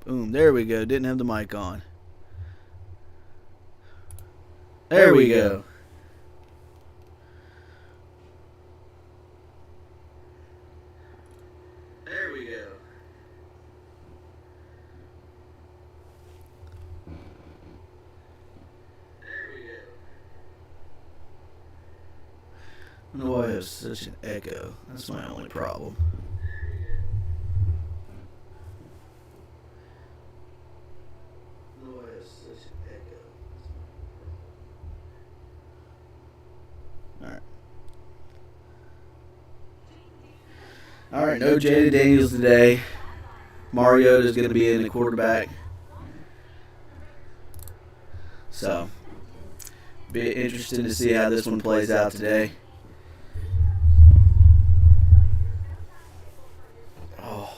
Boom. There we go. Didn't have the mic on. There we go. There we go. I don't know why I have such an echo. That's my only problem. I don't know why I have such an echo. Alright. Alright, no Jada Daniels today. Mariota is going to be in the quarterback. So, be interesting to see how this one plays out today. Oh.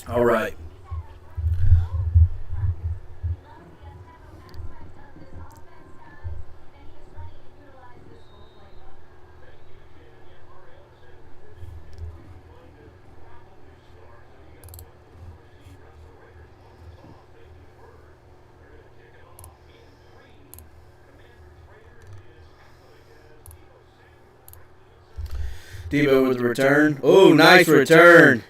All right. Debo with the return. Oh, nice return.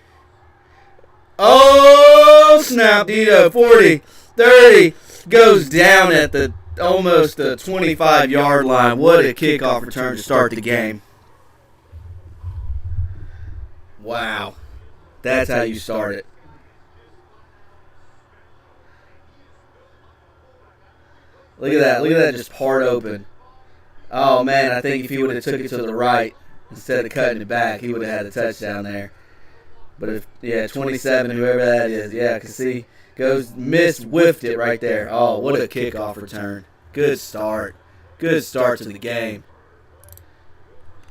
Oh, snap. Debo, 40, 30. Goes down at the almost the 25-yard line. What a kickoff return to start the game. Wow. That's how you start it. Look at that. Look at that just part open. Oh, man, I think if he would have took it to the right instead of cutting it back, he would have had a touchdown there. But if, 27, whoever that is, because see, whiffed it right there. Oh, what a kickoff return. Good start. Good start to the game.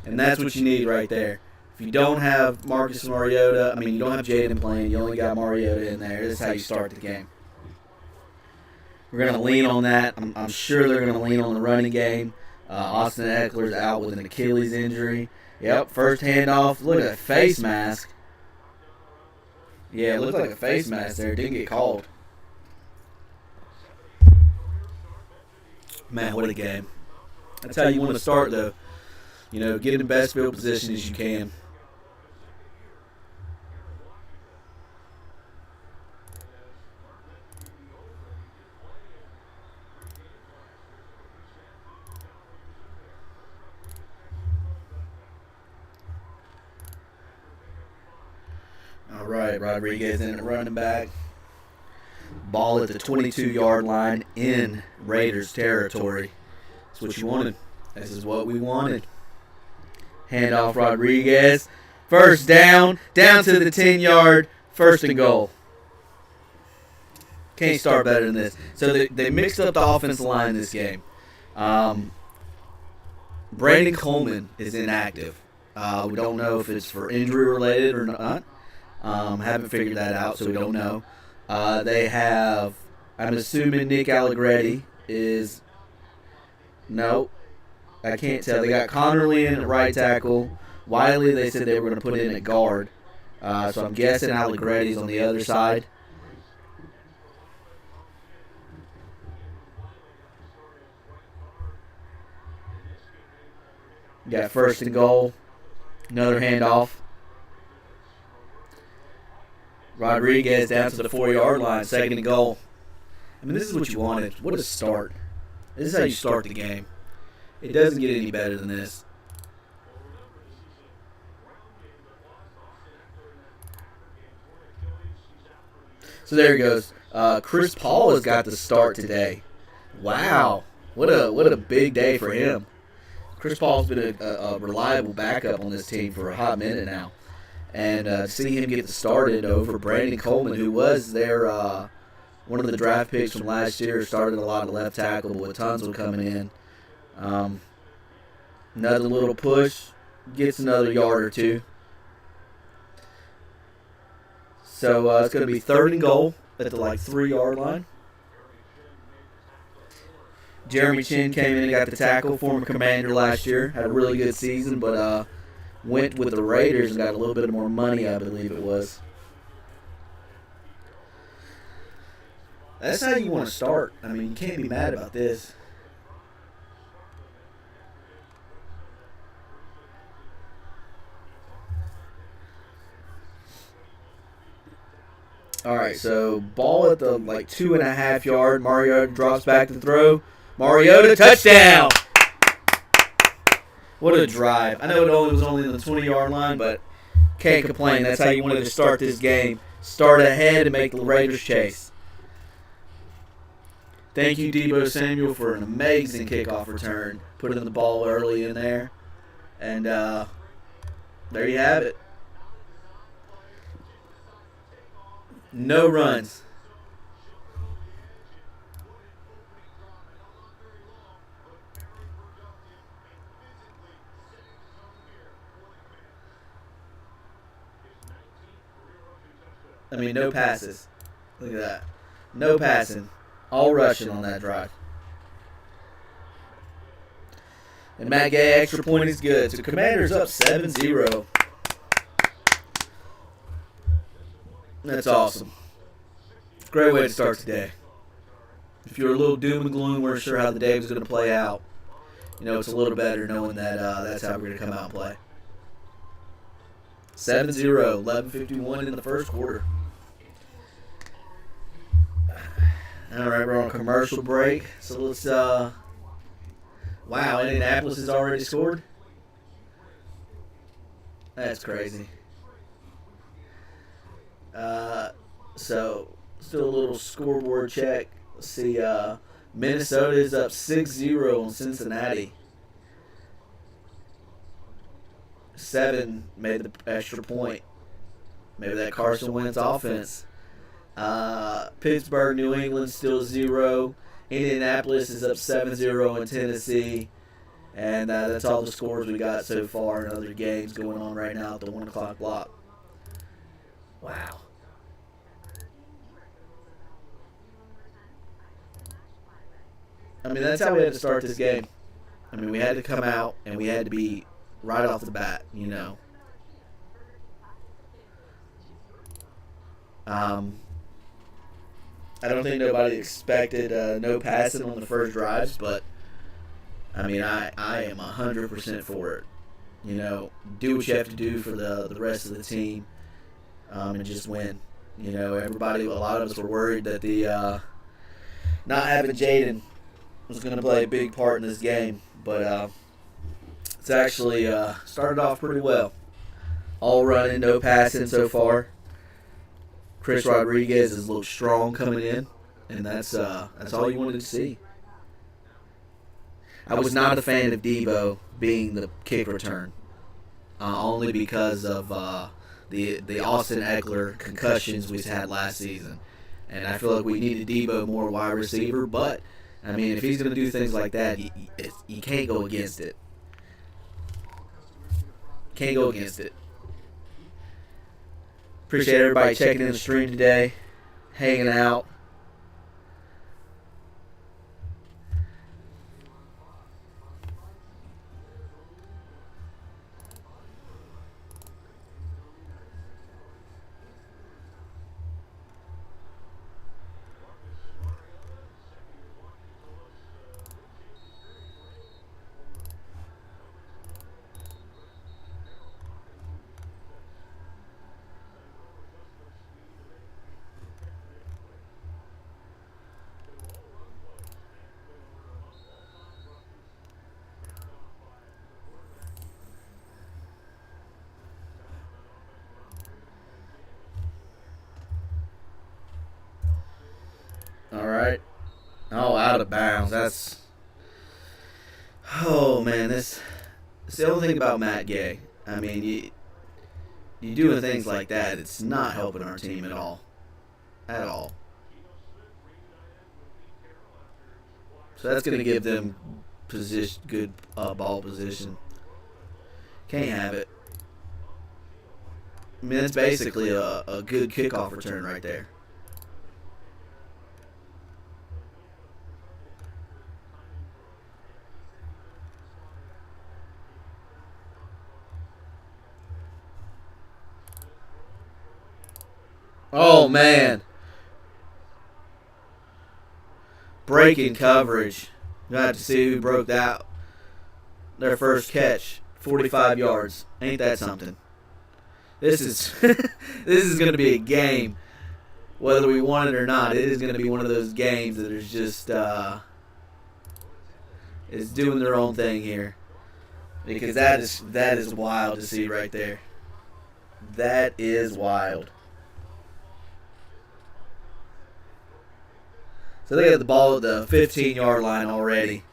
And that's what you need right there. If you don't have Marcus Mariota, you don't have Jaden playing, you only got Mariota in there. This is how you start the game. We're going to lean on that. I'm sure they're going to lean on the running game. Austin Eckler's out with an Achilles injury. Yep, first handoff. Look at that face mask. Yeah, it looked like a face mask there. It didn't get called. Man, what a game. That's how you want to start, though. Get in the best field position as you can. All right, Rodriguez in at running back. Ball at the 22-yard line in Raiders territory. That's what you wanted. This is what we wanted. Handoff Rodriguez. First down to the 10-yard, first and goal. Can't start better than this. So they mixed up the offensive line this game. Brandon Coleman is inactive. We don't know if it's for injury related or not. Haven't figured that out, so we don't know. They have, I'm assuming Nick Allegretti is, no, I can't tell. They got Connerly in at right tackle. Wiley, they said they were going to put in at guard. So I'm guessing Allegretti's on the other side. Got first and goal. Another handoff. Rodriguez down to the 4-yard line, second and goal. This is what you wanted. What a start. This is how you start the game. It doesn't get any better than this. So there he goes. Chris Paul has got the start today. Wow. What a big day for him. Chris Paul's been a reliable backup on this team for a hot minute now. And seeing him get started over Brandon Coleman, who was their one of the draft picks from last year, started a lot of left tackle, but with Tunsil coming in. Another little push, gets another yard or two. So it's going to be third and goal at the 3-yard line. Jeremy Chin came in and got the tackle. Former Commander last year. Had a really good season, but went with the Raiders and got a little bit more money, I believe it was. That's how you want to start. I mean, you can't be mad about this. All right, so ball at the 2.5 yard. Mariota drops back to throw. Mariota, touchdown! What a drive. I know it was only in the 20-yard line, but can't complain. That's how you wanted to start this game. Start ahead and make the Raiders chase. Thank you, Deebo Samuel, for an amazing kickoff return. Putting the ball early in there. And there you have it. No runs. I mean, no passes. Look at that. No passing. All rushing on that drive. And Matt Gay, extra point is good. So Commanders up 7-0. That's awesome. Great way to start today. If you're a little doom and gloom, we're sure how the day was going to play out. You know, it's a little better knowing that that's how we're going to come out and play. 7-0, 11:51 in the first quarter. All right, we're on a commercial break. So let's, wow, Indianapolis has already scored? That's crazy. So, still a little scoreboard check. Let's see, Minnesota is up 6-0 on Cincinnati. 7 made the extra point. Maybe that Carson Wentz offense. Pittsburgh, New England still 0. Indianapolis is up 7-0 in Tennessee. And that's all the scores we got so far in other games going on right now at the 1 o'clock block. Wow. I mean, that's how we had to start this game. I mean, we had to come out and we had to be right off the bat, you know. I don't think nobody expected no passing on the first drives, but I mean, I am 100% for it. You know, do what you have to do for the rest of the team, and just win. You know, a lot of us were worried that the not having Jaden was going to play a big part in this game, but it's actually started off pretty well. All running, no passing so far. Chris Rodriguez has looked strong coming in, and that's all you wanted to see. I was not a fan of Deebo being the kick return, only because of the Austin Eckler concussions we had last season, and I feel like we needed Deebo more wide receiver. But I mean, if he's going to do things like that, you can't go against it. Can't go against it. Appreciate everybody checking in the stream today, hanging out. All right. Oh, out of bounds. Oh man, it's the only thing about Matt Gay. I mean, you doing things like that, it's not helping our team at all. At all. So that's going to give them good ball position. Can't have it. I mean, that's basically a good kickoff return right there. Oh, man. Breaking coverage. You'll have to see who broke that. Their first catch. 45 yards. Ain't that something? This is this is going to be a game. Whether we want it or not, it is going to be one of those games that is just is doing their own thing here. Because that is wild to see right there. That is wild. So they got the ball at the 15-yard line already.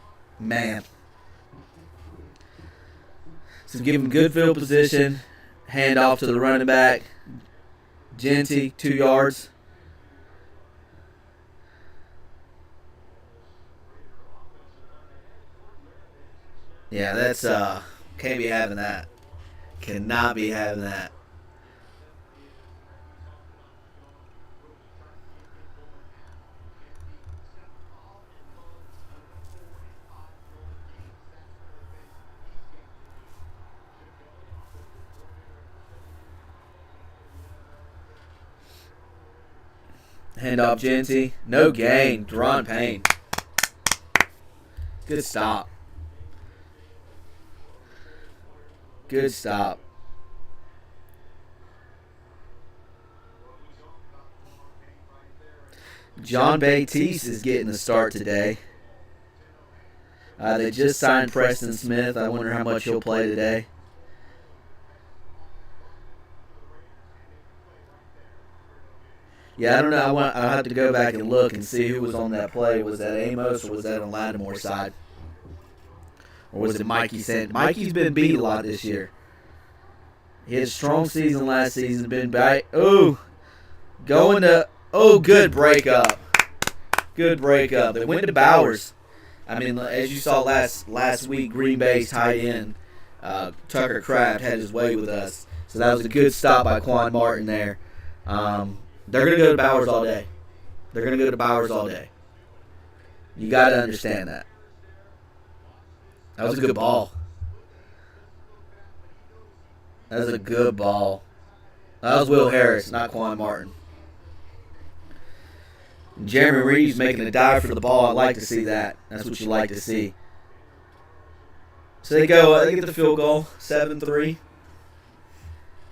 Man. So give him good field position. Hand off to the running back. Genty, 2 yards. Yeah, that's can't be having that. Cannot be having that. Hand off Genty. No gain. Deron Payne. Good stop. Good stop. John Batiste is getting the start today. They just signed Preston Smith. I wonder how much he'll play today. Yeah, I don't know. I'll have to go back and look and see who was on that play. Was that Amos or was that on Lattimore's side? Or was it Mikey Sand? Mikey's been beat a lot this year. He had a strong season last season. Been back. Oh, going to. Oh, good breakup. Good breakup. They went to Bowers. I mean, as you saw last week, Green Bay's tight end, Tucker Kraft, had his way with us. So that was a good stop by Quan Martin there. They're going to go to Bowers all day. They're going to go to Bowers all day. You got to understand that. That was a good ball. That was a good ball. That was Will Harris, not Quan Martin. Jeremy Reeves making a dive for the ball. I like to see that. That's what you like to see. So they get the field goal, 7-3.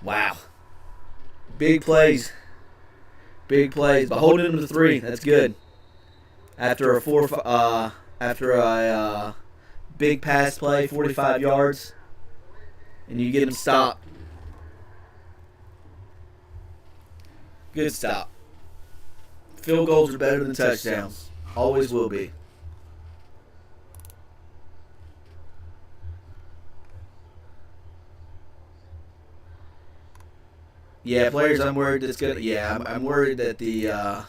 Wow. Big plays. Big plays. But holding them to 3, that's good. After a big pass play, 45 yards, and you get them stopped. Good stop. Field goals are better than touchdowns. Always will be. Yeah, players, I'm worried that's good. Yeah, I'm worried that the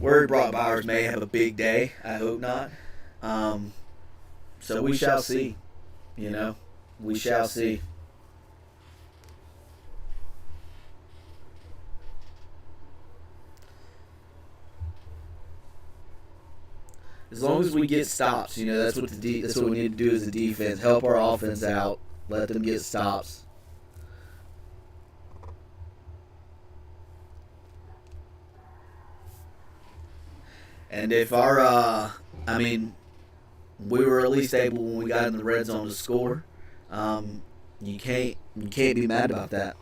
word Brock Bowers may have a big day. I hope not. So we shall see. You know, we shall see. As long as we get stops, you know, that's what that's what we need to do as a defense. Help our offense out. Let them get stops. And if we were at least able when we got in the red zone to score. You can't be mad about that.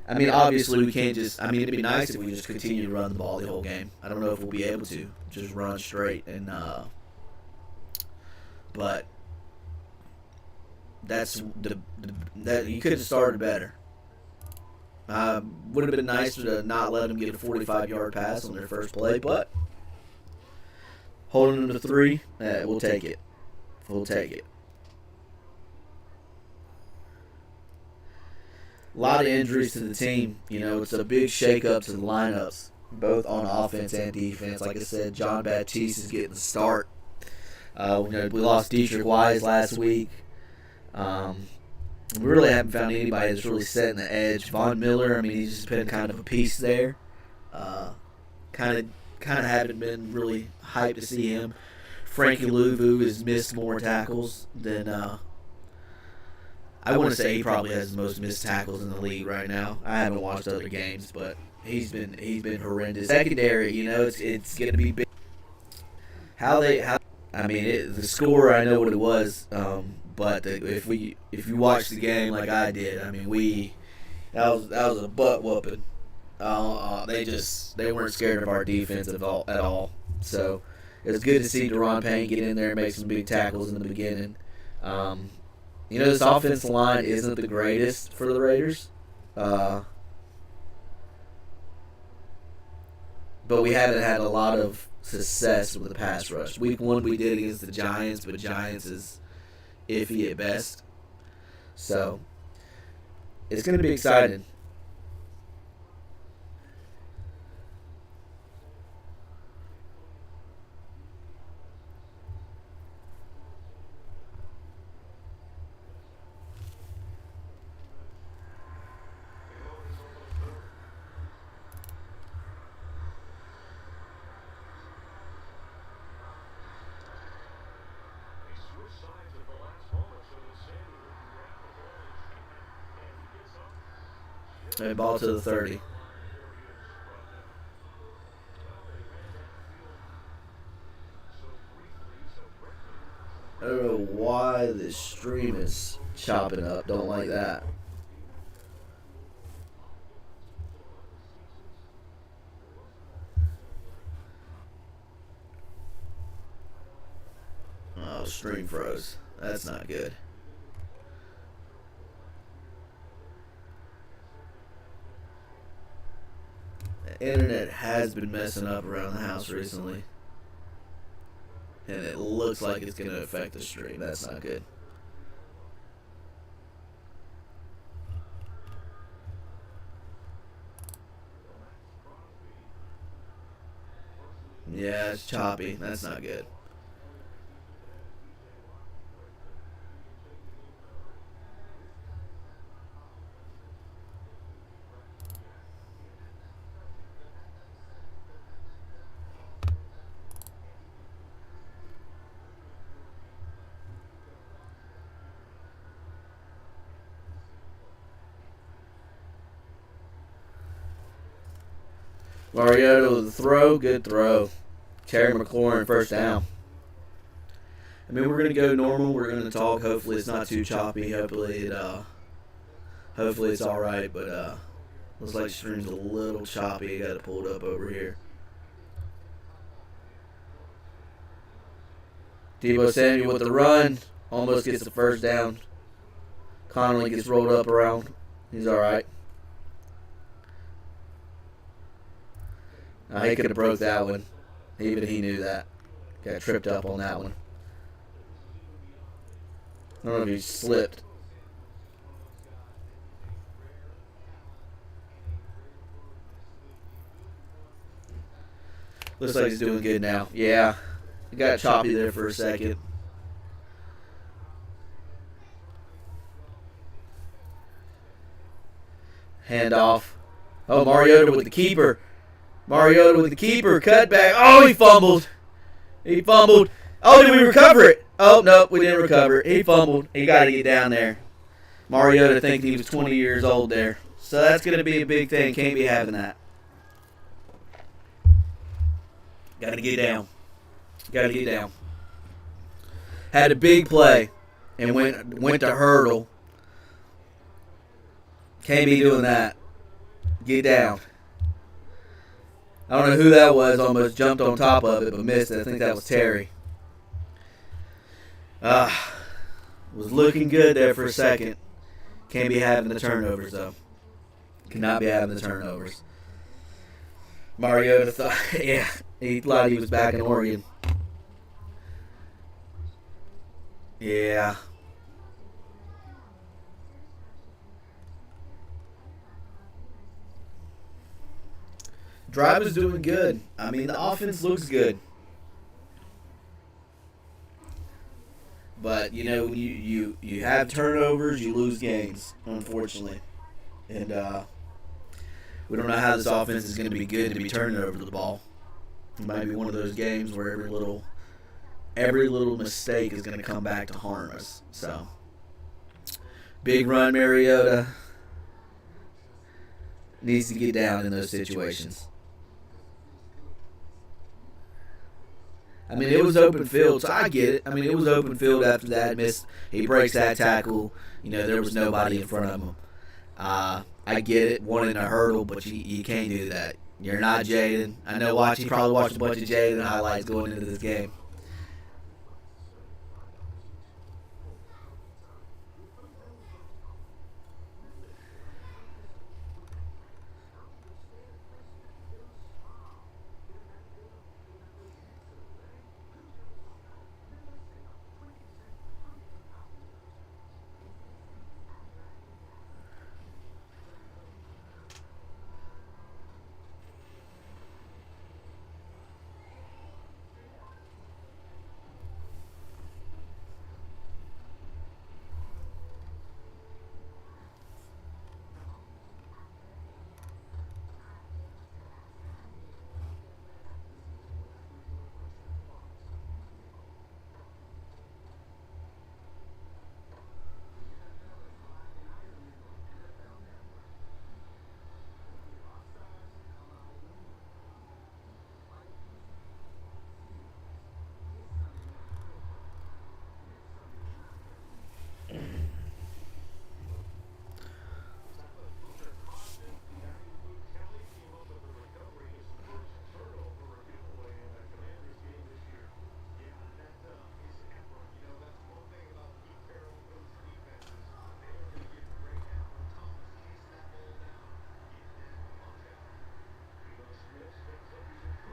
I mean, obviously we can't just. I mean, it'd be nice if we just continue to run the ball the whole game. I don't know if we'll be able to just run straight and. But that's that you could have started better. Would have been nicer to not let them get a 45-yard pass on their first play, but holding them to 3, we'll take it. We'll take it. A lot of injuries to the team. You know, it's a big shake-up to the lineups, both on offense and defense. Like I said, John Batiste is getting the start. We lost Dietrich Wise last week. We really haven't found anybody that's really setting the edge. Von Miller, I mean, he's just been kind of a piece there. Kind of haven't been really hyped to see him. Frankie Louvu has missed more tackles than I want to say he probably has the most missed tackles in the league right now. I haven't watched other games, but he's been horrendous. Secondary, it's going to be big. The score, I know what it was, but if you watch the game like I did, I mean that was a butt whooping. They weren't scared of our defense at all. So it was good to see Deron Payne get in there and make some big tackles in the beginning. This offensive line isn't the greatest for the Raiders, but we haven't had a lot of success with the pass rush. Week 1 we did against the Giants, but Giants is iffy at best. So it's going to be exciting. And ball to the 30. I don't know why this stream is chopping up. Don't like that. Oh, stream froze. That's not good. The internet has been messing up around the house recently. And it looks like it's going to affect the stream. That's not good. Yeah, it's choppy. That's not good. Mariota with the throw, good throw. Terry McLaurin, first down. I mean, we're going to go normal. We're going to talk. Hopefully it's not too choppy. Hopefully it's all right. But looks like the stream's a little choppy. I got to pull it up over here. Deebo Samuel with the run. Almost gets the first down. Connolly gets rolled up around. He's all right. He could have broke that one. Even he knew that. Got tripped up on that one. I don't know if he slipped. Looks like he's doing good now. Yeah. He got choppy there for a second. Handoff. Oh, Mariota with the keeper. Mariota with the keeper, cut back. Oh, he fumbled. Oh, did we recover it? Oh, no, we didn't recover it. He fumbled. He got to get down there. Mariota thinking he was 20 years old there. So that's going to be a big thing. Can't be having that. Got to get down. Had a big play and went to hurdle. Can't be doing that. Get down. I don't know who that was. Almost jumped on top of it, but missed it. I think that was Terry. Was looking good there for a second. Can't be having the turnovers, though. Cannot be having the turnovers. Mariota thought, he thought he was back in Oregon. Yeah. Drive is doing good. I mean, the offense looks good. But, you have turnovers, you lose games, unfortunately. And we don't know how this offense is going to be good to be turning over the ball. It might be one of those games where every little mistake is going to come back to harm us. So, Big run Mariota needs to get down in those situations. I mean, it was open field, so I get it. I mean, it was open field after that miss. He breaks that tackle. You know, there was nobody in front of him. I get it, wanting a hurdle, but you can't do that. You're not Jaden. I know you probably watched a bunch of Jaden highlights going into this game.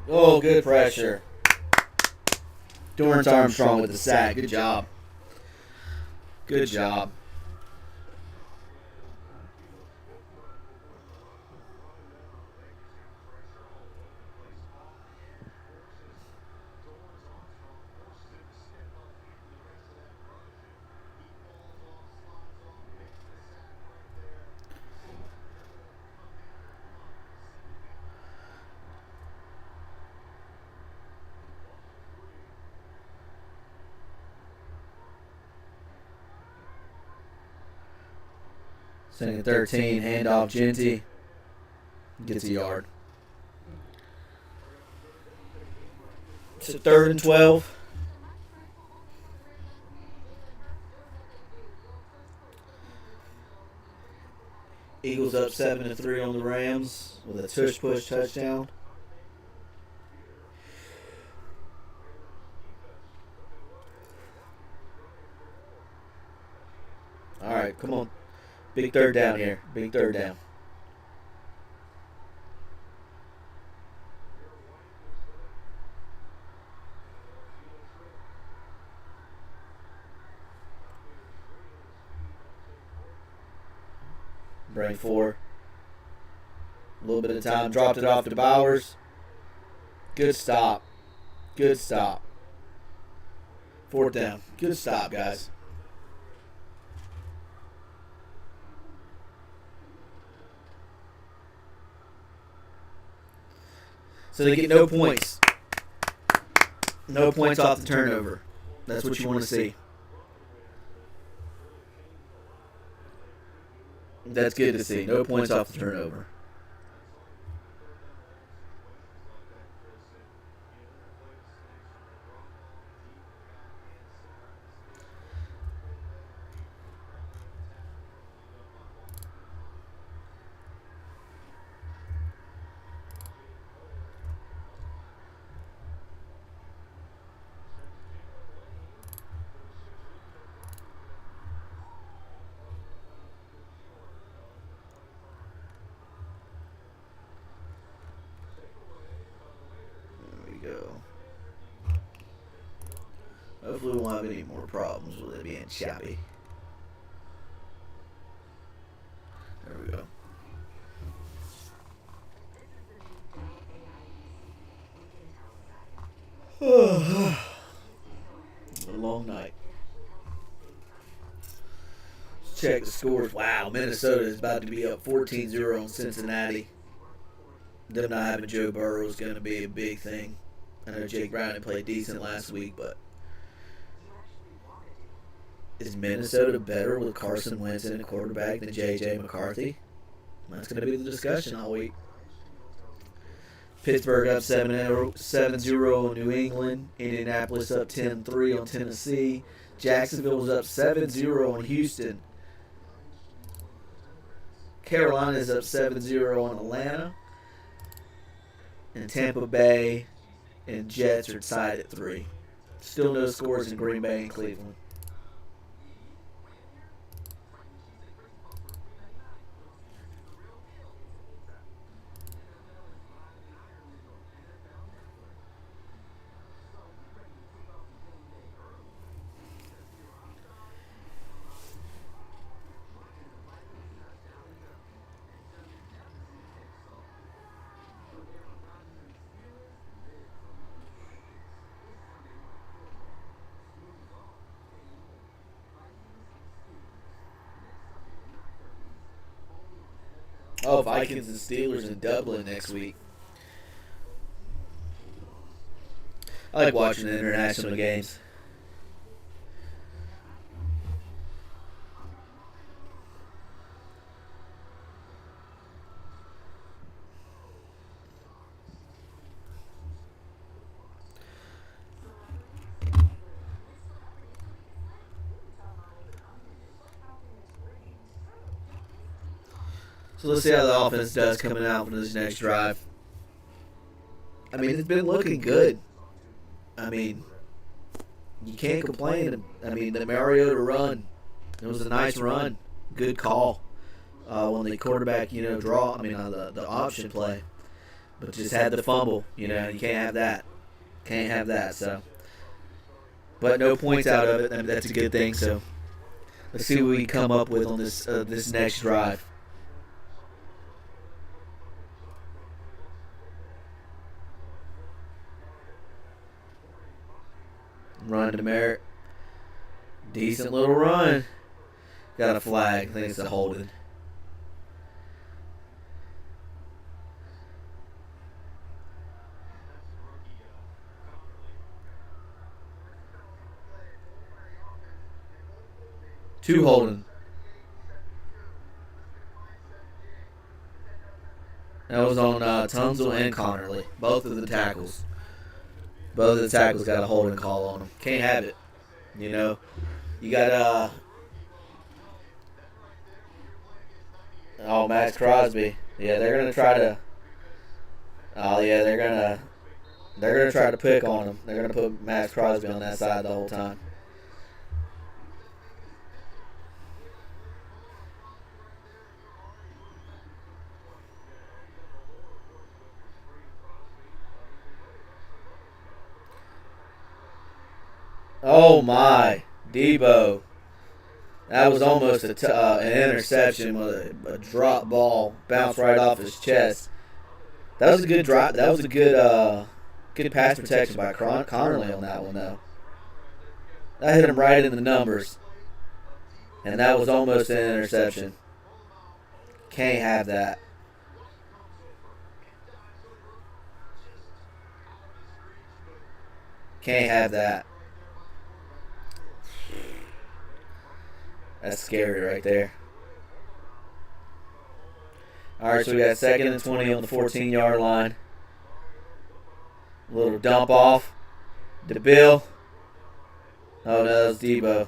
Oh, good pressure. Dorrance Armstrong with the sack. Good job. Good job. Second and 13, handoff, Genty. Gets a yard. It's a 3rd and 12. Eagles up 7-3 on the Rams with a tush-push touchdown. All right, come on. Big 3rd down here. Big 3rd down. Bring 4. A little bit of time. Dropped it off to Bowers. Good stop. Good stop. 4th down. Good stop, guys. So they get no points. No points off the turnover. That's what you want to see. That's good to see. No points off the turnover. Hopefully we won't have any more problems with it being choppy. There we go. A long night. Let's check the scores. Wow, Minnesota is about to be up 14-0 on Cincinnati. Them not having Joe Burrow is going to be a big thing. I know Jake Browning played decent last week, but Is Minnesota better with Carson Wentz in a quarterback than J.J. McCarthy? That's going to be the discussion all week. Pittsburgh up 7-0 on New England. Indianapolis up 10-3 on Tennessee. Jacksonville was up 7-0 on Houston. Carolina is up 7-0 on Atlanta. And Tampa Bay and Jets are tied at 3. Still no scores in Green Bay and Cleveland. Oh, Vikings and Steelers in Dublin next week. I like watching the international games. So let's see how the offense does coming out for this next drive. I mean, it's been looking good. I mean, you can't complain. I mean, the Mariota run, it was a nice run. Good call. When the quarterback, the option play. But just had the fumble. You can't have that. Can't have that. So, but no points out of it. I mean, that's a good thing. So let's see what we come up with on this next drive. Run to Merritt. Decent little run. Got a flag. I think it's a holding. Two holding. That was on Tunzel and Connerly. Both of the tackles. Both of the tackles got a holding call on them. Can't have it. You got Max Crosby. Yeah, they're gonna try to. Oh yeah, they're gonna try to pick on him. They're gonna put Max Crosby on that side the whole time. Oh my, Debo. That was almost an interception with a drop ball, bounced right off his chest. That was a good drop. That was a good pass protection by Connerly on that one, though. That hit him right in the numbers, and that was almost an interception. Can't have that. Can't have that. That's scary right there. All right, so we got 2nd and 20 on the 14-yard line. A little dump off. DeBill. Oh, no, that was Debo.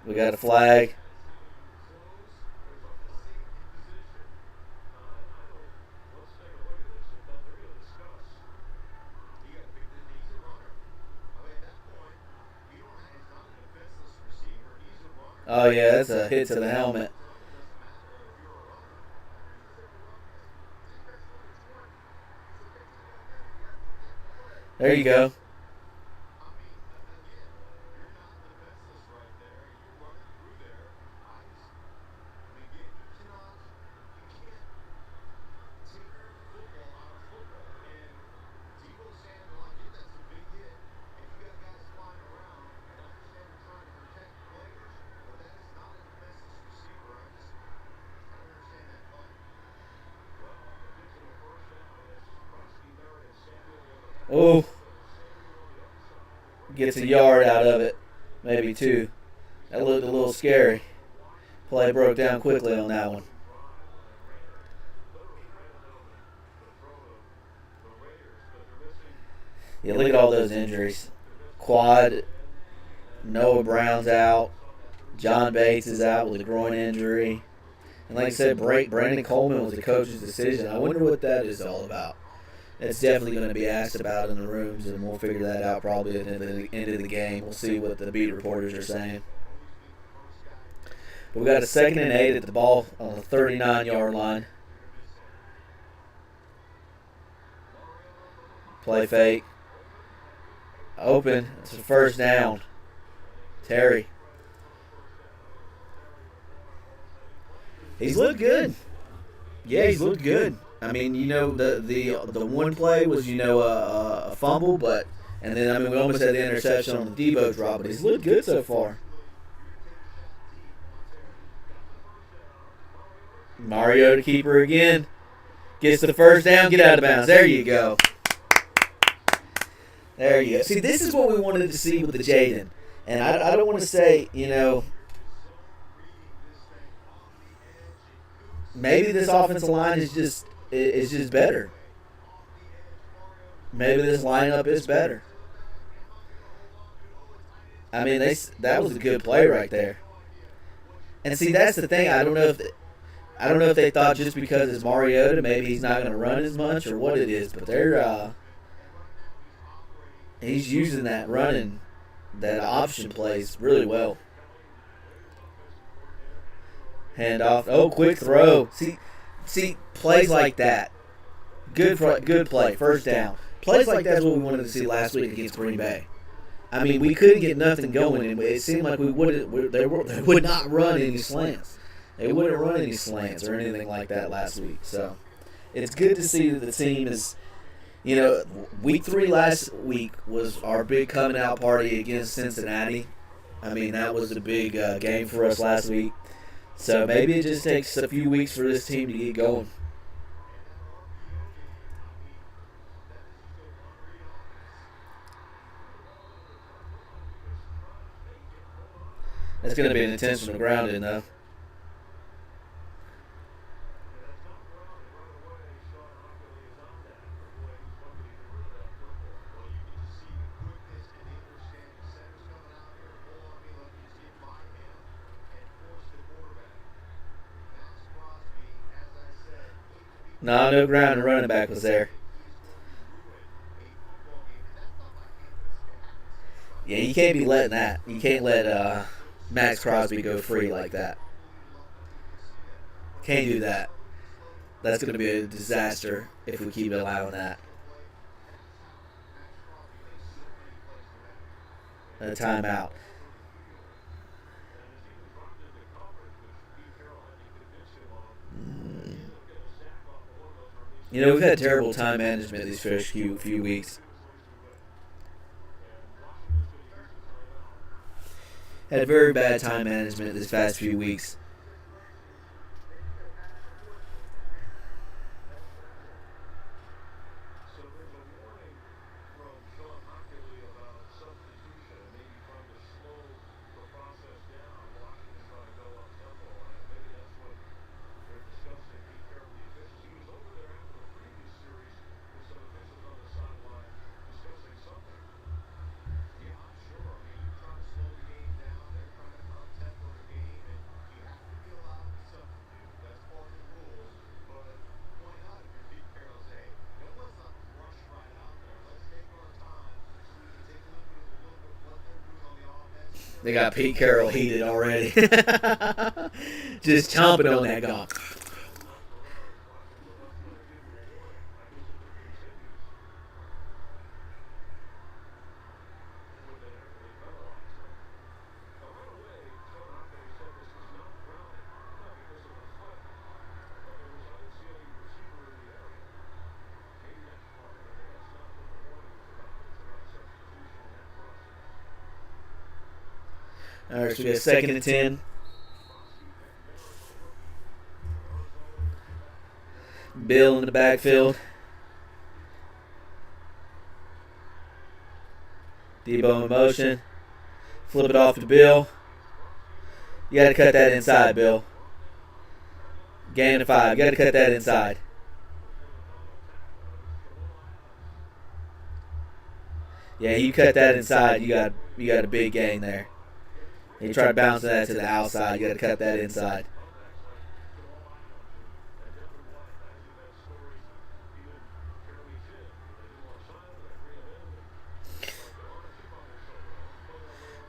We got a flag. Oh, yeah, that's a hit to the helmet. There you go. Oh. gets a yard out of it, maybe two. That looked a little scary. Play broke down quickly on that one. Yeah, look at all those injuries. Quad, Noah Brown's out. John Bates is out with a groin injury. And like I said, Brandon Coleman was the coach's decision. I wonder what that is all about. It's definitely going to be asked about in the rooms, and we'll figure that out probably at the end of the game. We'll see what the beat reporters are saying. But we got a 2nd and 8 at the ball on the 39-yard line. Play fake. Open. It's a first down. Terry. He's looked good. Yeah, he's looked good. I mean, the one play was, a fumble, and then, we almost had the interception on the Debo drop, but he's looked good so far. Mario to keeper again. Gets the first down, get out of bounds. There you go. There you go. See, this is what we wanted to see with the Jaden. And I don't want to say, maybe this offensive line is just better. Maybe this lineup is better. I mean, that was a good play right there. And see, that's the thing. I don't know if they thought just because it's Mariota, maybe he's not going to run as much or what it is, but he's using that option plays really well. Hand off. Oh, quick throw. See, plays like that. Good play. First down. Plays like that's what we wanted to see last week against Green Bay. I mean, we couldn't get nothing going, and it seemed like they would not run any slants. They wouldn't run any slants or anything like that last week. So it's good to see that the team is, week 3 last week was our big coming out party against Cincinnati. I mean, that was a big game for us last week. So maybe it just takes a few weeks for this team to get going. That's going to be an intentional grounding, though. No ground. The running back was there. Yeah, you can't be letting that. You can't let Max Crosby go free like that. Can't do that. That's going to be a disaster if we keep allowing that. A timeout. We've had terrible time management these first few weeks. Had very bad time management this past few weeks. They got Pete Carroll heated already. Just chomping on that gong. All right, so we got 2nd and 10. Bill in the backfield. Debo in motion. Flip it off to Bill. You got to cut that inside, Bill. Gain of 5. You got to cut that inside. Yeah, you cut that inside. You got a big gain there. You try to bounce that to the outside. You got to cut that inside.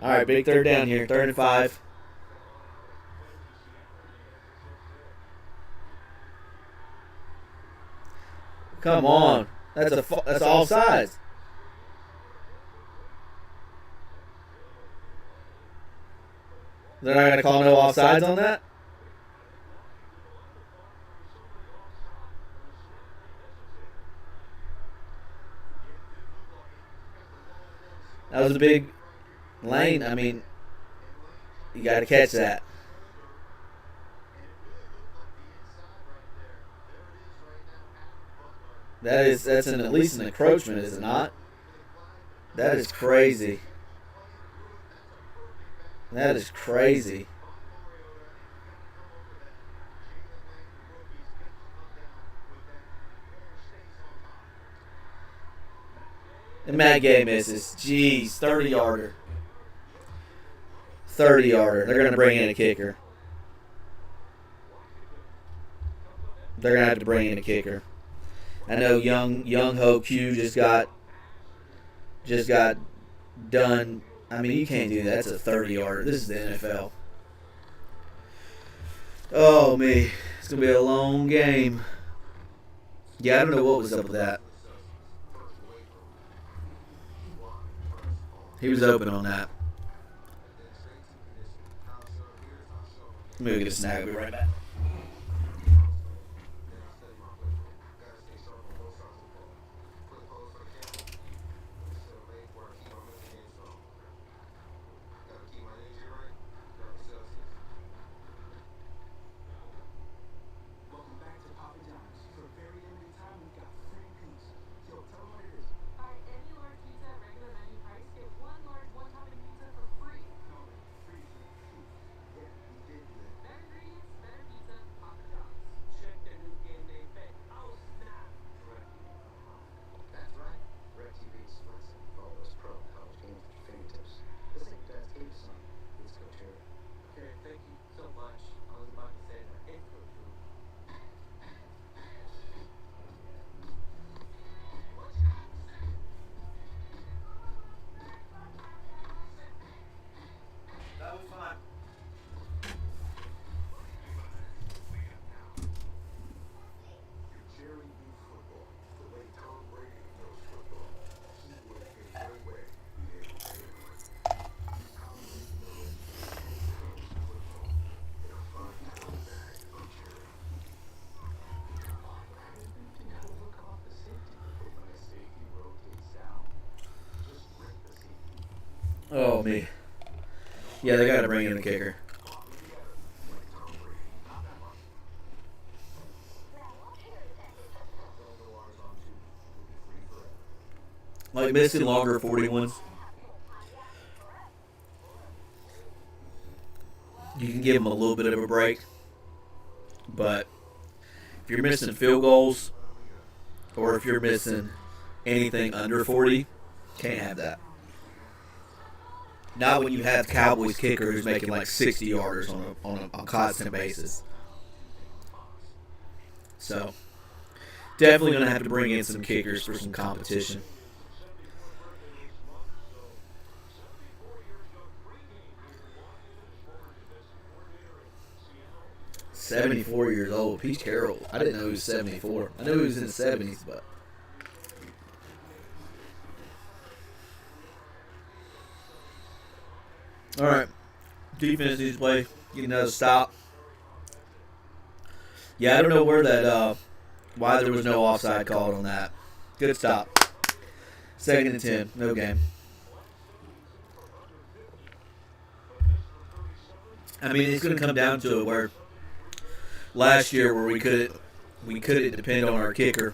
All right, big third down here. 3rd and 5. Come on. That's offsides. They're not going to call no offsides on that? That was a big lane. I mean, you got to catch that. That's at least an encroachment, is it not? That is crazy. That is crazy. And Matt Gay misses. Jeez, 30-yarder. 30-yarder. They're going to bring in a kicker. They're going to have to bring in a kicker. I know Young Ho Q just got done. I mean, you can't do that. That's a 30-yarder. This is the NFL. Oh, me. It's going to be a long game. Yeah, I don't know what was up with that. He was open on that. Let me go get a snack. I'll be right back. Oh, me. Yeah, they got to bring in a kicker. Like missing longer 41s. You can give them a little bit of a break. But if you're missing field goals or if you're missing anything under 40, can't have that. Not when you have Cowboys kicker who's making like 60 yarders on a constant basis. So, definitely going to have to bring in some kickers for some competition. "74 years old, Pete Carroll." I didn't know he was 74. I knew he was in the 70s, but. All right, defense needs to play. Get another stop. Yeah, I don't know where that. Why there was no offside called on that. Good stop. 2nd and 10, no game. I mean, it's going to come down to it where last year where we couldn't depend on our kicker,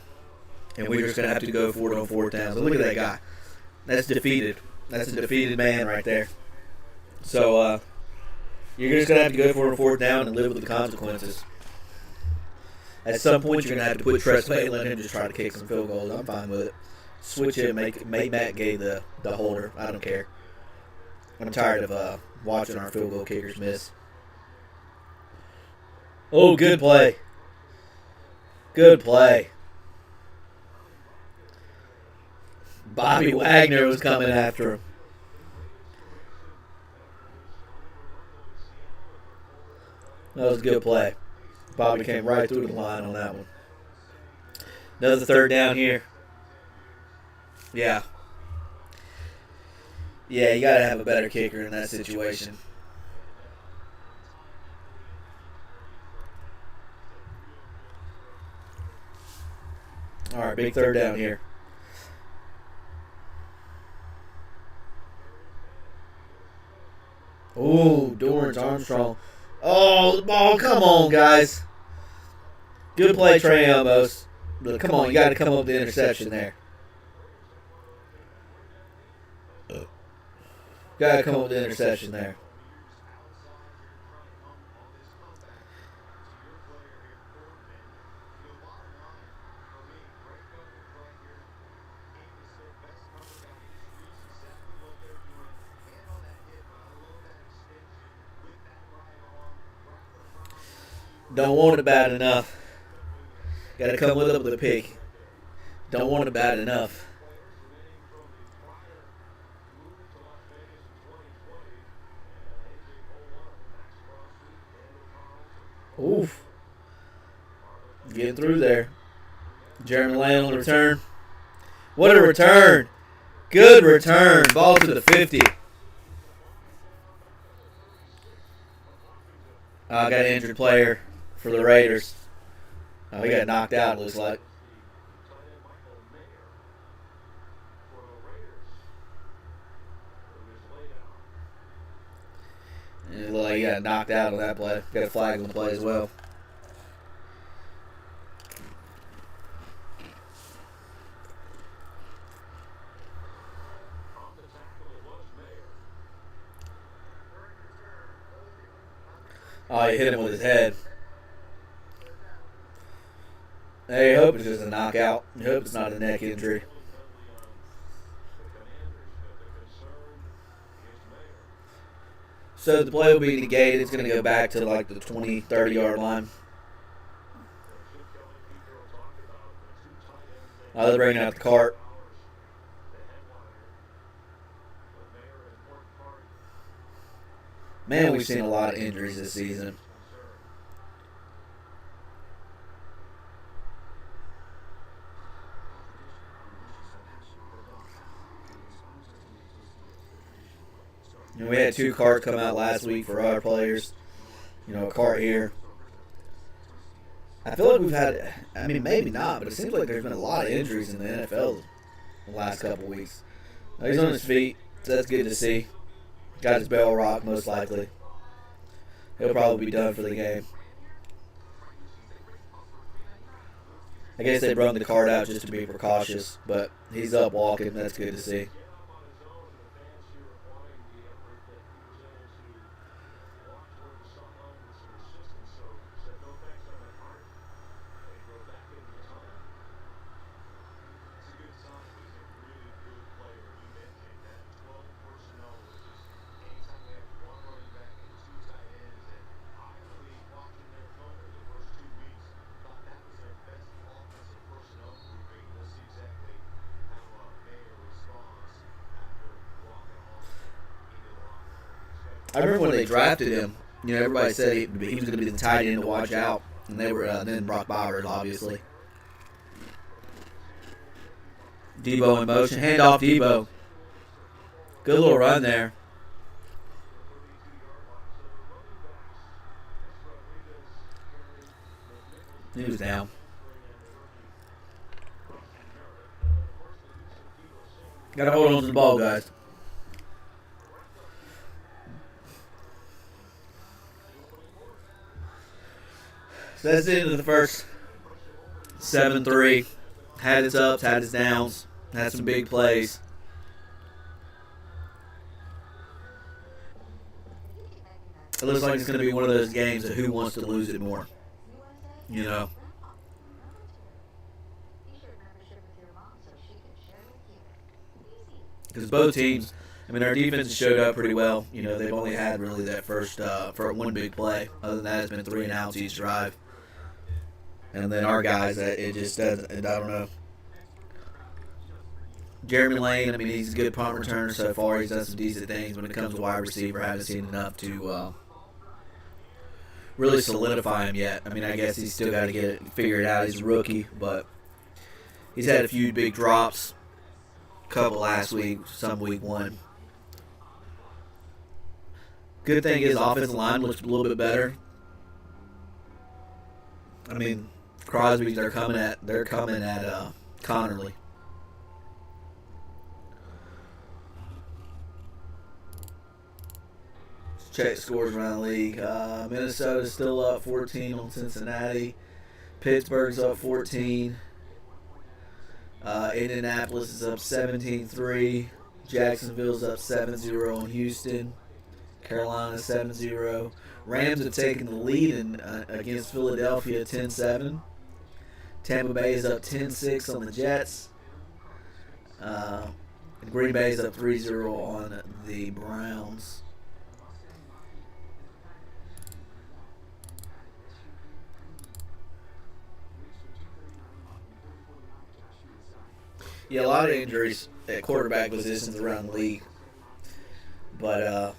and we're just going to have to go for it on 4th downs. So look at that guy. That's defeated. That's a defeated man right there. So you're just going to have to go for a fourth down and live with the consequences. At some point, you're going to have to put Tress Way and let him just try to kick some field goals. I'm fine with it. Switch it, make Matt Gay the holder. I don't care. I'm tired of watching our field goal kickers miss. Oh, good play. Good play. Bobby Wagner was coming after him. That was a good play. Bobby came right through the line on that one. Another third down here. Yeah. Yeah, you got to have a better kicker in that situation. All right, big third down here. Oh, Dorrance Armstrong. Oh, the ball. Come on, guys. Good play, Trey Elmos. But come on, you got to come up with the interception there. Got to come up with the interception there. Don't want it bad enough. Got to come with a pick. Don't want it bad enough. Oof. Getting through there. Jeremy Lane on the return. What a return. Good return. Ball to the 50. I got an injured player for the Raiders. He got knocked out, it looks like. It looked like he got knocked out on that play. Got a flag on the play as well. Oh, he hit him with his head. Hey, I hope it's just a knockout. I hope it's not a neck injury. So the play will be negated. It's going to go back to like the 20, 30-yard line. They're bringing out the cart. Man, we've seen a lot of injuries this season. And we had 2 carts come out last week for our players. A cart here. I feel like we've had, maybe not, but it seems like there's been a lot of injuries in the NFL the last couple weeks. He's on his feet, so that's good to see. Got his bell rock, most likely. He'll probably be done for the game. I guess they brought the cart out just to be precautious, but he's up walking. That's good to see. I remember when they drafted him, everybody said he was going to be the tight end to watch out. And they were then Brock Bowers, obviously. Debo in motion. Hand off Debo. Good little run there. He was down. Got to hold on to the ball, guys. So that's the end of the first 7-3. Had its ups, had its downs, had some big plays. It looks like it's going to be one of those games of who wants to lose it more. You know? Because both teams, I mean, our defense showed up pretty well. You know, they've only had really that first for one big play. Other than that, it's been 3 and outs each drive. And then our guys, it just doesn't. I don't know. Jeremy Lane, I mean, he's a good punt returner so far. He's done some decent things. When it comes to wide receiver, I haven't seen enough to really solidify him yet. I mean, I guess he's still got to get it figured out. He's a rookie, but he's had a few big drops. Couple last week, some week 1. Good thing is offensive line looks a little bit better. I mean, Crosby's they're coming at Connerly. Let's check scores around the league. Minnesota's still up 14 on Cincinnati. Pittsburgh's up 14. Indianapolis is up 17-3. Jacksonville's up 7-0 on Houston. Carolina 7-0. Rams have taken the lead against Philadelphia 10-7. Tampa Bay is up 10-6 on the Jets. Green Bay is up 3-0 on the Browns. Yeah, a lot of injuries at quarterback positions around the league. But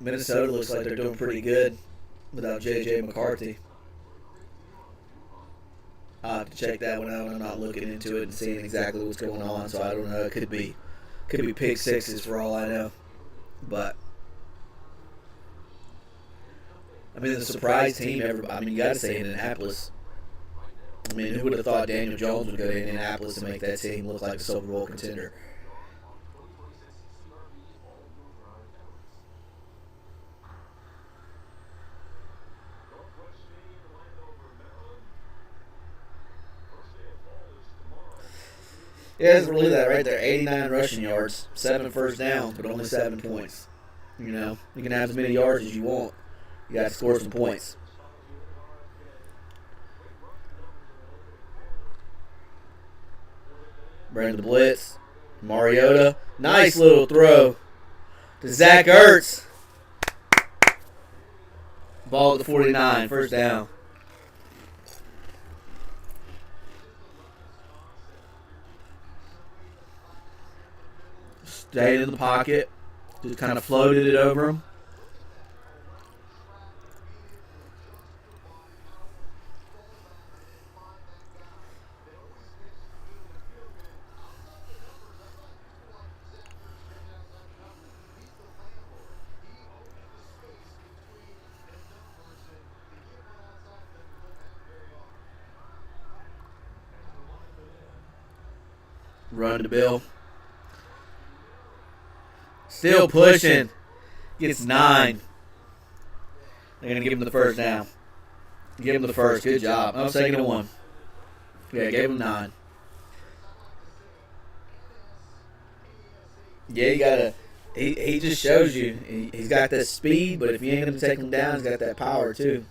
Minnesota looks like they're doing pretty good without J.J. McCarthy. I'll have to check that one out. I'm not looking into it and seeing exactly what's going on, so I don't know. It could be pick sixes for all I know. But I mean, the surprise team you got to say Indianapolis. I mean, who would have thought Daniel Jones would go to Indianapolis and make that team look like a Super Bowl contender? Yeah, it's really that right there. 89 rushing yards, 7 first downs, but only 7 points. You know, you can have as many yards as you want. You got to score some points. Brandon the blitz. Mariota. Nice little throw to Zach Ertz. Ball at the 49. First down. Stayed in the pocket. Just kind of floated it over him. Run to Bill. Still pushing. Gets 9. They're going to give him the first down. Give him the first. Good job. I'm second and 1. Yeah, gave him 9. Yeah, you got to. He just shows you. He's got that speed, but if you ain't going to take him down, he's got that power too.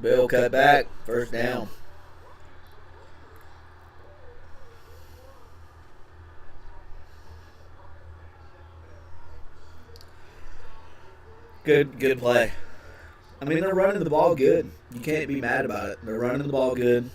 Bill cut back. First down. Good play. I mean, they're running the ball good. You can't be mad about it. They're running the ball good.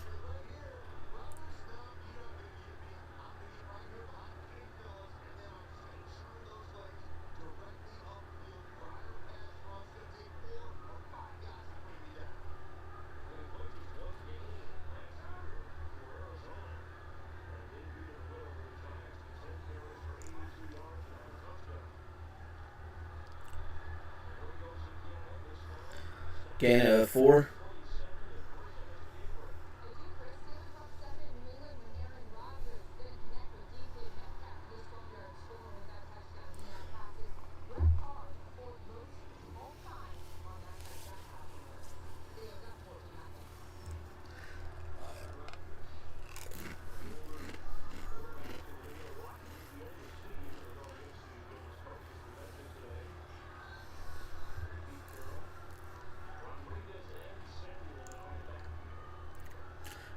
Gain of 4.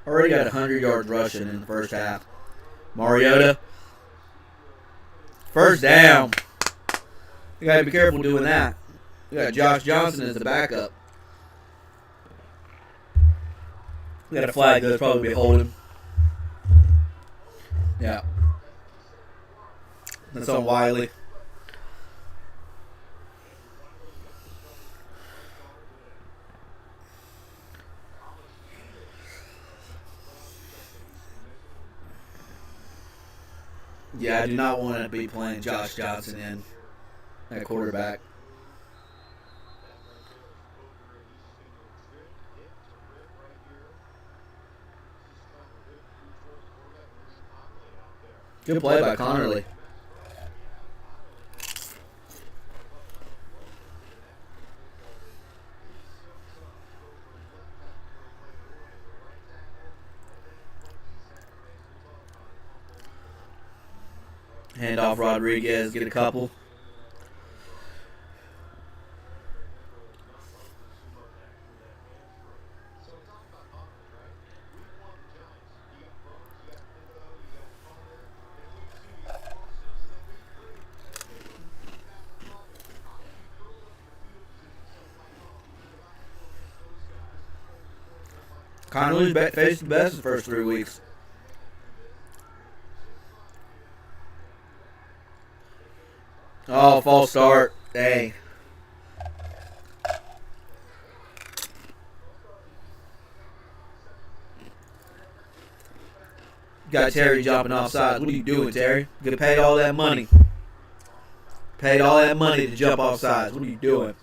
Already got 100 yards rushing in the first half. Mariota. First down. You got to be careful doing that. You got Josh Johnson as the backup. We got a flag that's probably be holding. Yeah. That's on Wiley. Yeah, I do not want to be playing Josh Johnson in at quarterback. Good play by Connerly. Hand off Rodriguez, get a couple. Connerly's faced the best the first 3 weeks. Oh, false start. Dang. Got Terry jumping off sides. What are you doing, Terry? You get paid all that money. Paid all that money to jump off sides. What are you doing?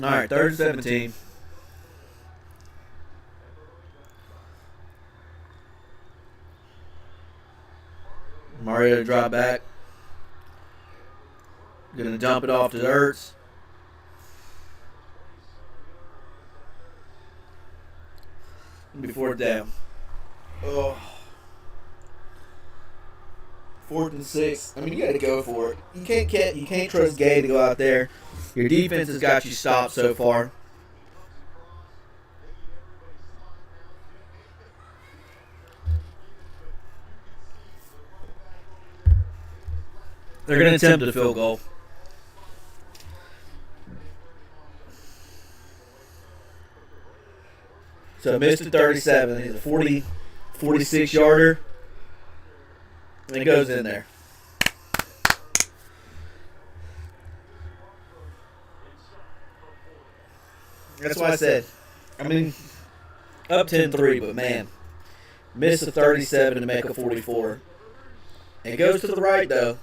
All right, 3rd and 17. Mario to drop back. Gonna dump it off to Ertz. Before down. Oh. 4th and 6. I mean, you got to go for it. You can't trust Gay to go out there. Your defense has got you stopped so far. They're going to attempt a field goal. So missed at 37. He's a 46-yarder. And it goes in there. That's why I said, I mean, up 10-3, but man, missed a 37 to make a 44. It goes to the right, though.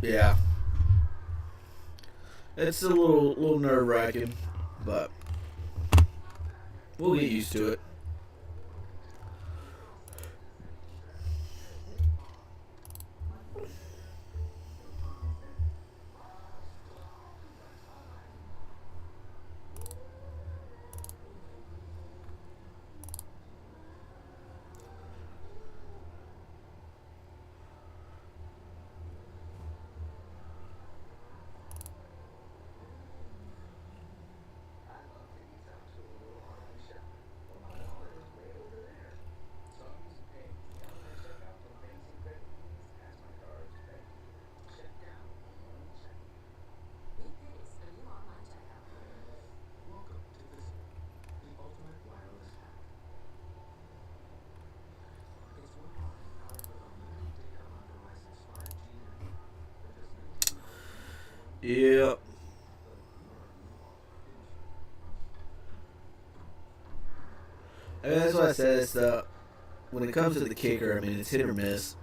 Yeah. It's a little nerve-wracking, but we'll get used to it. Yep. And that's what I said. It's when it comes to the kicker, I mean, it's hit or miss.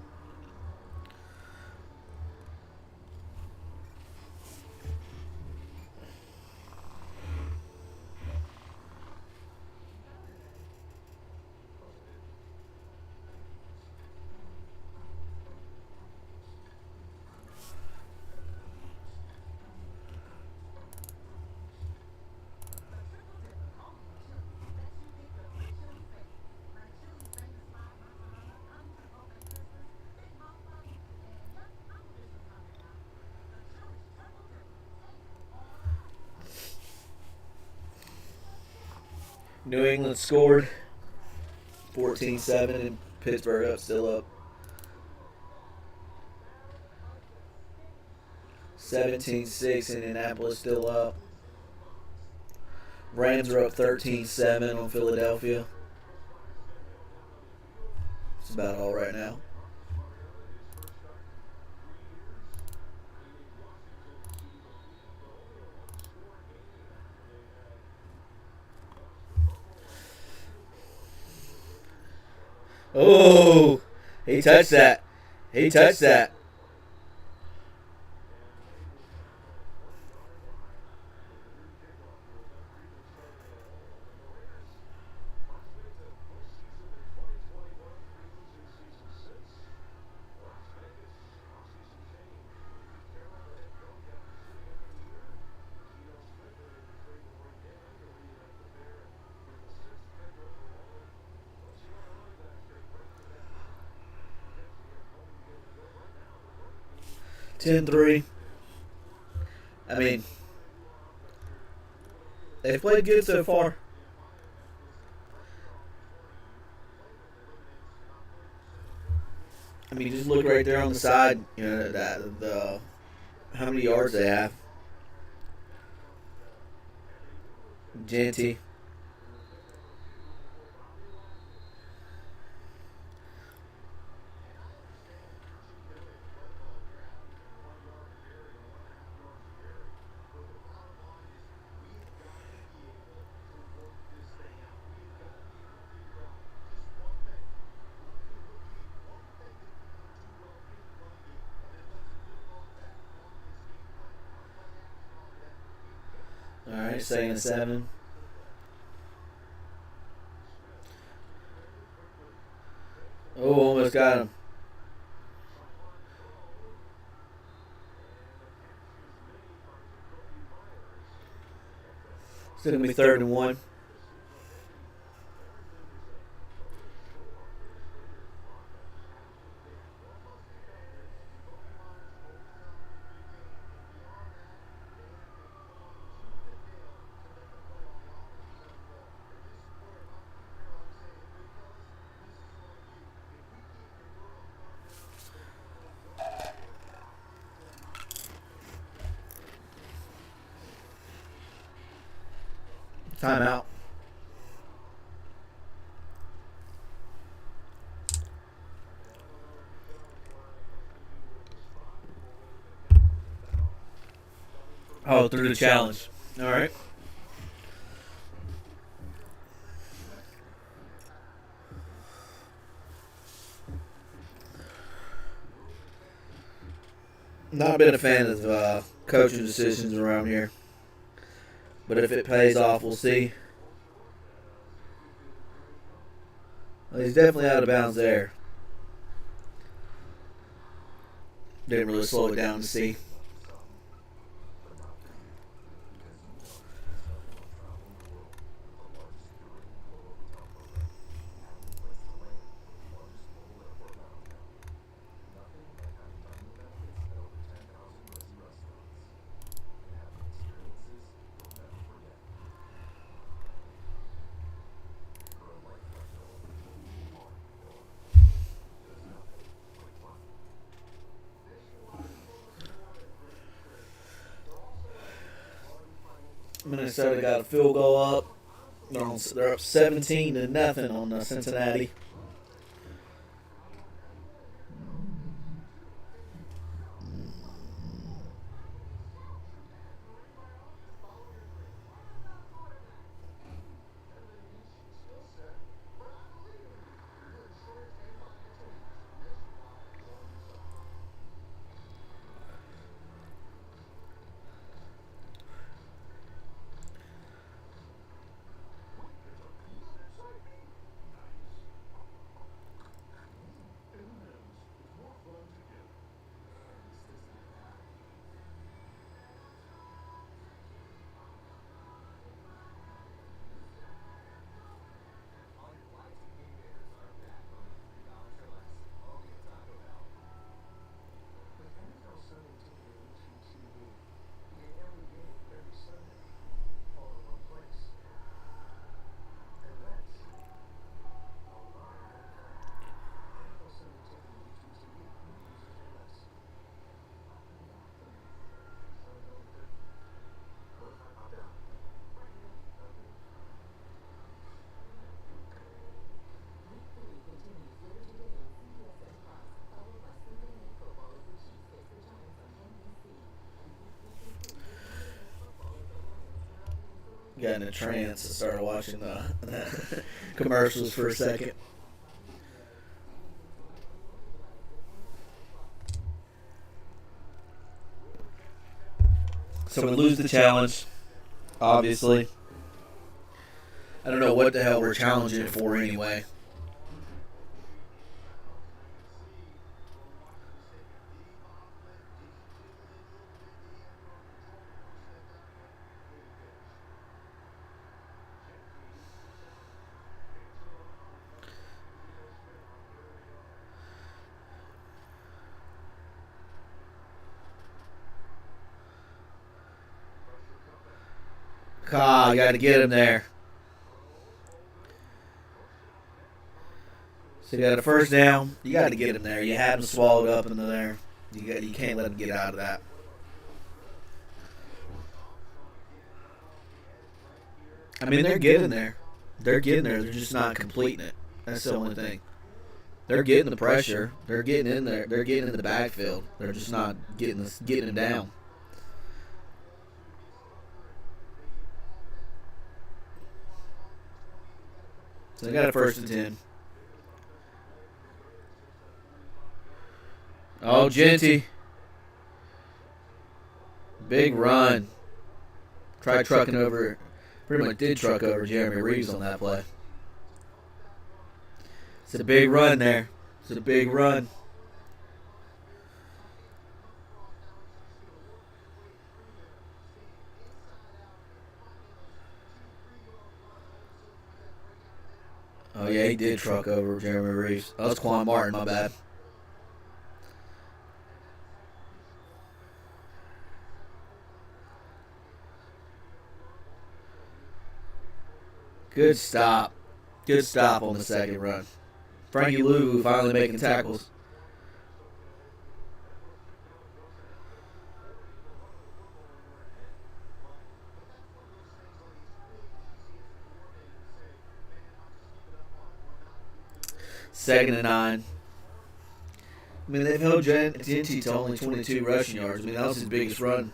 New England scored 14-7 and Pittsburgh still up 17-6. Indianapolis still up. Rams are up 13-7 on Philadelphia. That's about all right now. Oh, he touched that. He touched that. (10-3). I mean, they've played good so far. I mean, just look right there on the side. You know the how many yards they have. Genty. All right, 2nd-7. Oh, almost got him. It's going to be 3rd-1. Timeout. Oh, through the challenge. All right. Not been a fan of coaching decisions around here. But if it pays off, we'll see. Well, he's definitely out of bounds there. Didn't really slow it down to see. Minnesota got a field goal up. They're up 17-0 on Cincinnati. got in a trance and started watching the commercials for a second. So we lose the challenge, obviously. I don't know what the hell we're challenging it for anyway. Ah, got to get him there. So you got a first down. You got to get him there. You had him swallowed up into there. You can't let him get out of that. I mean, they're getting there. They're getting there. They're just not completing it. That's the only thing. They're getting the pressure. They're getting in there. They're getting in the backfield. They're just not getting him down. So they got a 1st and 10. Oh, Genty. Big run. Tried trucking over. Pretty much did truck over Jeremy Reeves on that play. It's a big run there. It's a big run. Oh, yeah, he did truck over Jeremy Reeves. That was Quan Martin, my bad. Good stop. Good stop on the second run. Frankie Lou finally making tackles. Second and 9. I mean, they've held Genty to only 22 rushing yards. I mean, that was his biggest run.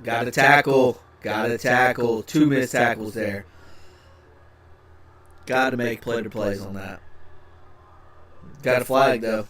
Got to tackle. Got to tackle. 2 missed tackles there. Got to make play-to-plays on that. Got a flag, though.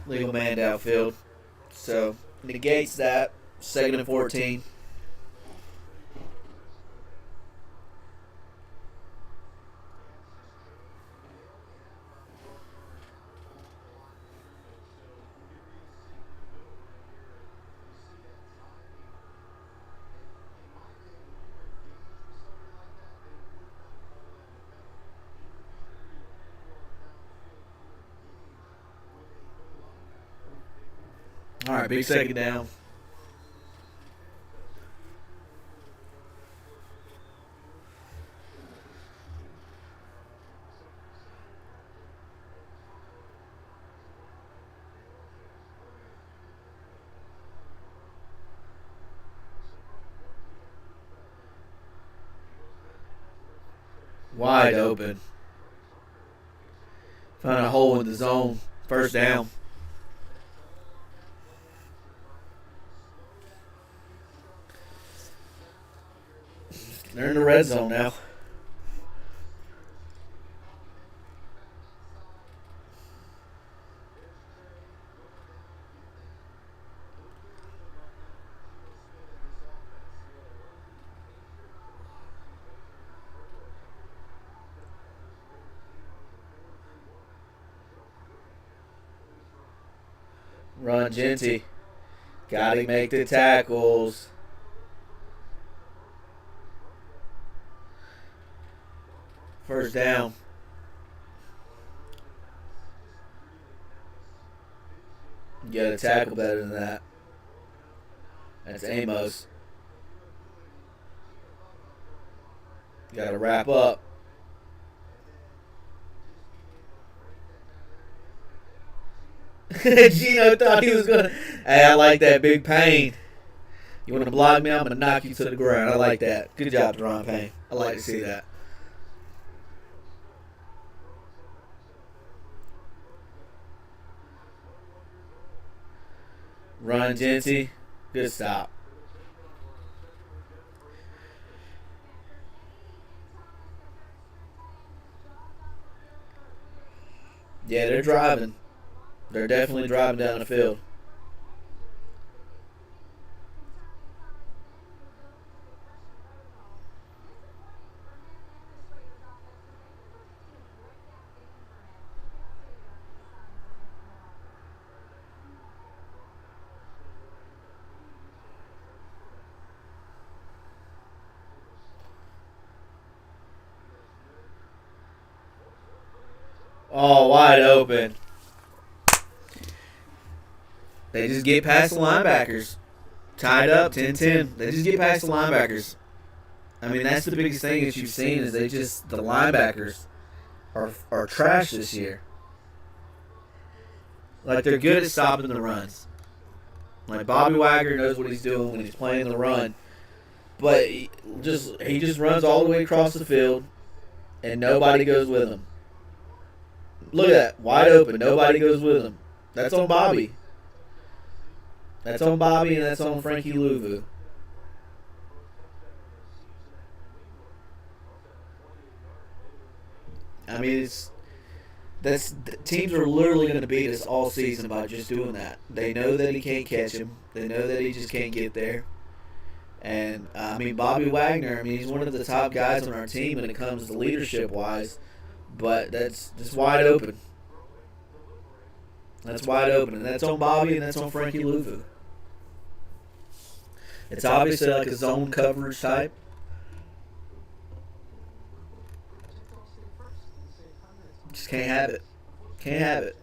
Legal man downfield. So, negates that. 2nd and 14. All right, big 2nd down. Wide open. Found a hole in the zone. 1st down. They're in the red zone now. Run, Genty. Gotta make the tackles. First down. You got to tackle better than that. That's Amos. You got to wrap up. Gino thought he was going to. Hey, I like that, Big Pain. You want to block me? I'm going to knock you to the ground. I like that. Good job, Deron Payne. I like to see that. Ron Genty. Good stop. Yeah, they're driving. They're definitely driving down the field. Oh, wide open. They just get past the linebackers. Tied up, 10-10. They just get past the linebackers. I mean, that's the biggest thing that you've seen is the linebackers are trash this year. Like, they're good at stopping the runs. Like, Bobby Wagner knows what he's doing when he's playing the run. But he just runs all the way across the field, and nobody goes with him. Look at that. Wide open. Nobody goes with him. That's on Bobby. That's on Bobby, and that's on Frankie Louvu. I mean, teams are literally going to beat us all season by just doing that. They know that he can't catch him. They know that he just can't get there. And, I mean, Bobby Wagner, I mean, he's one of the top guys on our team when it comes to leadership-wise. But that's just wide open. That's wide open. And that's on Bobby and that's on Frankie Louvu. It's obviously like a zone coverage type. Just can't have it. Can't have it.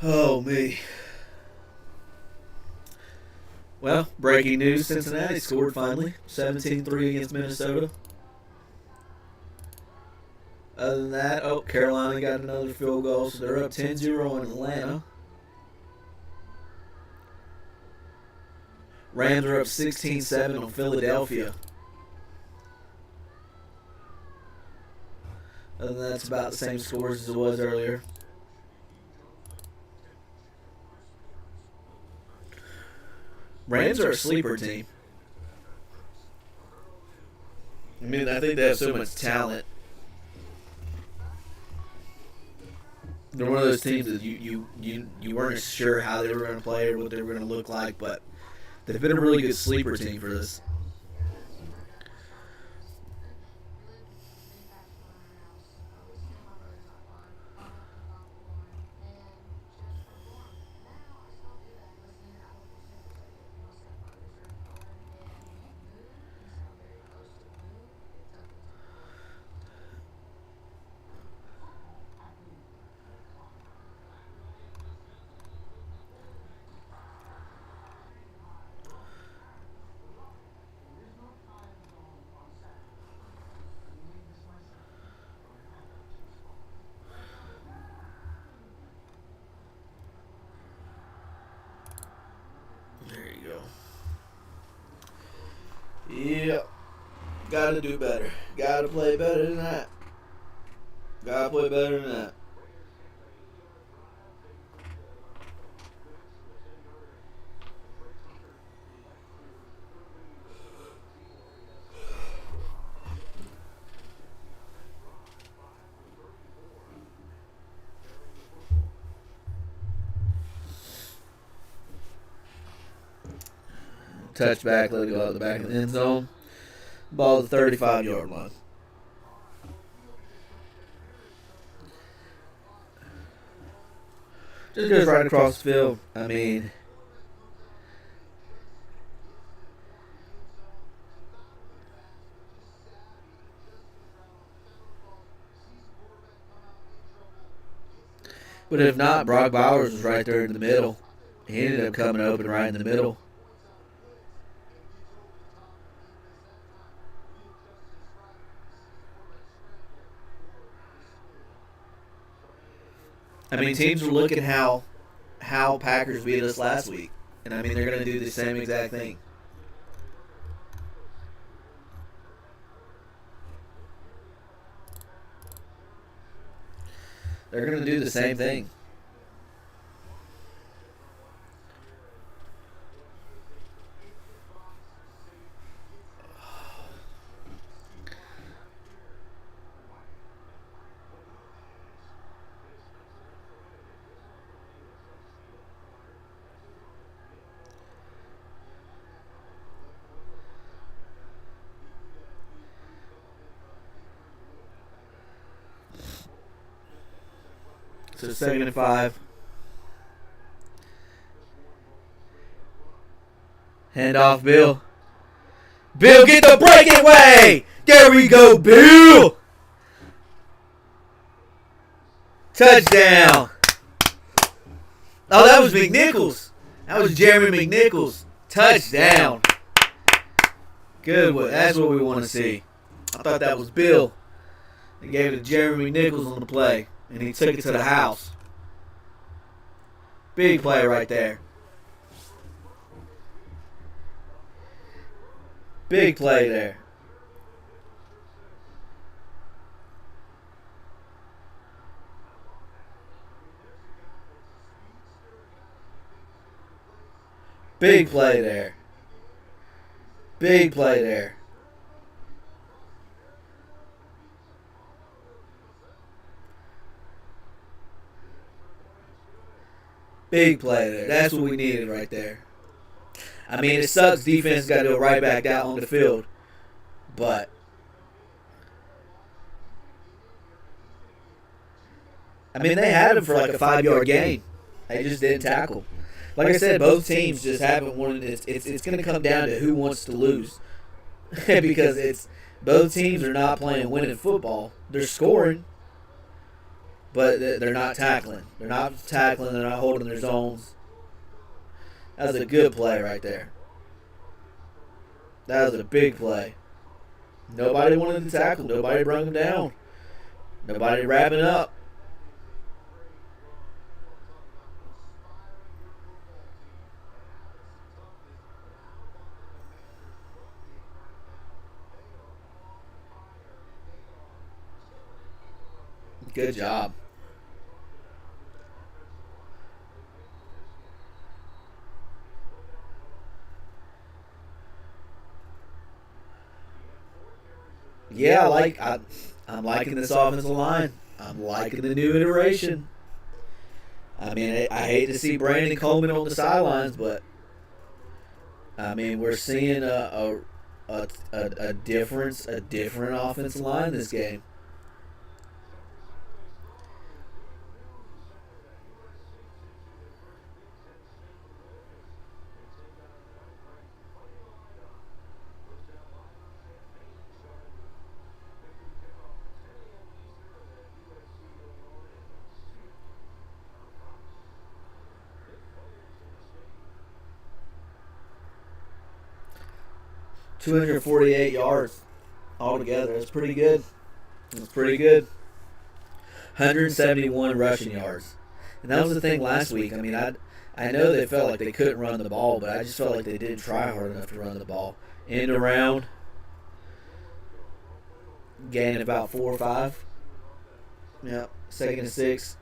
Oh, me. Well, breaking news, Cincinnati scored finally. 17-3 against Minnesota. Other than that, Carolina got another field goal, so they're up 10-0 in Atlanta. Rams are up 16-7 on Philadelphia. Other than that, it's about the same scores as it was earlier. Rams are a sleeper team. I mean, I think they have so much talent. They're one of those teams that you weren't sure how they were going to play or what they were going to look like, but they've been a really good sleeper team for this. Yep. Gotta do better. Gotta play better than that. Gotta play better than that. touchback, let it go out the back of the end zone. Ball at the 35-yard line. Just goes right across the field. I mean, but if not, Brock Bowers was right there in the middle. He ended up coming open right in the middle. I mean, teams were looking how Packers beat us last week. And, I mean, they're going to do the same exact thing. They're going to do the same thing. So 2nd and 5. Hand off, Bill. Bill, get the breakaway! There we go, Bill! Touchdown! Oh, that was McNichols. That was Jeremy McNichols. Touchdown. Good. That's what we want to see. I thought that was Bill. They gave it to Jeremy McNichols on the play. And he took it to the house. Big play right there. Big play there. Big play there. Big play there. Big play there. That's what we needed right there. I mean, it sucks. Defense got to go right back out on the field. But I mean, they had him for like a 5-yard gain. They just didn't tackle. Like I said, both teams just haven't wanted it. It's going to come down to who wants to lose. Because both teams are not playing winning football. They're scoring. But they're not tackling. They're not tackling. They're not holding their zones. That was a good play right there. That was a big play. Nobody wanted to tackle. Nobody brought him down. Nobody wrapping up. Good job. Yeah, I'm liking this offensive line. I'm liking the new iteration. I mean, I hate to see Brandon Coleman on the sidelines, but I mean, we're seeing a different offensive line this game. $248 yards altogether. That's pretty good. That's pretty good. 171 rushing yards. And that was the thing last week. I mean, I know they felt like they couldn't run the ball, but I just felt like they didn't try hard enough to run the ball. End around, gaining about 4 or 5. Yep, 2nd and 6.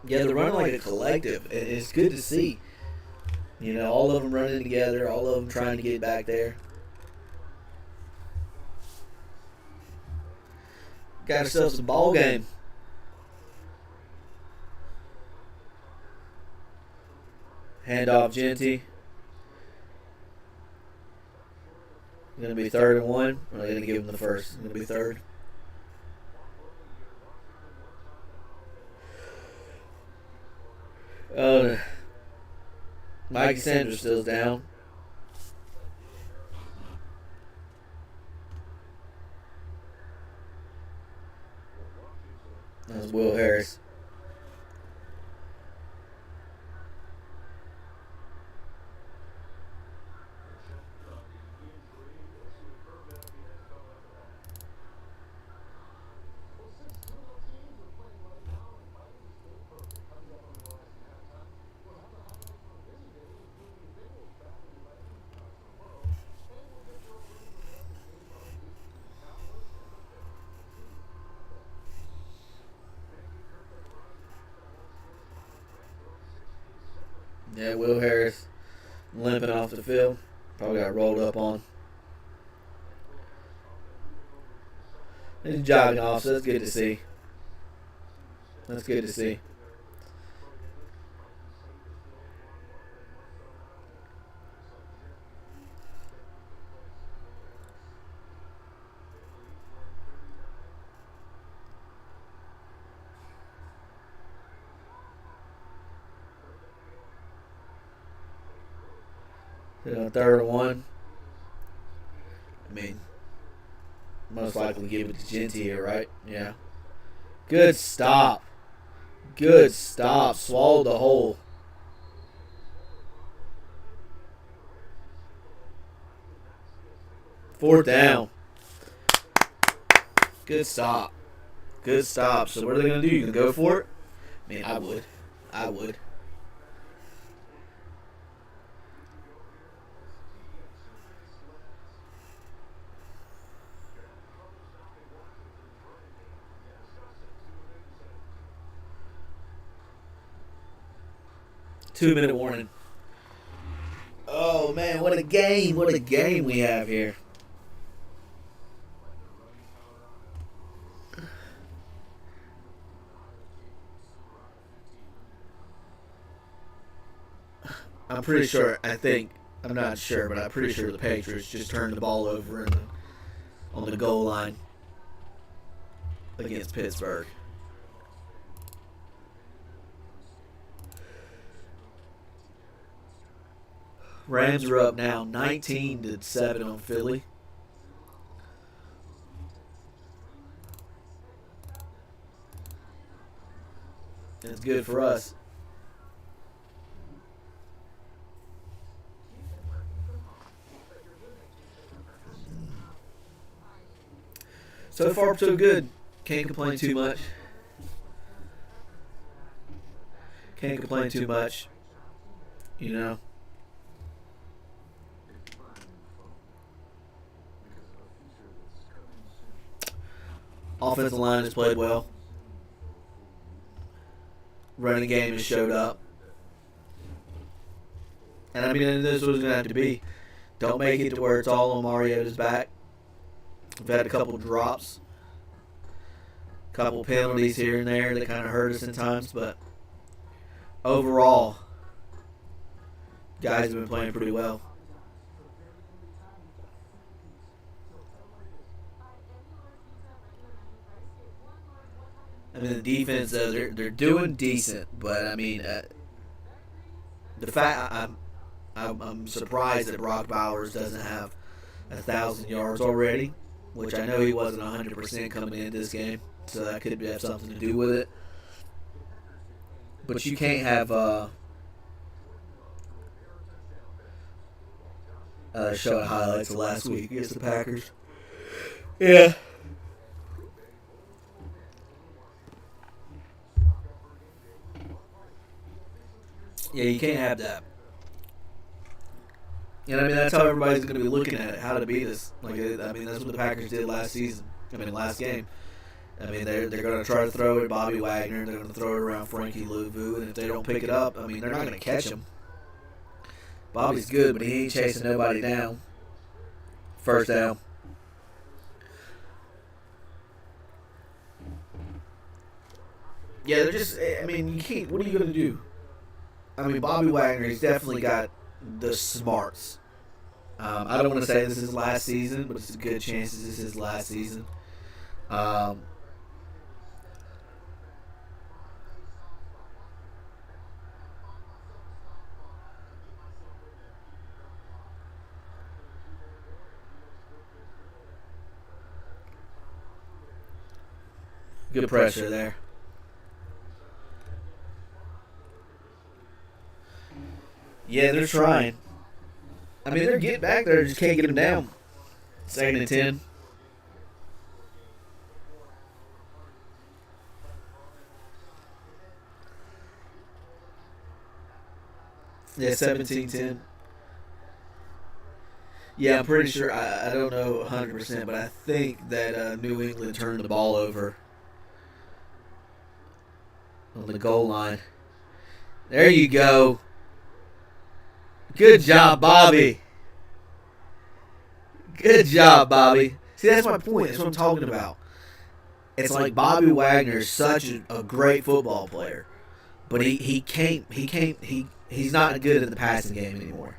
Yeah, they're running like a collective, and it's good to see. You know, all of them running together, all of them trying to get back there. Got ourselves a ball game. Handoff Genty. Going to be 3rd and 1. Or are they going to give him the first? It's going to be 3rd. Mike Sanders still's down. That was Will Harris. Yeah, Will Harris limping off the field. Probably got rolled up on. He's jogging off, so that's good to see. That's good to see. You know, 3rd and 1. I mean, most likely give it to Genty here, right? Yeah. Good stop. Good stop. Swallowed the hole. Fourth down. Good stop. Good stop. So what are they going to do? You going to go for it? I mean, I would. I would. Two-minute warning. Oh, man, what a game. What a game we have here. I'm pretty sure, I'm not sure, but I'm pretty sure the Patriots just turned the ball over on the goal line against Pittsburgh. Rams are up now 19-7 on Philly. That's good for us. So far, so good. Can't complain too much. Can't complain too much. You know. Offensive line has played well. Running game has showed up. And I mean, this was going to have to be. Don't make it to where it's all on Mariota's back. We've had a couple drops. A couple penalties here and there that kind of hurt us in times. But overall, guys have been playing pretty well. I mean, the defense, they're doing decent, but I mean, the fact I'm surprised that Brock Bowers doesn't have 1,000 yards already, which I know he wasn't 100% coming into this game, so that could have something to do with it. But you can't have showing highlights of last week against the Packers. Yeah. Yeah, you can't have that. And I mean, that's how everybody's going to be looking at it, how to beat us. Like, I mean, that's what the Packers did last game. I mean, they're going to try to throw it Bobby Wagner. They're going to throw it around Frankie Louvu. And if they don't pick it up, I mean, they're not going to catch him. Bobby's good, but he ain't chasing nobody down. First down. Yeah, they're just, I mean, you can't, what are you going to do? I mean, Bobby Wagner, he's definitely got the smarts. I don't want to say this is his last season, but it's a good chance this is his last season. Um, good pressure there. Yeah, they're trying. I mean, they're getting back there, just can't get him down. 2nd and 10. Yeah, 17-10. Yeah, I'm pretty sure. I don't know 100%, but I think that New England turned the ball over on the goal line. There you go. Good job, Bobby. Good job, Bobby. See, that's my point. That's what I'm talking about. It's like Bobby Wagner is such a great football player, but he's not good at the passing game anymore.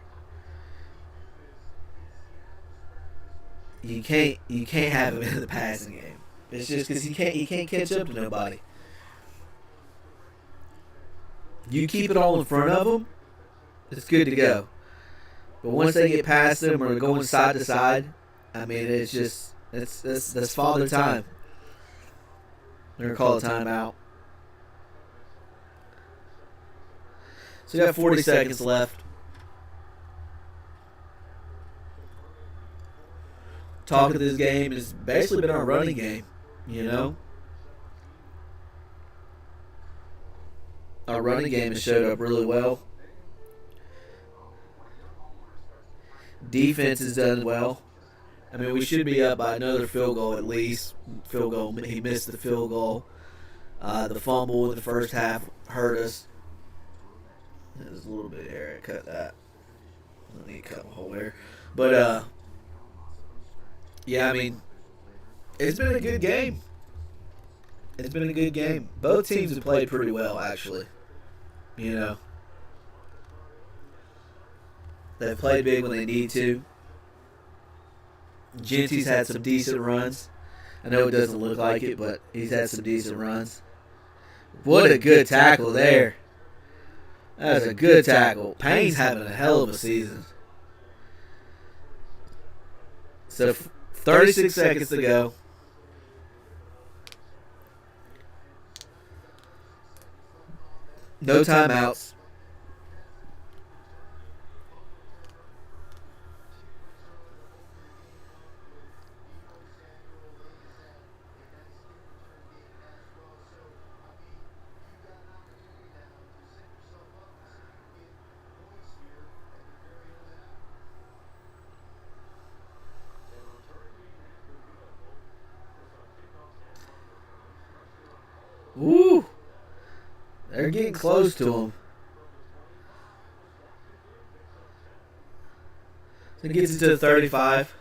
You can't have him in the passing game. It's just because he can't catch up to nobody. You keep it all in front of him, it's good to go. But once they get past him or going side to side, I mean, it's just that's father time. They're gonna call a timeout. So you got 40 seconds left. Talk of this game has basically been our running game, you know. Our running game has showed up really well. Defense has done well. I mean, we should be up by another field goal at least. Field goal. He missed the field goal. The fumble in the first half hurt us. There's a little bit of hair. I cut that. I need to cut my whole hair. But, yeah, I mean, it's been a good game. It's been a good game. Both teams have played pretty well, actually. You know. They've played big when they need to. Genty's had some decent runs. I know it doesn't look like it, but he's had some decent runs. What a good tackle there. That's a good tackle. Payne's having a hell of a season. So 36 seconds to go. No timeouts. Woo! They're getting close to him. So it gets it to 35.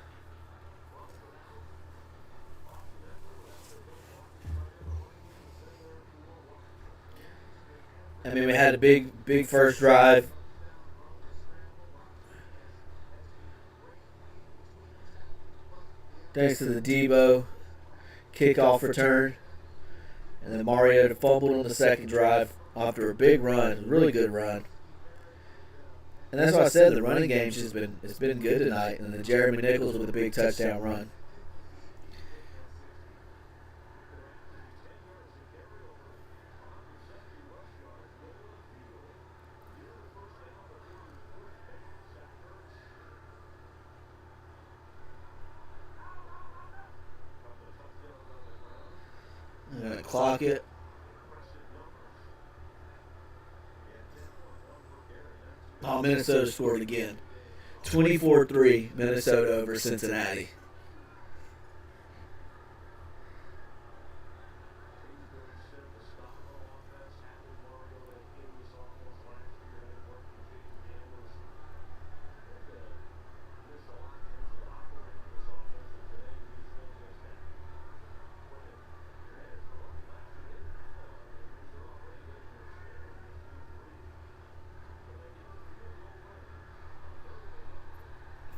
I mean, we had a big first drive. Thanks to the Debo kickoff return. And then Mariota fumbled on the second drive after a big run, really good run. And that's why I said the running game's just been good tonight. And then Jeremy Nichols with a big touchdown run. I'm gonna clock it. Oh, Minnesota scored again. 24-3, Minnesota over Cincinnati.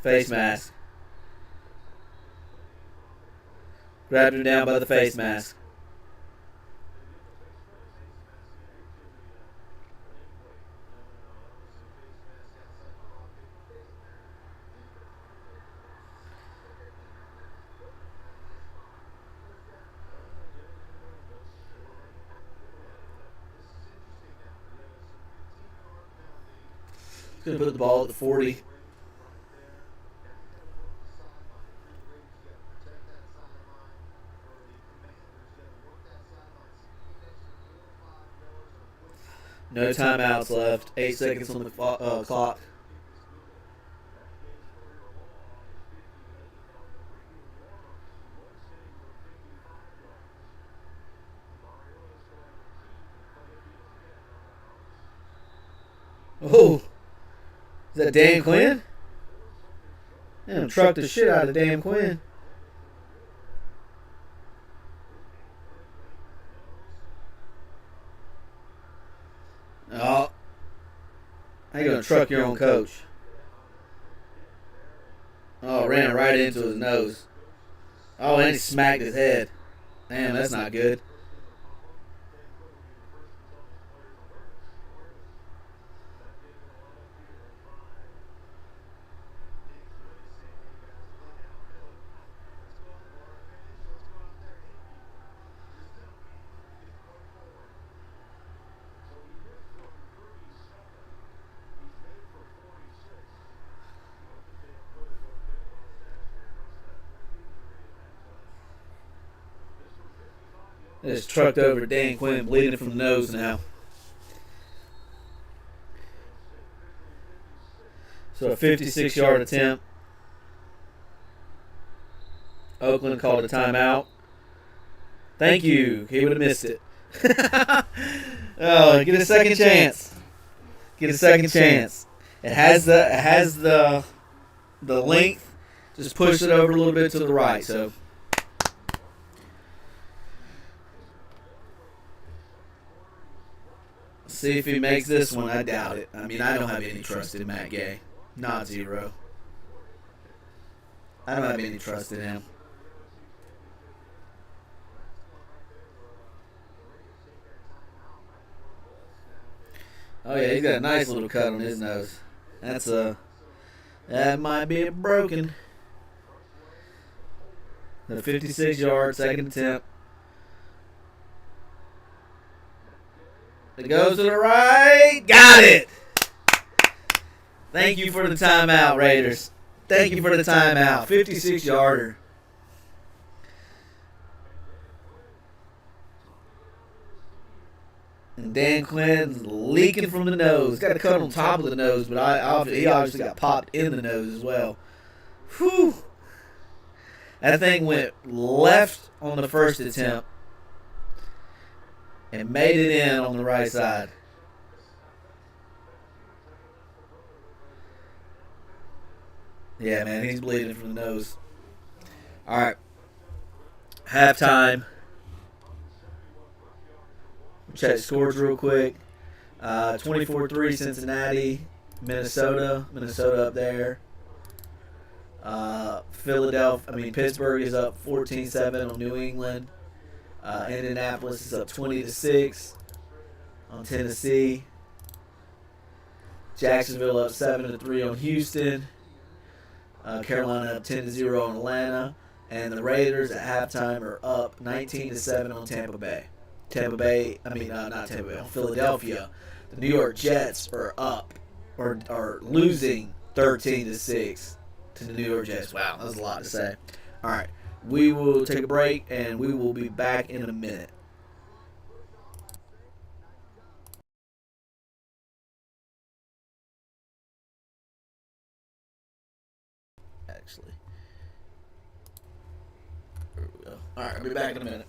Face mask. Grabbed him down by the face mask. Gonna put the ball at the 40. No timeouts left. 8 seconds on the clock. Oh, is that Dan Quinn? Damn, trucked the shit out of Dan Quinn. Oh, how you gonna truck your own coach? Oh, ran right into his nose. Oh, and he smacked his head. Damn, that's not good. They just trucked over Dan Quinn, bleeding from the nose now. So a 56-yard attempt. Oakland called a timeout. Thank you. He would have missed it. Oh, get a second chance. Get a second chance. It has the length. Just push it over a little bit to the right. So. See if he makes this one. I doubt it. I mean, I don't have any trust in Matt Gay. Not zero. I don't have any trust in him. Oh yeah, he's got a nice little cut on his nose. That might be broken. The 56-yard second attempt. It goes to the right. Got it. Thank you for the timeout, Raiders. Thank you for the timeout. 56-yarder. And Dan Quinn's leaking from the nose. Got a cut on top of the nose, but he obviously got popped in the nose as well. Whew. That thing went left on the first attempt and made it in on the right side. Yeah, man, he's bleeding from the nose. All right. Halftime. Check scores real quick. 24-3 Cincinnati. Minnesota up there. Pittsburgh is up 14-7 on New England. Indianapolis is up 20-6 on Tennessee. Jacksonville up 7-3 on Houston. Carolina up 10-0 on Atlanta. And the Raiders at halftime are up 19-7 on Tampa Bay. On Philadelphia. The New York Jets are up or are losing 13-6 to the New York Jets. Wow, that was a lot to say. All right, we will take a break and we will be back in a minute. Actually, there we go. All right, I'll be back in a minute.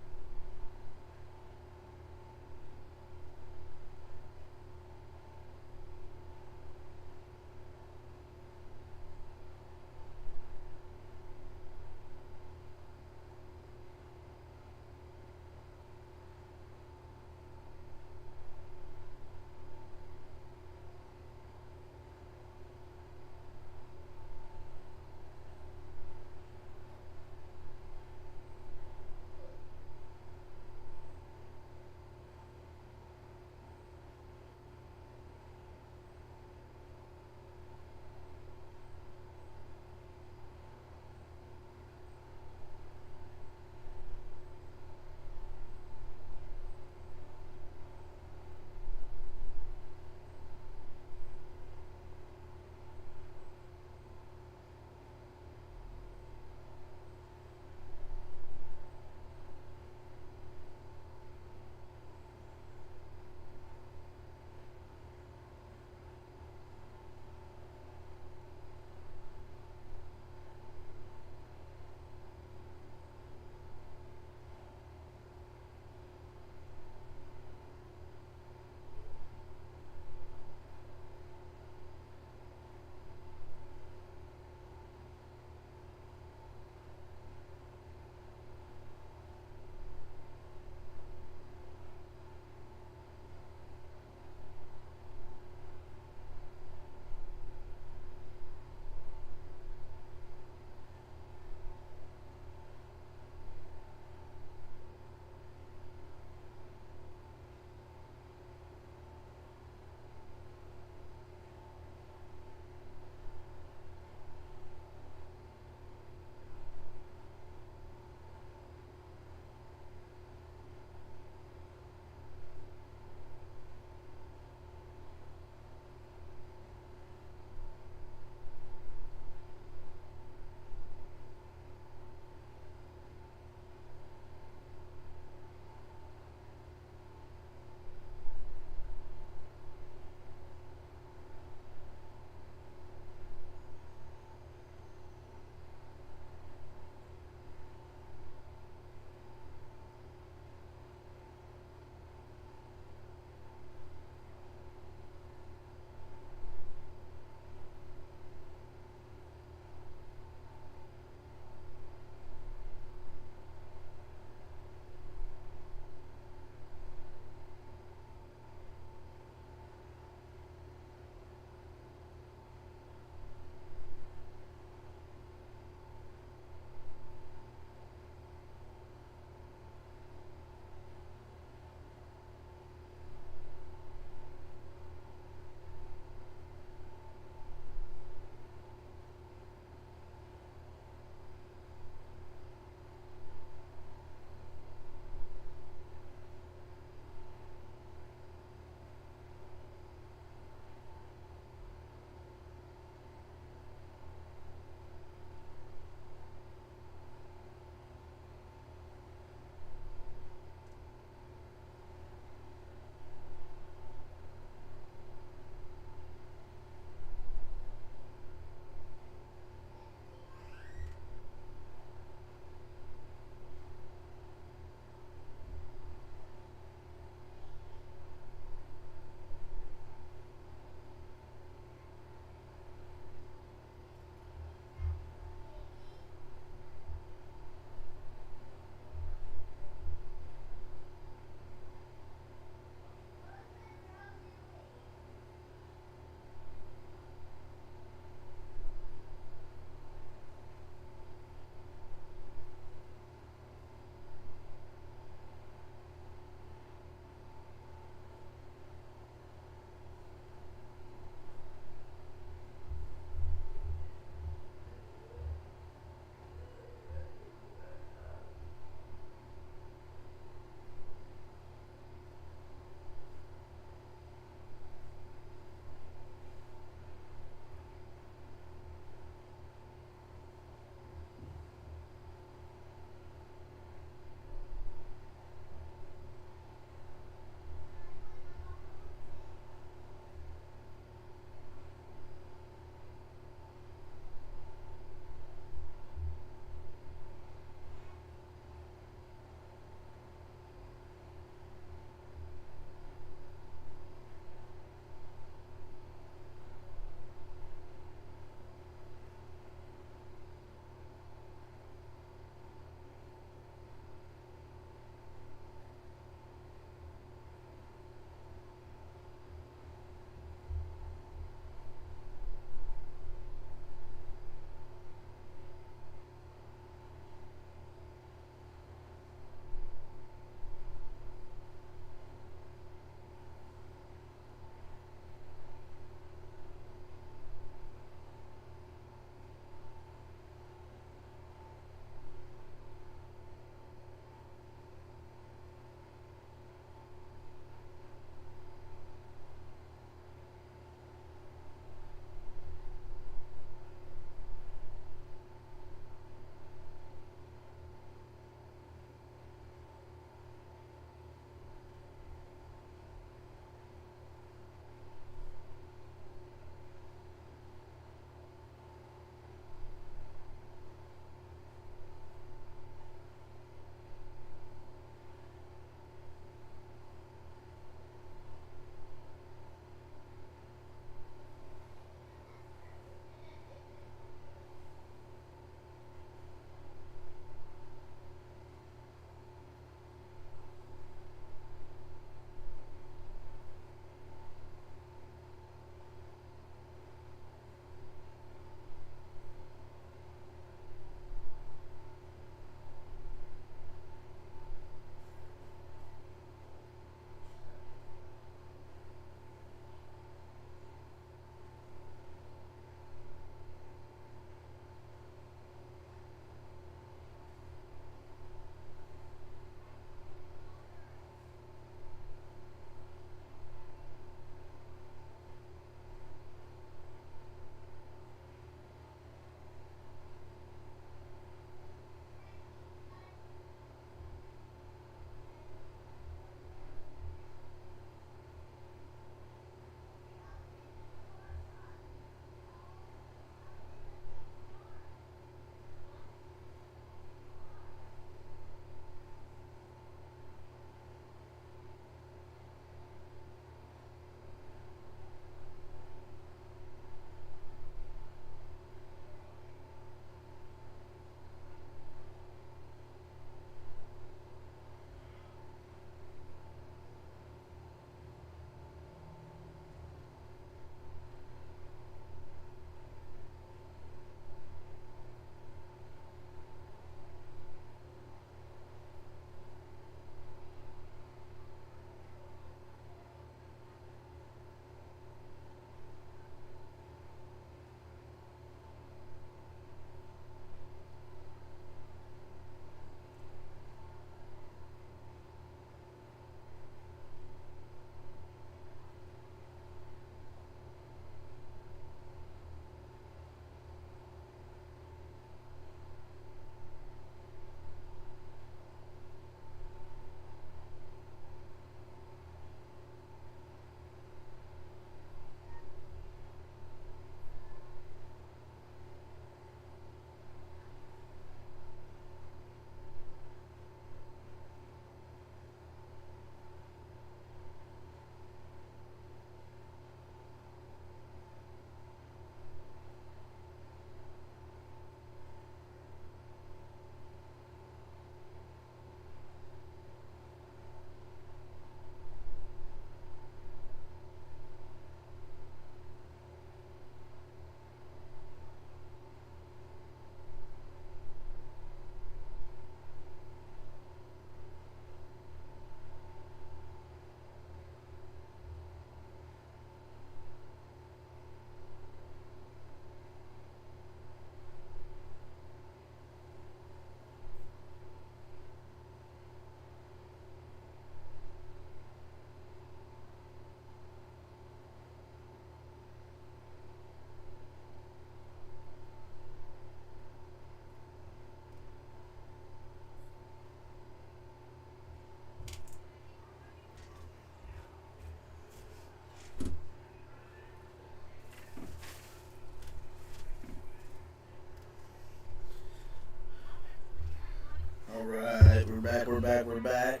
We're back.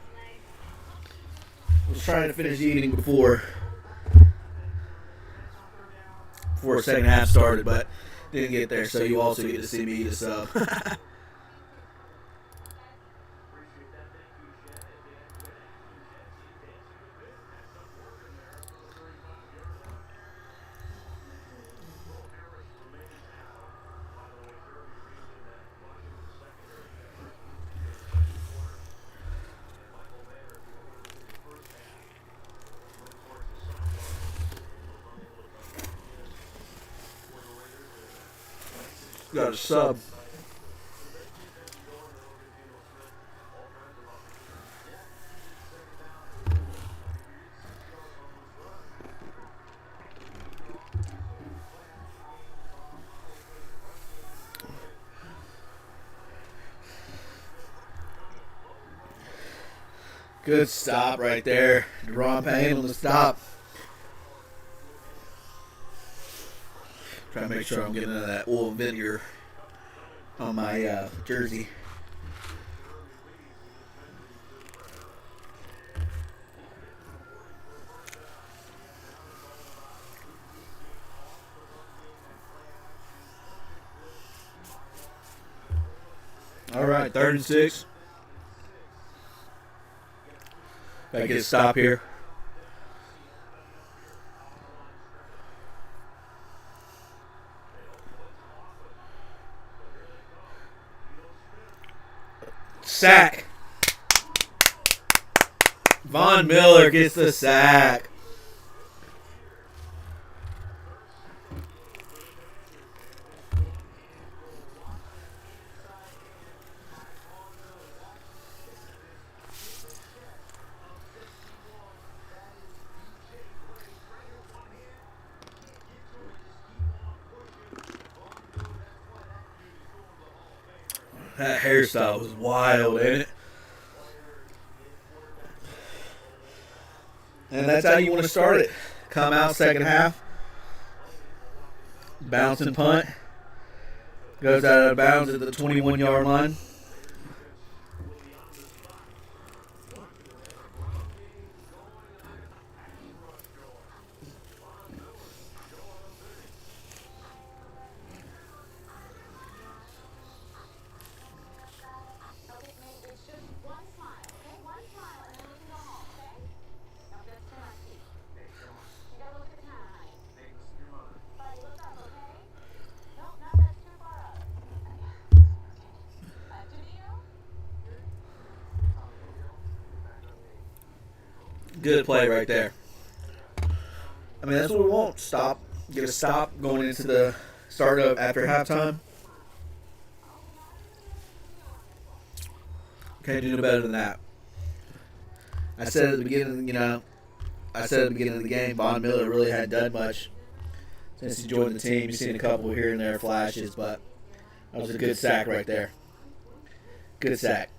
I was trying to finish eating before second half started, but didn't get there, so you also get to see me eat a sub. Got a sub. Good stop right there. Deron Payne on the stop. Trying to make sure I'm getting into that oil vinegar on my jersey. All right, 3rd and 6. Gotta get a stop here. Sack. Von Miller gets the sack. That hairstyle was wild, ain't it? And that's how you want to start it. Come out second half. Bounce and punt. Goes out of bounds at the 21-yard line. Good play right there. I mean, that's what we want. Stop. Get a stop going into the start of after halftime. Can't do no better than that. I said at the beginning, of the game, Von Miller really hadn't done much since he joined the team. You've seen a couple here and there flashes, but that was a good sack right there. Good sack.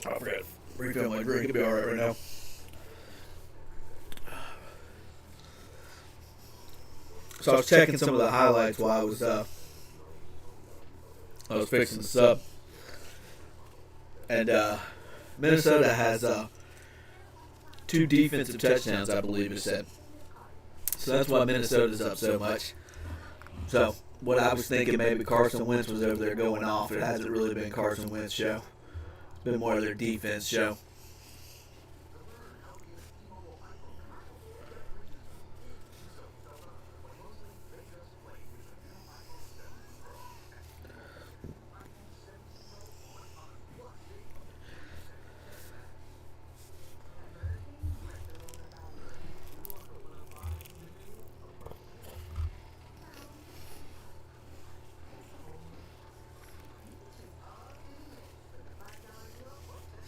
Oh, I forgot. Refill my drink. It'll be all right now. So I was checking some of the highlights while I was fixing the sub, and Minnesota has 2 defensive touchdowns, I believe it said. So that's why Minnesota's up so much. So what I was thinking, maybe Carson Wentz was over there going off. It hasn't really been Carson Wentz show. It's been more of their defense show.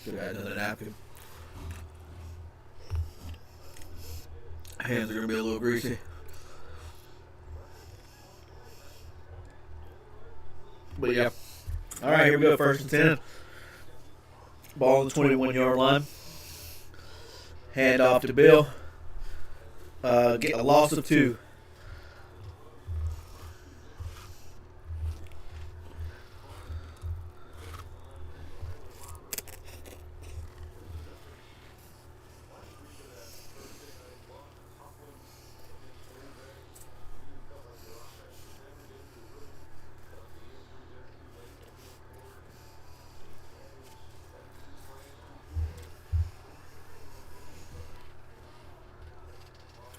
Should have had another napkin. Hands are going to be a little greasy. But yeah. All right, here we go. First and 10. Ball on the 21-yard line. Hand off to Bill. Get a loss of 2.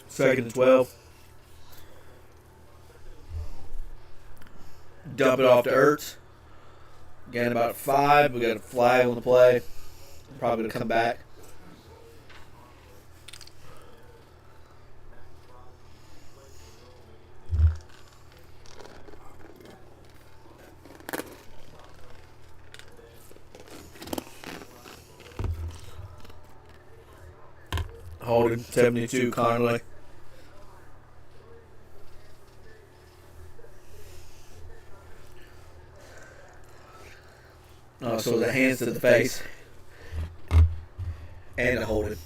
Second and 12. Dump it off to Ertz. Gain about 5. We got a flag on the play. Probably going to come back. Holding 72, Conley. So the hands to the face and the holding.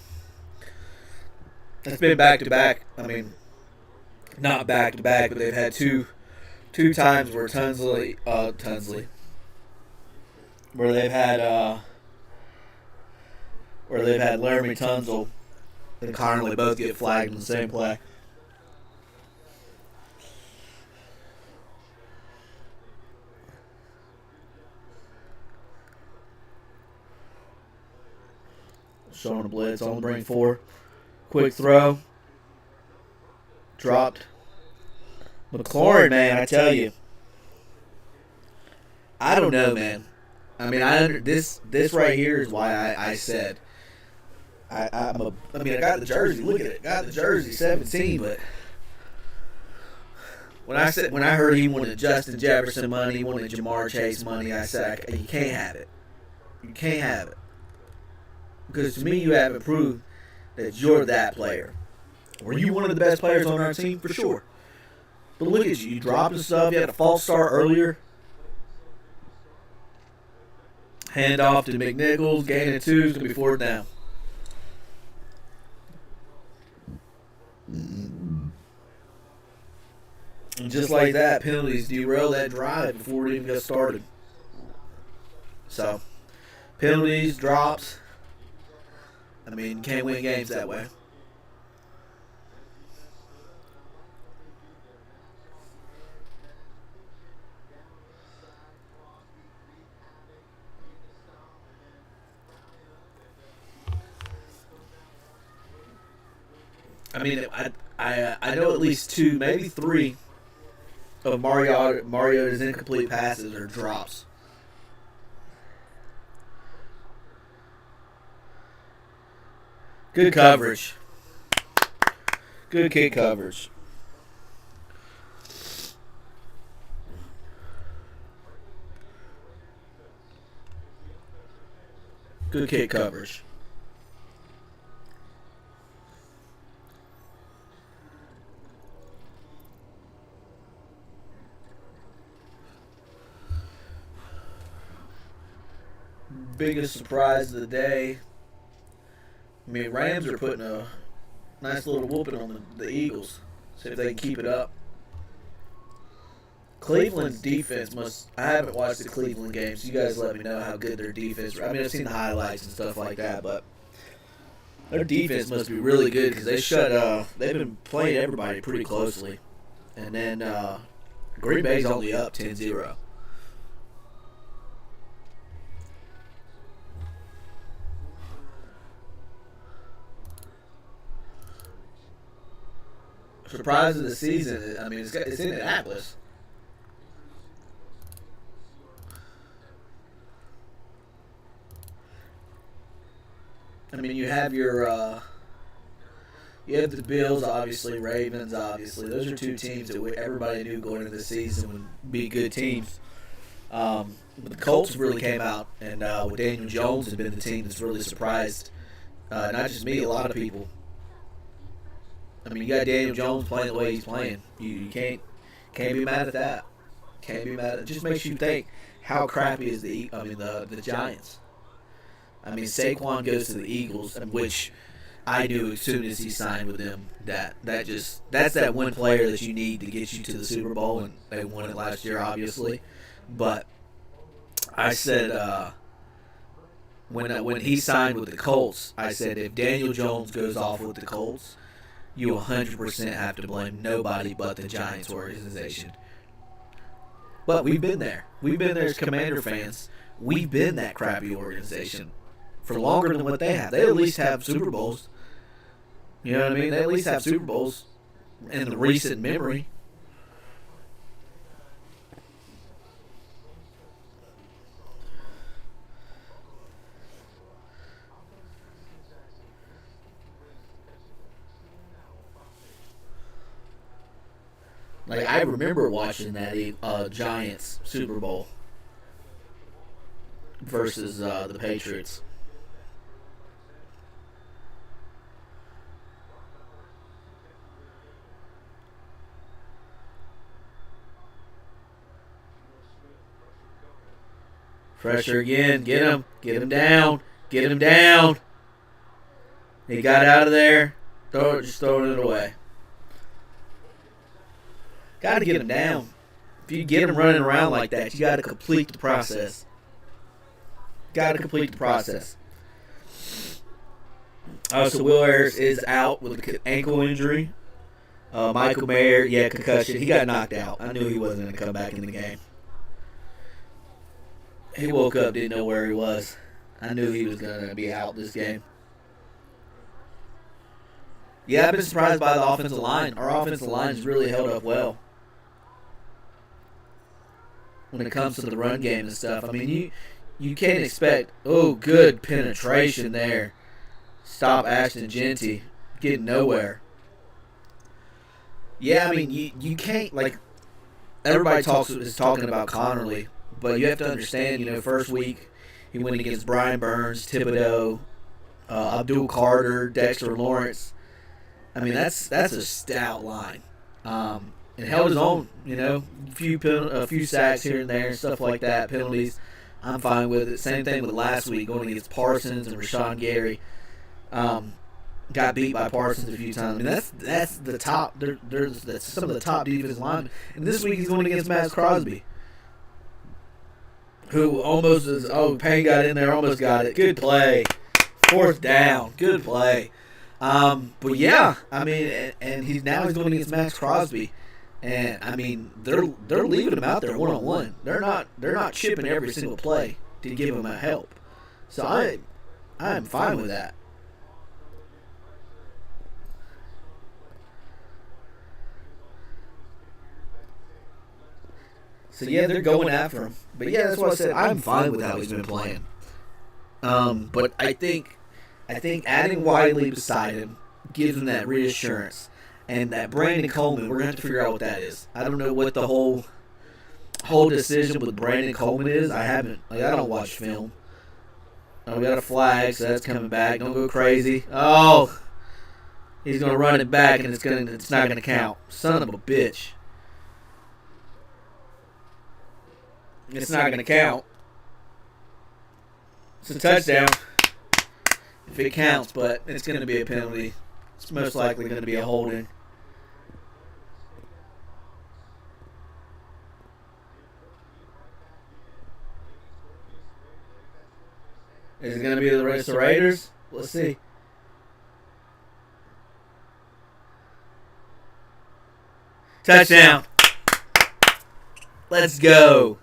It's been back to back. I mean, not back to back, but they've had two times where Tunsley, where they've had Laramie Tunsil and Conley both get flagged in the same play. Showing a blitz on the bring 4. Quick throw. Dropped. McLaurin, man, I tell you. I don't know, man. I mean, this right here is why I said I got the jersey. Look at it. Got the jersey 17, but when I heard he wanted Justin Jefferson money, he wanted Jamar Chase money, I said you can't have it. You can't have it. Because to me, you haven't proved that you're that player. Were you one of the best players on our team? For sure. But look at you. You dropped the stuff. You had a false start earlier. Hand off to McNichols. Gain of 2 is going to be 4th down. And just like that, penalties derail that drive before it even got started. So, penalties, drops. I mean, can't win games that way. I mean, I know at least 2, maybe 3 of Mariota's incomplete passes are drops. Good coverage. Good kick coverage. Good kick coverage. Biggest surprise of the day. I mean, Rams are putting a nice little whooping on the Eagles. See if they can keep it up. Cleveland's defense must... I haven't watched the Cleveland games. So you guys let me know how good their defense... I mean, I've seen the highlights and stuff like that, but their defense must be really good because they've been playing everybody pretty closely. And then Green Bay's only up 10-0. Surprise of the season. I mean, it's in Indianapolis. I mean, you have the Bills, obviously, Ravens, obviously. Those are 2 teams that everybody knew going into the season would be good teams. But the Colts really came out, and with Daniel Jones has been the team that's really surprised, not just me, a lot of people. I mean, you got Daniel Jones playing the way he's playing. You can't be mad at that. Can't be mad. It just makes you think how crappy is the Giants. I mean, Saquon goes to the Eagles, which I knew as soon as he signed with them that's that one player that you need to get you to the Super Bowl, and they won it last year, obviously. But I said when he signed with the Colts, I said if Daniel Jones goes off with the Colts, you 100% have to blame nobody but the Giants organization. But we've been there. We've been there as Commander fans. We've been that crappy organization for longer than what they have. They at least have Super Bowls. You know what I mean? They at least have Super Bowls in the recent memory. Like, I remember watching that Giants Super Bowl versus the Patriots. Pressure again. Get him. Get him down. Get him down. He got out of there. Just throwing it away. Got to get him down. If you get him running around like that, you got to complete the process. Got to complete the process. So Will Harris is out with an ankle injury. Michael Mayer, concussion. He got knocked out. I knew he wasn't going to come back in the game. He woke up, didn't know where he was. I knew he was going to be out this game. Yeah, I've been surprised by the offensive line. Our offensive line has really held up well when it comes to the run game and stuff. I mean, you can't expect, good penetration there. Stop Ashton Jeanty. Getting nowhere. Yeah, I mean, you can't, like, everybody is talking about Connerly, but you have to understand, first week he went against Brian Burns, Thibodeau, Abdul Carter, Dexter Lawrence. I mean, that's a stout line. And held his own, a few sacks here and there, stuff like that, penalties. I'm fine with it. Same thing with last week, going against Parsons and Rashawn Gary. Got beat by Parsons a few times. I mean, that's the top. That's some of the top defensive linemen. And this week he's going against Matt Crosby, who almost is. Payne got in there, almost got it. Good play, 4th down. Good play. But yeah, I mean, and he's going against Max Crosby, and I mean they're leaving him out there 1-on-1. They're not chipping every single play to give him a help. So I'm fine with that. So yeah, they're going after him. But yeah, that's why I said I'm fine with how he's been playing. But I think adding Wiley beside him gives him that reassurance. And that Brandon Coleman, we're going to have to figure out what that is. I don't know what the whole decision with Brandon Coleman is. I don't watch film. We got a flag, so that's coming back. Don't go crazy. Oh, he's going to run it back, and it's not going to count. Son of a bitch. It's not going to count. It's a touchdown. If it counts, but it's going to be a penalty. It's most likely going to be a holding. Is it going to be the rest of the Raiders? Let's see. Touchdown. Let's go.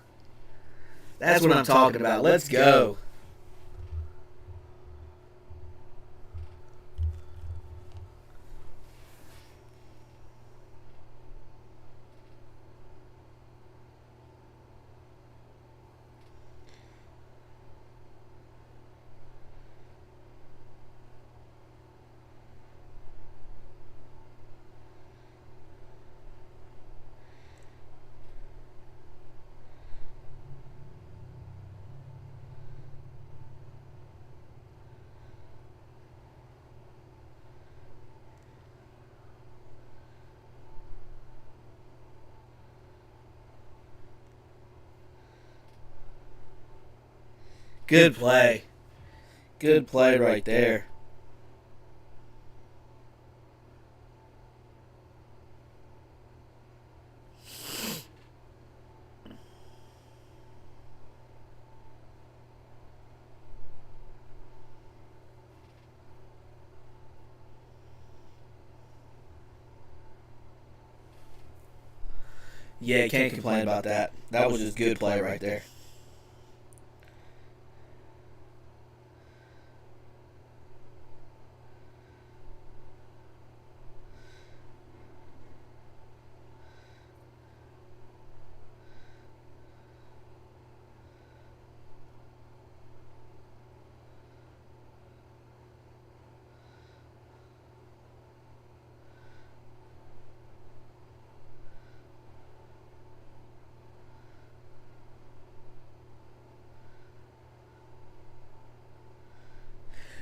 That's what I'm talking about. Let's go. Good play. Good play right there. Yeah, can't complain about that. That was just good play right there.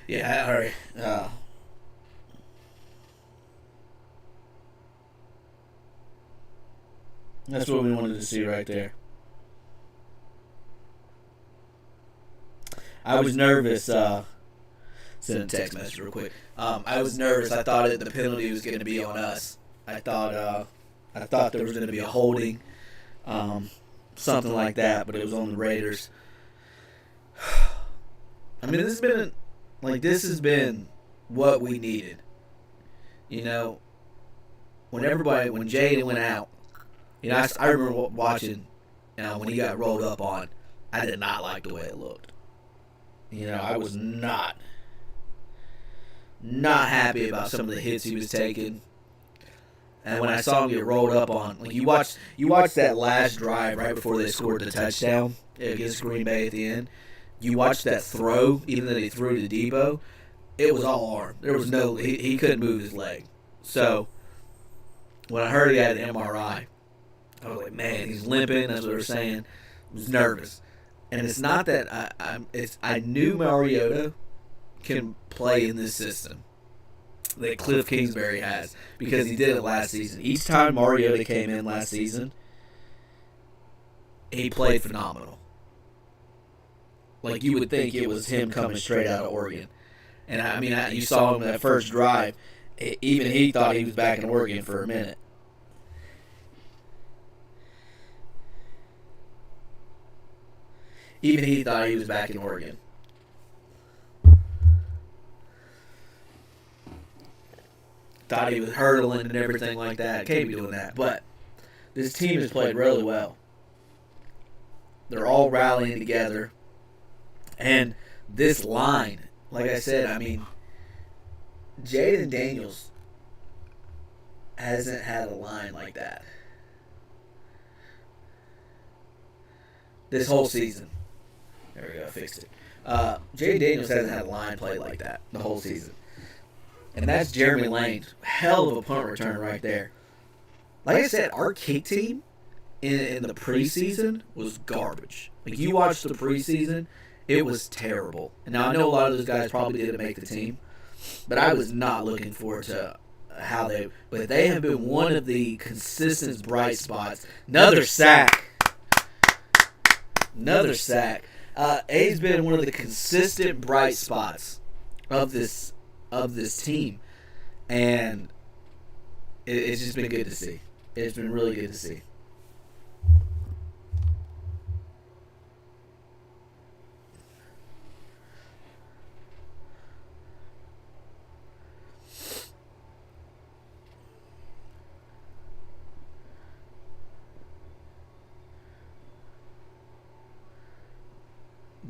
Yeah, all right. That's what we wanted to see right there. I was nervous. Send a text message real quick. I was nervous. I thought the penalty was going to be on us. I thought there was going to be a holding, something like that, but it was on the Raiders. I mean, this has been what we needed. You know, when Jaden went out, you know, I remember watching, when he got rolled up on. I did not like the way it looked. You know, I was not happy about some of the hits he was taking. And when I saw him get rolled up on, like you watched that last drive right before they scored the touchdown against Green Bay at the end. You watched that throw, even though he threw to Debo. It was all arm. There was no he couldn't move his leg. So when I heard he had an MRI, I was like, man, he's limping. That's what they were saying. I was nervous, and it's not that I knew Mariota can play in this system that Cliff Kingsbury has because he did it last season. Each time Mariota came in last season, he played phenomenal. Like you would think it was him coming straight out of Oregon. And I mean, you saw him in that first drive. Even he thought he was back in Oregon for a minute. Even he thought he was back in Oregon. Thought he was hurdling and everything like that. Can't be doing that. But this team has played really well. They're all rallying together. And this line, like I said, I mean, Jaden Daniels hasn't had a line like that this whole season. There we go, I fixed it. Jaden Daniels hasn't had a line played like that the whole season. And that's Jeremy Lane. Hell of a punt return right there. Like I said, our kick team in the preseason was garbage. Like, you watched the preseason, it was terrible. And now I know a lot of those guys probably didn't make the team, but I was not looking forward to but they have been one of the consistent bright spots. Another sack. A's been one of the consistent bright spots of this team, and it's just been good to see. It's been really good to see.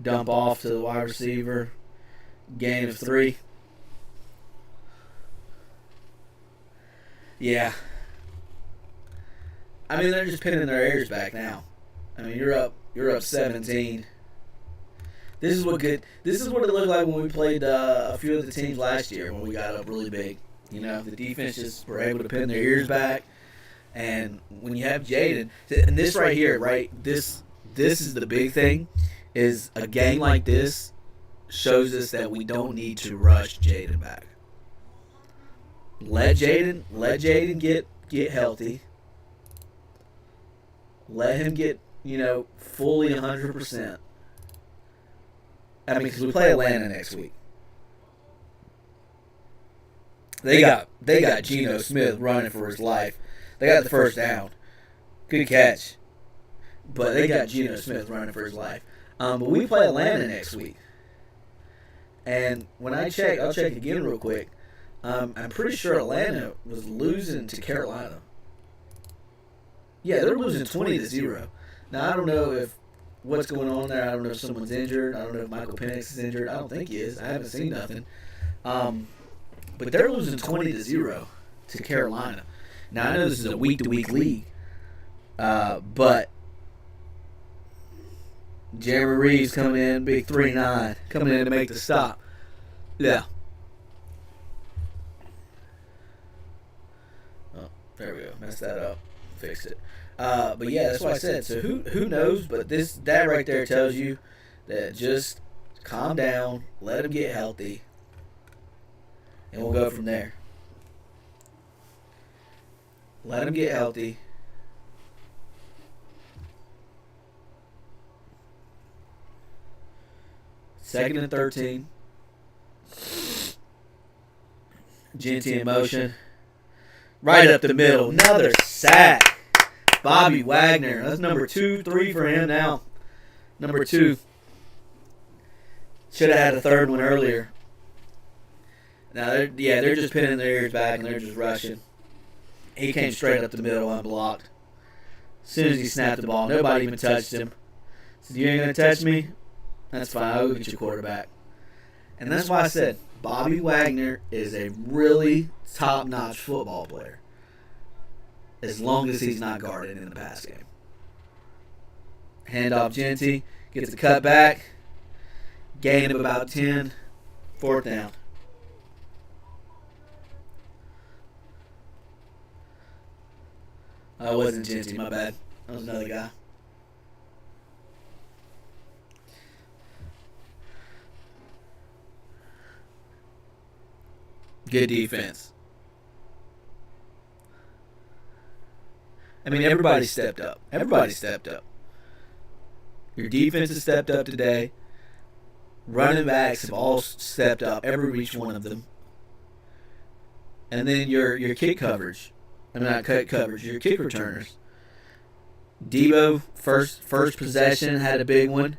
Dump off to the wide receiver. Gain of 3. Yeah. I mean, they're just pinning their ears back now. I mean, you're up 17. This is what it looked like when we played a few of the teams last year when we got up really big. You know, the defense just were able to pin their ears back, and when you have Jaden, and this right here, right, this is the big thing, is a game like this shows us that we don't need to rush Jaden back. Let Jaden get healthy. Let him get, fully 100%. I mean, because we play Atlanta next week. They got Geno Smith running for his life. They got the first down. Good catch. But they got Geno Smith running for his life. But we play Atlanta next week. And when I check, I'll check again real quick. I'm pretty sure Atlanta was losing to Carolina. Yeah, they're losing 20-0. Now, I don't know if what's going on there. I don't know if someone's injured. I don't know if Michael Penix is injured. I don't think he is. I haven't seen nothing. But they're losing 20-0 to Carolina. Now, I know this is a week-to-week league. But Jeremy Reeves coming in, big 3-9, coming in to make the stop. Yeah. Oh, there we go. Messed that up. Fixed it. But yeah, that's what I said. So who knows? But that right there tells you that just calm down, let him get healthy, and we'll go from there. Let him get healthy. Second and 13. Jeanty in motion. Right up the middle. Another sack. Bobby Wagner. That's number 2, 3 for him now. Number 2. Should have had a third one earlier. Now, they're just pinning their ears back and they're just rushing. He came straight up the middle unblocked. As soon as he snapped the ball, nobody even touched him. Said, "You ain't going to touch me? That's fine. I'll go get your quarterback." And that's why I said Bobby Wagner is a really top-notch football player. As long as he's not guarded in the pass game. Handoff Jeanty. Gets a cut back. Gain of about 10. Fourth down. It wasn't Jeanty, my bad. That was another guy. Good defense. I mean, everybody stepped up. Everybody stepped up. Your defense has stepped up today. Running backs have all stepped up, each one of them. And then your kick coverage. I mean, not cut coverage. Your kick returners. Debo, first possession, had a big one.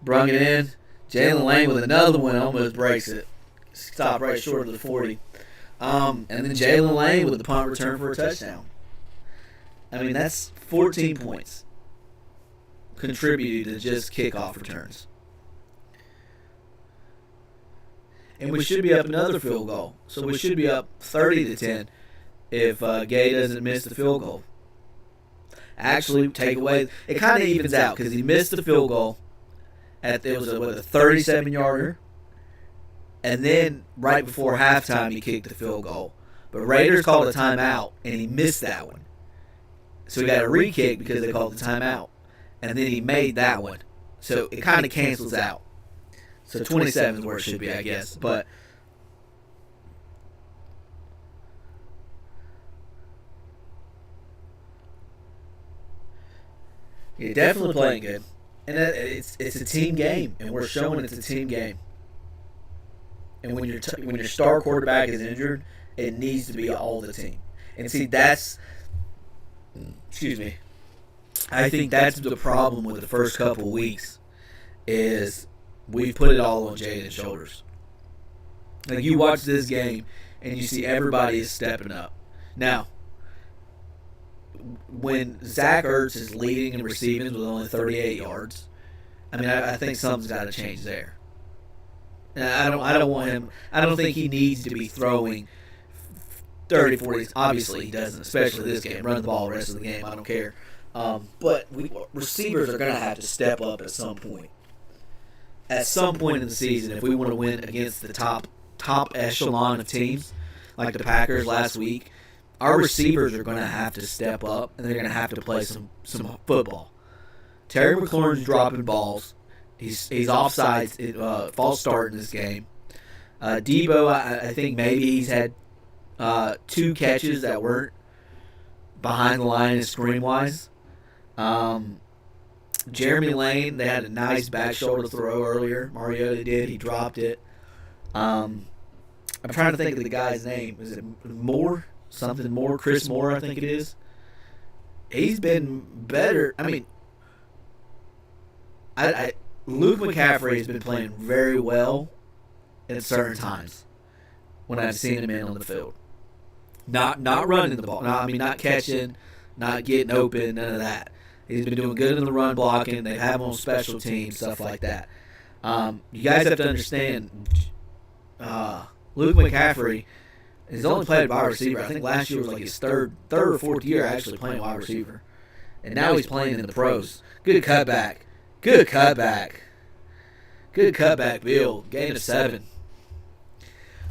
Brung it in. Jalen Lane with another one, almost breaks it. Stopped right short of the 40. And then Jalen Lane with the punt return for a touchdown. I mean, that's 14 points contributed to just kickoff returns. And we should be up another field goal. So we should be up 30-10 if Gay doesn't miss the field goal. Actually, take away. It kind of evens out because he missed the field goal. It was a 37-yarder. And then right before halftime, he kicked the field goal. But Raiders called a timeout, and he missed that one. So he got a re-kick because they called the timeout. And then he made that one. So it kind of cancels out. So 27 is where it should be, I guess. But you're definitely playing good. And it's a team game, and we're showing it's a team game. And when your star quarterback is injured, it needs to be all the team. And see, I think that's the problem with the first couple of weeks is we've put it all on Jaden's shoulders. Like, you watch this game, and you see everybody is stepping up. Now, when Zach Ertz is leading and receiving with only 38 yards, I mean, I think something's got to change there. And I don't want him. I don't think he needs to be throwing 30, 40. Obviously, he doesn't, especially this game. Run the ball the rest of the game. I don't care. But receivers are going to have to step up at some point. At some point in the season, if we want to win against the top echelon of teams, like the Packers last week, our receivers are going to have to step up, and they're going to have to play some football. Terry McLaurin's dropping balls. He's offsides, false start in this game. Debo, I think maybe he's had 2 catches that weren't behind the line and screen-wise. Jeremy Lane, they had a nice back shoulder throw earlier. Mariota did. He dropped it. I'm trying to think of the guy's name. Is it Moore? Something Moore? Chris Moore, I think it is. He's been better. I mean, Luke McCaffrey has been playing very well at certain times when I've seen him in on the field. Not running the ball. Not catching, not getting open, none of that. He's been doing good in the run blocking. They have him on special teams, stuff like that. You guys have to understand, Luke McCaffrey has only played wide receiver. I think last year was like his third or fourth year actually playing wide receiver. And now he's playing in the pros. Good cutback. Good cutback, Bill. Gain of 7.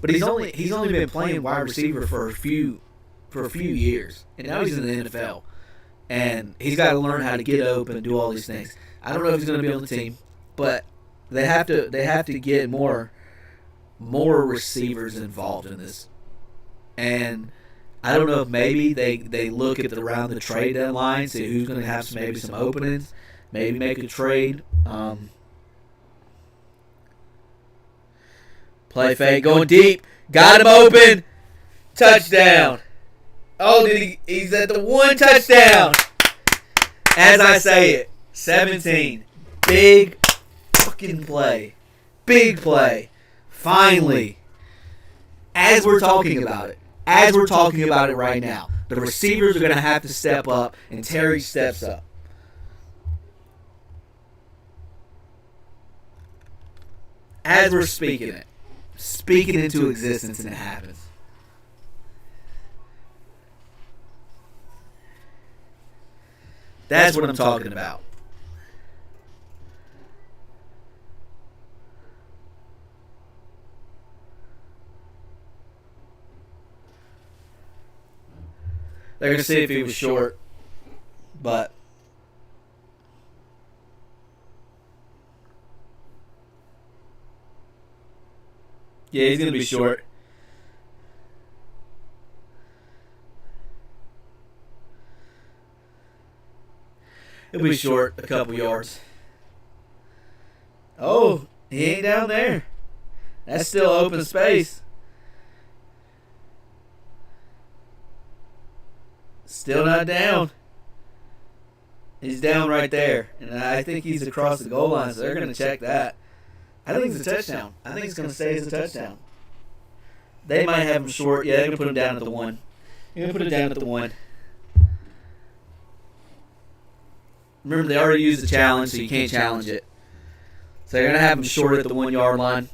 But he's only been playing wide receiver for a few years, and now he's in the NFL, and he's got to learn how to get open and do all these things. I don't know if he's going to be on the team, but they have to get more receivers involved in this, and I don't know if maybe they look at around the trade deadline, see who's going to have some openings. Maybe make a trade. Play fake, going deep. Got him open. Touchdown. Oh, he's at the 1 touchdown. As I say it, 17. Big fucking play. Big play. Finally. As we're talking about it. As we're talking about it right now. The receivers are going to have to step up, and Terry steps up. As we're speaking it into existence, and it happens. That's what I'm talking about. They're going to see if he was short, but yeah, he's going to be short. He'll be short a couple yards. Oh, he ain't down there. That's still open space. Still not down. He's down right there. And I think he's across the goal line, so they're going to check that. I think it's a touchdown. I think it's going to stay as a touchdown. They might have him short. Yeah, they're going to put him down at the 1. They're going to put it down at the 1. Remember, they already used the challenge, so you can't challenge it. So they're going to have him short at the 1 yard line.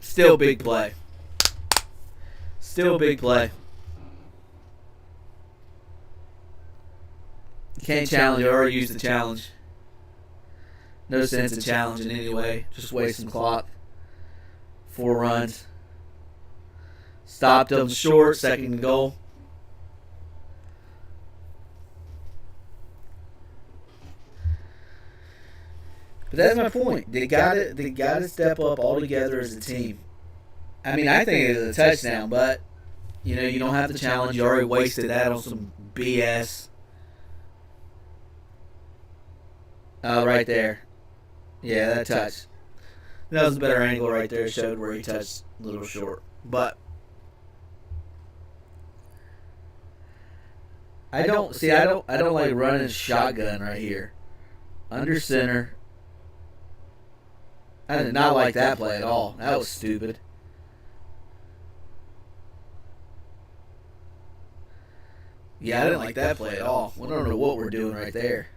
Still big play. Still big play. You can't challenge. You already used the challenge. No sense in challenging anyway. Just wasting clock. 4 runs. Stopped them short. 2nd and goal. But that's my point. They gotta step up all together as a team. I mean, I think it's a touchdown, but you know, you don't have to challenge. You already wasted that on some BS. Oh, right there. Yeah, that touch. That was a better angle right there. It showed where he touched a little short. But I don't like running shotgun right here. Under center. I did not like that play at all. That was stupid. Yeah, I didn't like that play at all. I don't know what we're doing right there.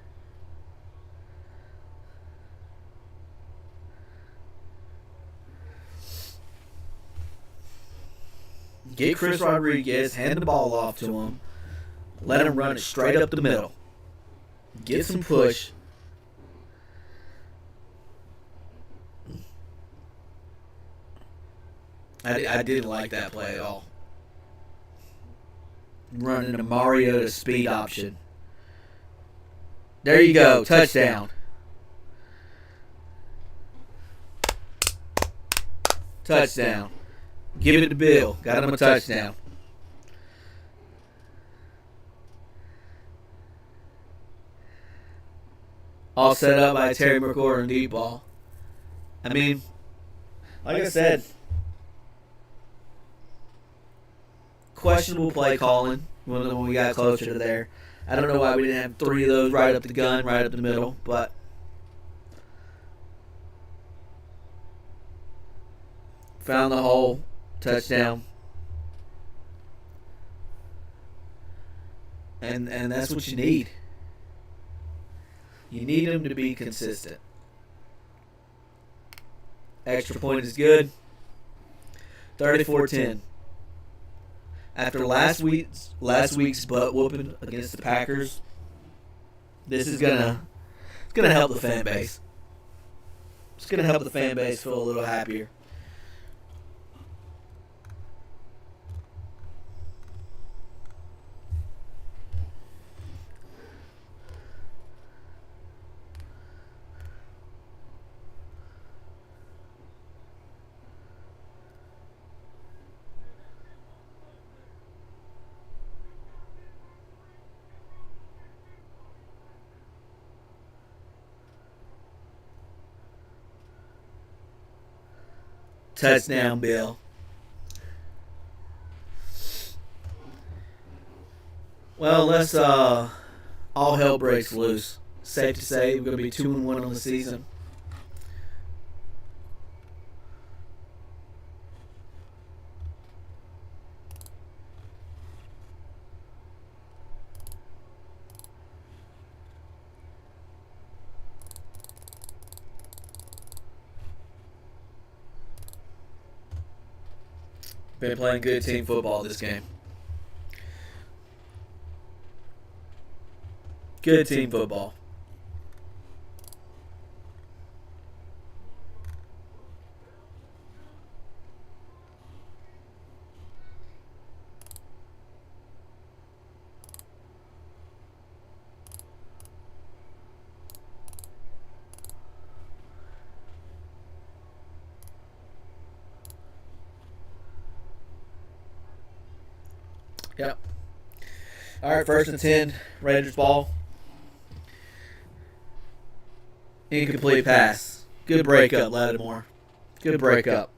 Get Chris Rodriguez, hand the ball off to him. Let him run it straight up the middle. Get some push. I didn't like that play at all. Running a Mariota speed option. There you go. Touchdown. Touchdown. Give it to Bill. Got him a touchdown. all set up by Terry McLaurin deep ball. I mean, like I said, questionable play calling when we got closer to there. I don't know why we didn't have 3 of those right up the gun, right up the middle, but found the hole, touchdown. And that's what you need. You need them to be consistent. Extra point is good. 34-10. After last week's butt whooping against the Packers, this is gonna help the fan base. It's gonna help the fan base feel a little happier. Touchdown, Bill. Well, let's all hell breaks loose. Safe to say we're going to be 2-1 on the season. Been playing good team football this game. Good team football. Yep. All right, 1st and 10, Raiders ball. Incomplete pass. Good breakup, Lattimore. Good breakup.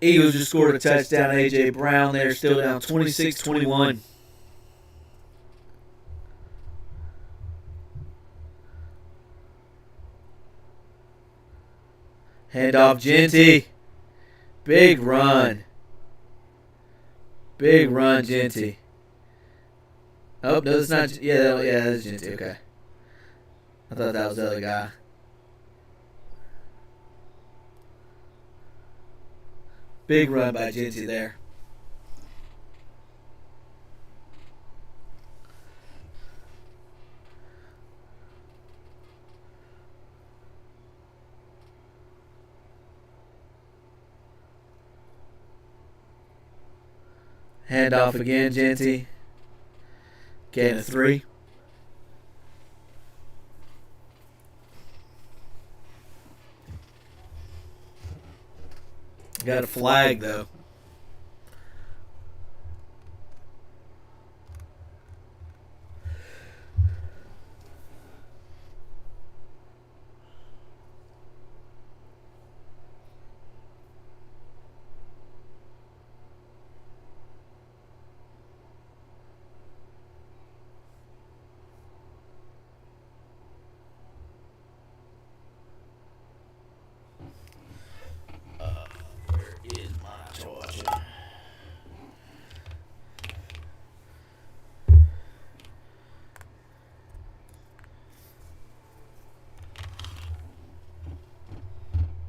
Eagles just scored a touchdown. A.J. Brown there, still down 26-21. Handoff, Genty. Big run. Big run, Genty. Oh, no, it's not. Yeah, that's Genty. Okay. I thought that was the other guy. Big run by Genty there. Handoff again, Genty. Gain of 3. Got a flag, though.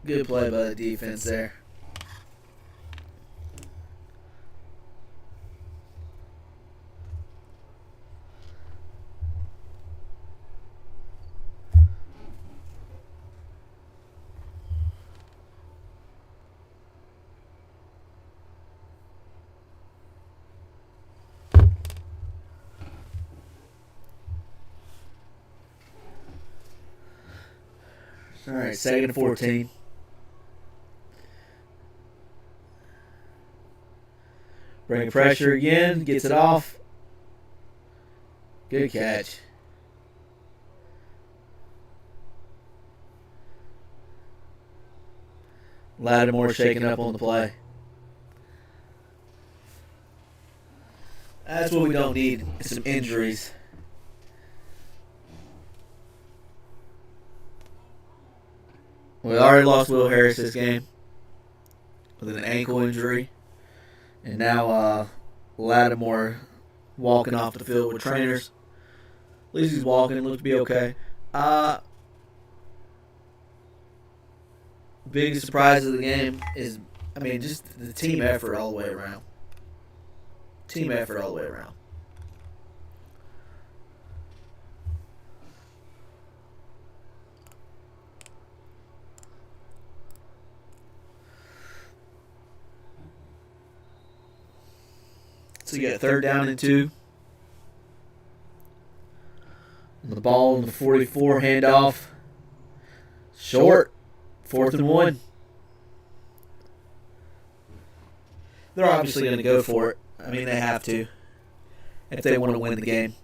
Good play by the defense there. All right, 2nd and 14. Bring pressure again. Gets it off. Good catch. Lattimore shaking up on the play. That's what we don't need, is some injuries. We already lost Will Harris this game with an ankle injury. And now Lattimore walking off the field with trainers. At least he's walking. Looks to be okay. Biggest surprise of the game is, just the team effort all the way around. Team effort all the way around. So you got 3rd down and 2. The ball in the 44 handoff. Short. 4th and 1. They're obviously going to go for it. They have to. If they want to win the game.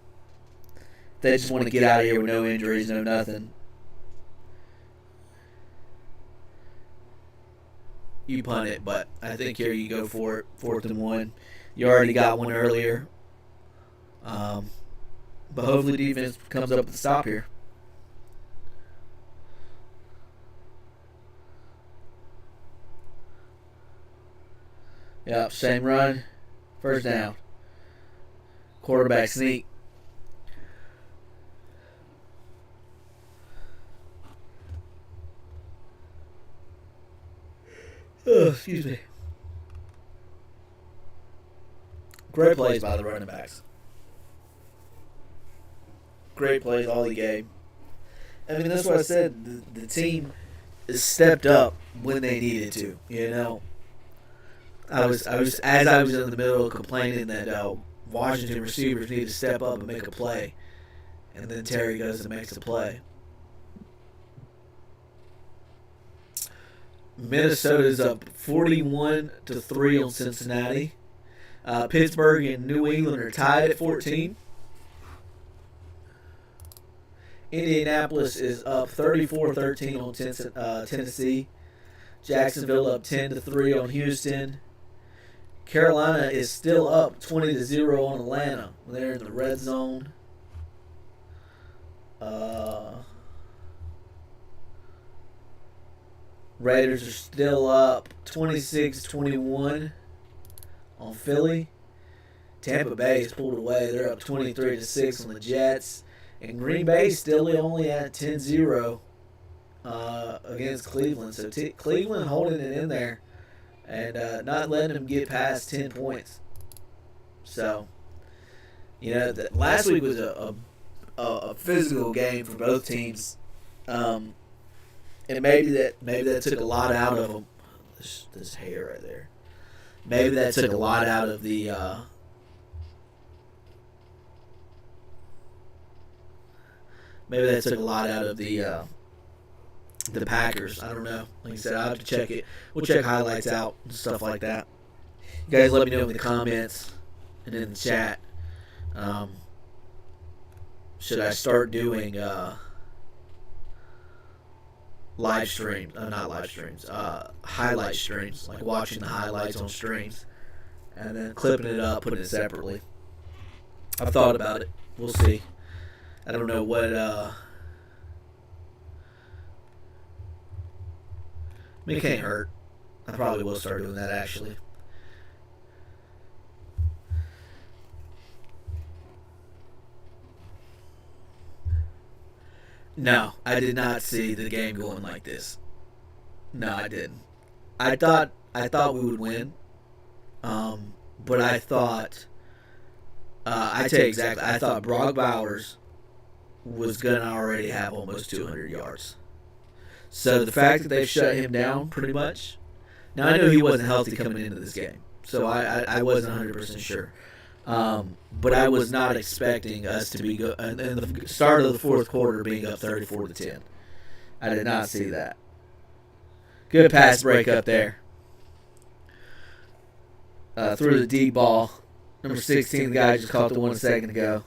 They just want to get out of here with no injuries, no nothing. You punt it, but I think here you go for it. 4th and 1. You already got one earlier. But hopefully defense comes up with a stop here. Yep, same run. 1st down. Quarterback sneak. Oh, excuse me. Great plays by the running backs. Great plays all the game. That's what I said. The team stepped up when they needed to. I was in the middle of complaining that Washington receivers need to step up and make a play, and then Terry goes and makes a play. Minnesota's up 41-3 on Cincinnati. Pittsburgh and New England are tied at 14. Indianapolis is up 34-13 on Tennessee. Jacksonville up 10-3 on Houston. Carolina is still up 20-0 on Atlanta. They're in the red zone. Raiders are still up 26-21 on Philly. Tampa Bay is pulled away. They're up 23-6 on the Jets. And Green Bay still only at 10-0 against Cleveland. So Cleveland holding it in there and not letting them get past 10 points. So, last week was a physical game for both teams. And maybe that took a lot out of them. This hair right there. Maybe that took a lot out of the the Packers. I don't know. Like I said, I'll have to check it. We'll check highlights out and stuff like that. You guys let me know in the comments and in the chat. Should I start doing live streams? Not live streams. Highlight streams. Like watching the highlights on streams. And then clipping it up, putting it separately. I've thought about it. We'll see. I don't know what it can't hurt. I probably will start doing that actually. No, I did not see the game going like this. No, I didn't. I thought we would win. But I thought I tell you exactly, I thought Brock Bowers was going to already have almost 200 yards. So the fact that they've shut him down pretty much. Now, I knew he wasn't healthy coming into this game. So I wasn't 100% sure. But I was not expecting us to be in the start of the fourth quarter being up 34-10. I did not see that. Good pass break up there. Threw the deep ball. Number 16, the guy just caught the 1 second ago.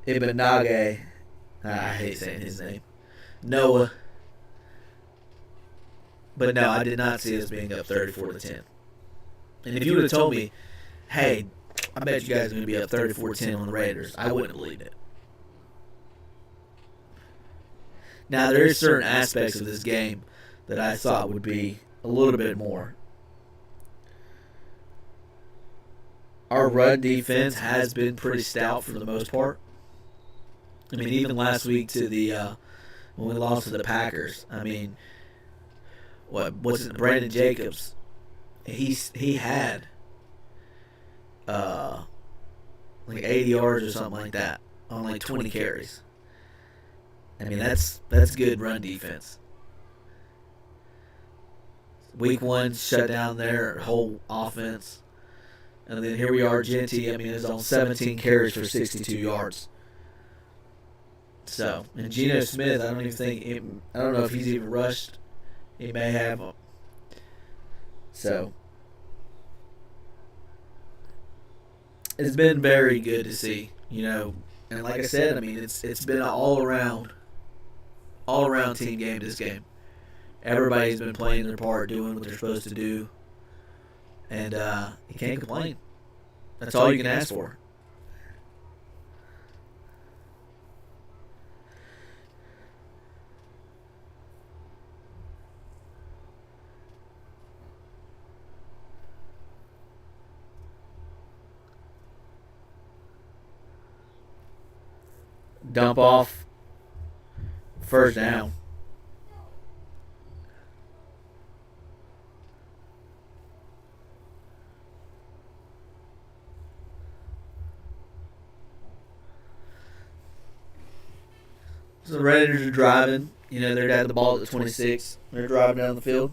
Ibnage. I hate saying his name. Noah. But no, I did not see us being up 34-10. And if you would have told me, hey, I bet you guys are going to be up 34-10 on the Raiders, I wouldn't have believed it. Now, there are certain aspects of this game that I thought would be a little bit more. Our run defense has been pretty stout for the most part. I mean, even last week to the when we lost to the Packers, I mean, what's it? Brandon Jacobs, he had like 80 yards or something like that on like 20 carries. I mean, that's good run defense. Week 1 shut down their whole offense. And then here we are, Genty, I mean, is on 17 carries for 62 yards. So, and Geno Smith, I don't know if he's even rushed. He may have. So, it's been very good to see, you know. And like I said, I mean, it's been an all around team game this game. Everybody's been playing their part, doing what they're supposed to do. And you can't complain. That's all you can ask for. Dump off. First down. So the Raiders are driving. You know, they're at the ball at the 26. They're driving down the field.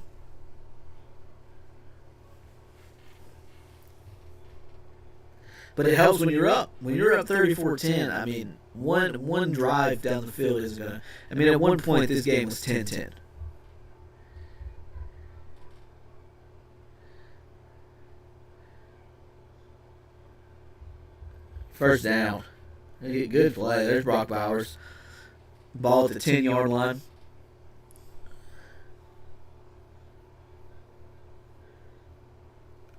But it helps when you're up. When you're up 34-10, I mean, one drive down the field is going to... I mean, at one point, this game was 10-10. First down. Good play. There's Brock Bowers. Ball at the 10-yard line.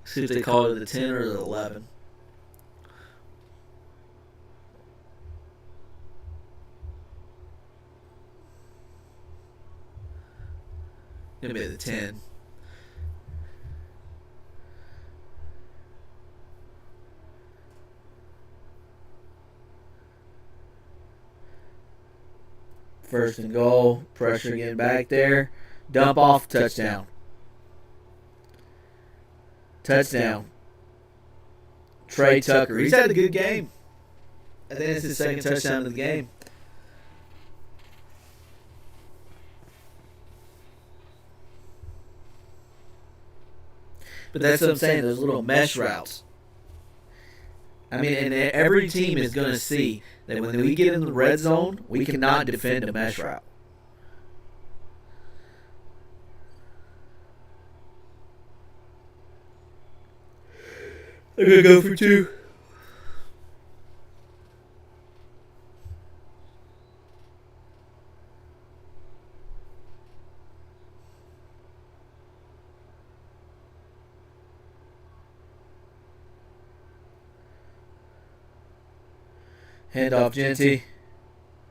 See if they call it the 10 or the 11. It'll be the 10. First and goal. Pressure getting back there. Dump off. Touchdown. Touchdown. Trey Tucker. He's had a good game. I think it's his second touchdown of the game. But that's what I'm saying. Those little mesh routes. I mean, and every team is going to see that when we get in the red zone, we cannot defend a mesh route. They're going to go for 2. Handoff, Genty.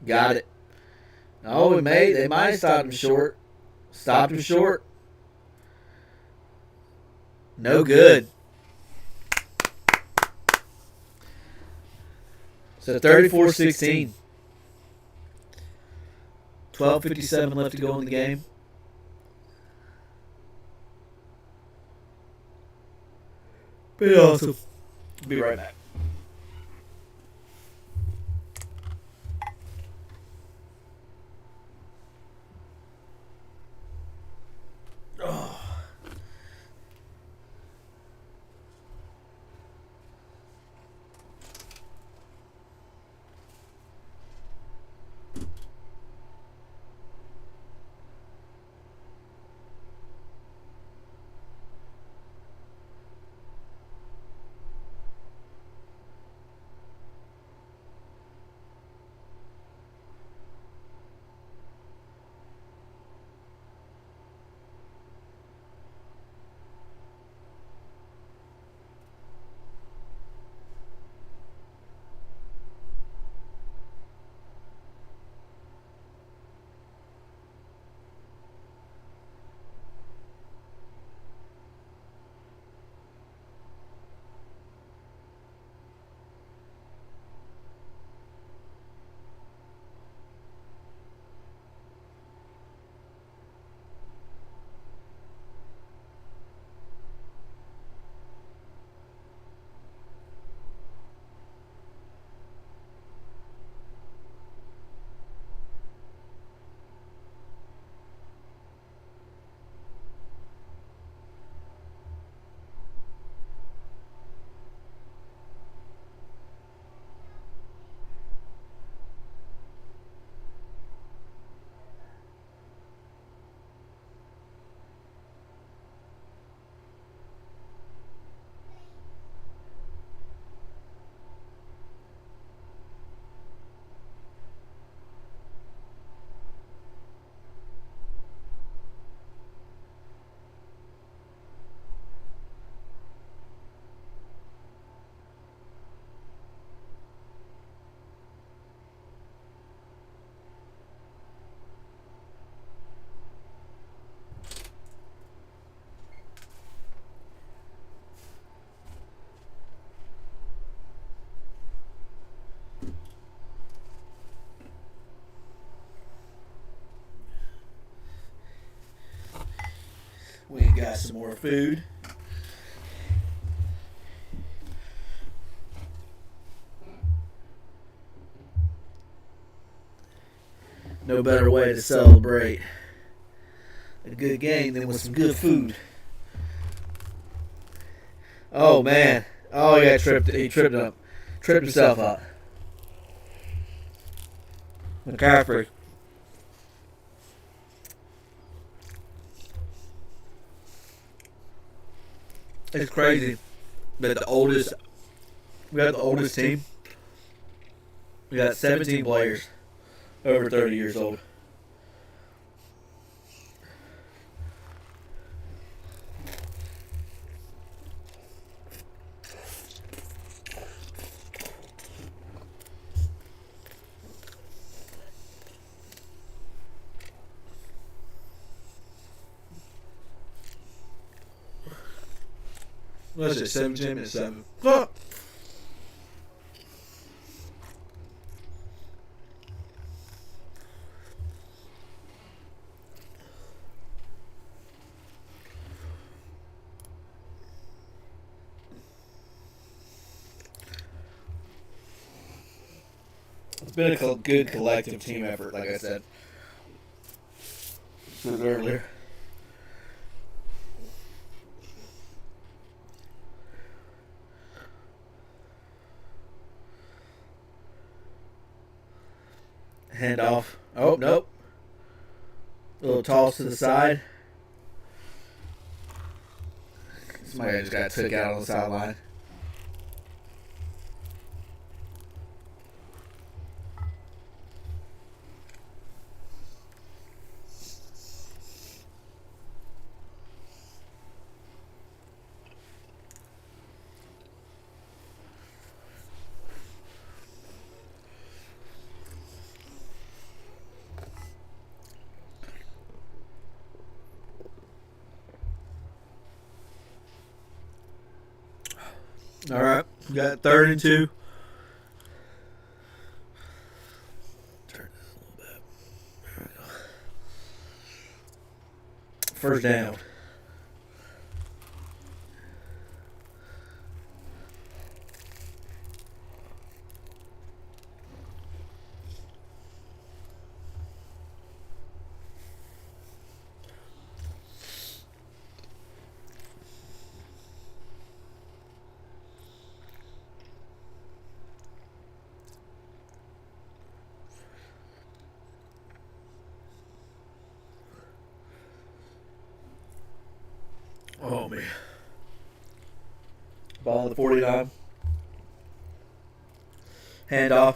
Got it. Oh, they might have stopped him short. Stopped him short. No good. So 34-16. 12:57 left to go in the game. Pretty awesome. Be right back. We got some more food. No better way to celebrate a good game than with some good food. Oh man! Oh, he tripped. He tripped himself up. McCaffrey. It's crazy that we got the oldest team. We got 17 players over 30 years old. What is it, 17 minutes 7? Oh. It's been a good collective team effort, like I said earlier. Handoff. Oh, nope. A little toss to the side. Somebody just got took out on the sideline. All right, we got 3rd and 2. Turn this a little bit. There we go. First down. Oh, man. Ball at the 49. Handoff.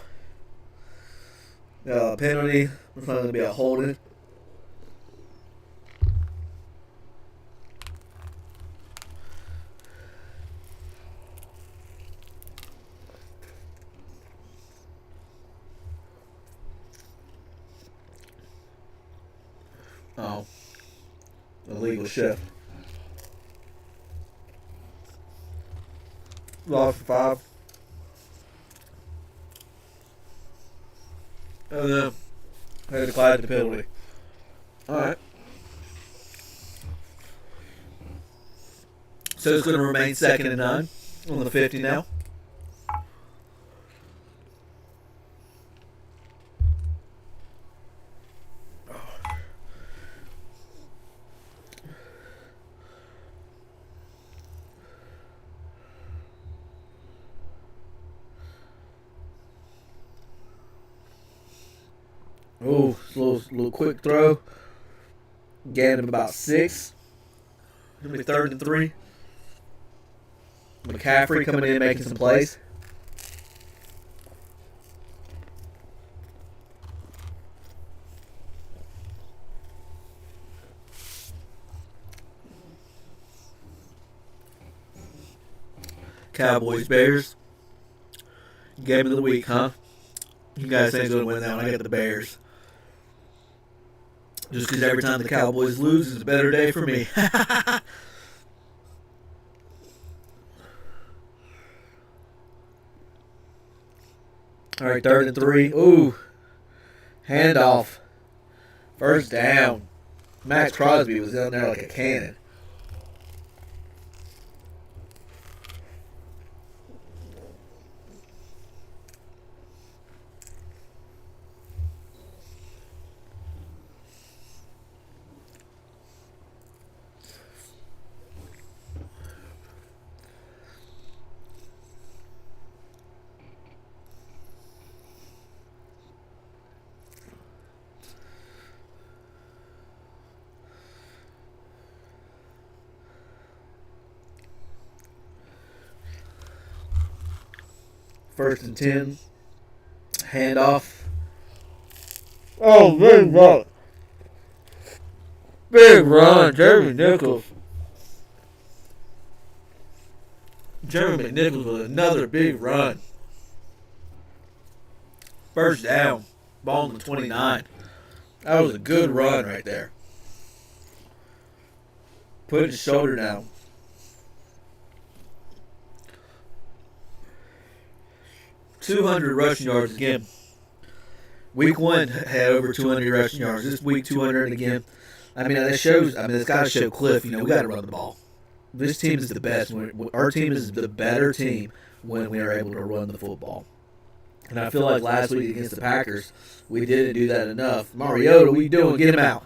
Penalty. It's not going to be a holding. Oh. Illegal shift. Lost for 5. And then I had to decline the penalty. Alright. So it's going to remain 2nd and 9 on the 50 now. Oh, little quick throw. Gained him about 6. It'll be 3rd and 3. McCaffrey coming in making some plays. Cowboys, Bears. Game of the week, huh? You guys think going to win that one? I got the Bears. Just because every time the Cowboys lose is a better day for me. All right, 3rd and 3. Ooh. Handoff. First down. Max Crosby was down there like a cannon. First and 10. Handoff. Oh, big run. Big run. Jeremy Nichols. Jeremy McNichols with another big run. First down. Ball on the 29. That was a good run right there. Put his shoulder down. .200 rushing yards again. Week 1 had over 200 rushing yards. This week 200 again. I mean, that shows. I mean, it's got to show Cliff. We got to run the ball. This team is the best. Our team is the better team when we are able to run the football. And I feel like last week against the Packers, we didn't do that enough. Mariota, what are you doing? Get him out.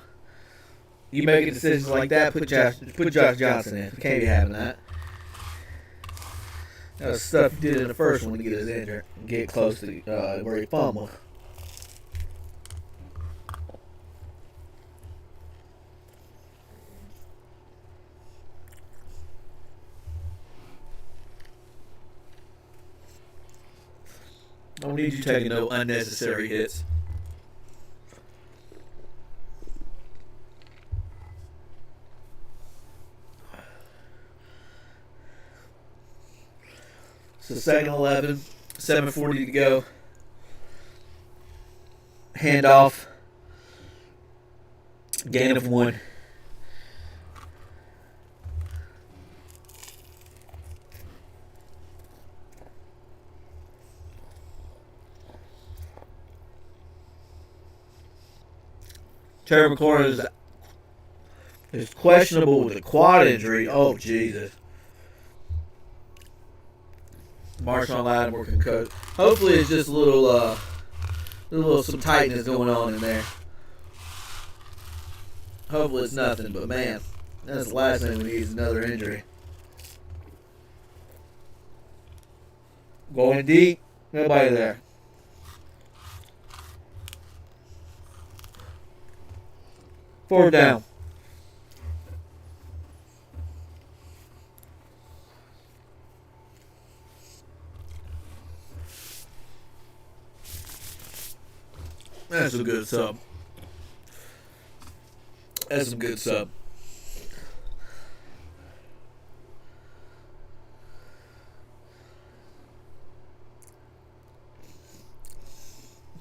You making decisions like that, put Josh Johnson in. You can't be having that. That was stuff he did in the first one to get his injured and get close to where he fumbled. I don't need you taking no unnecessary hits. So second 11, 7:40 to go. Handoff. Gain of 1. Terry McLaurin is questionable with a quad injury. Oh, Jesus. Marshawn Lattimore can coach. Hopefully it's just a little some tightness going on in there. Hopefully it's nothing, but man, that's the last thing we need is another injury. Going deep, nobody there. Fourth down. That's a good sub. That's some good sub.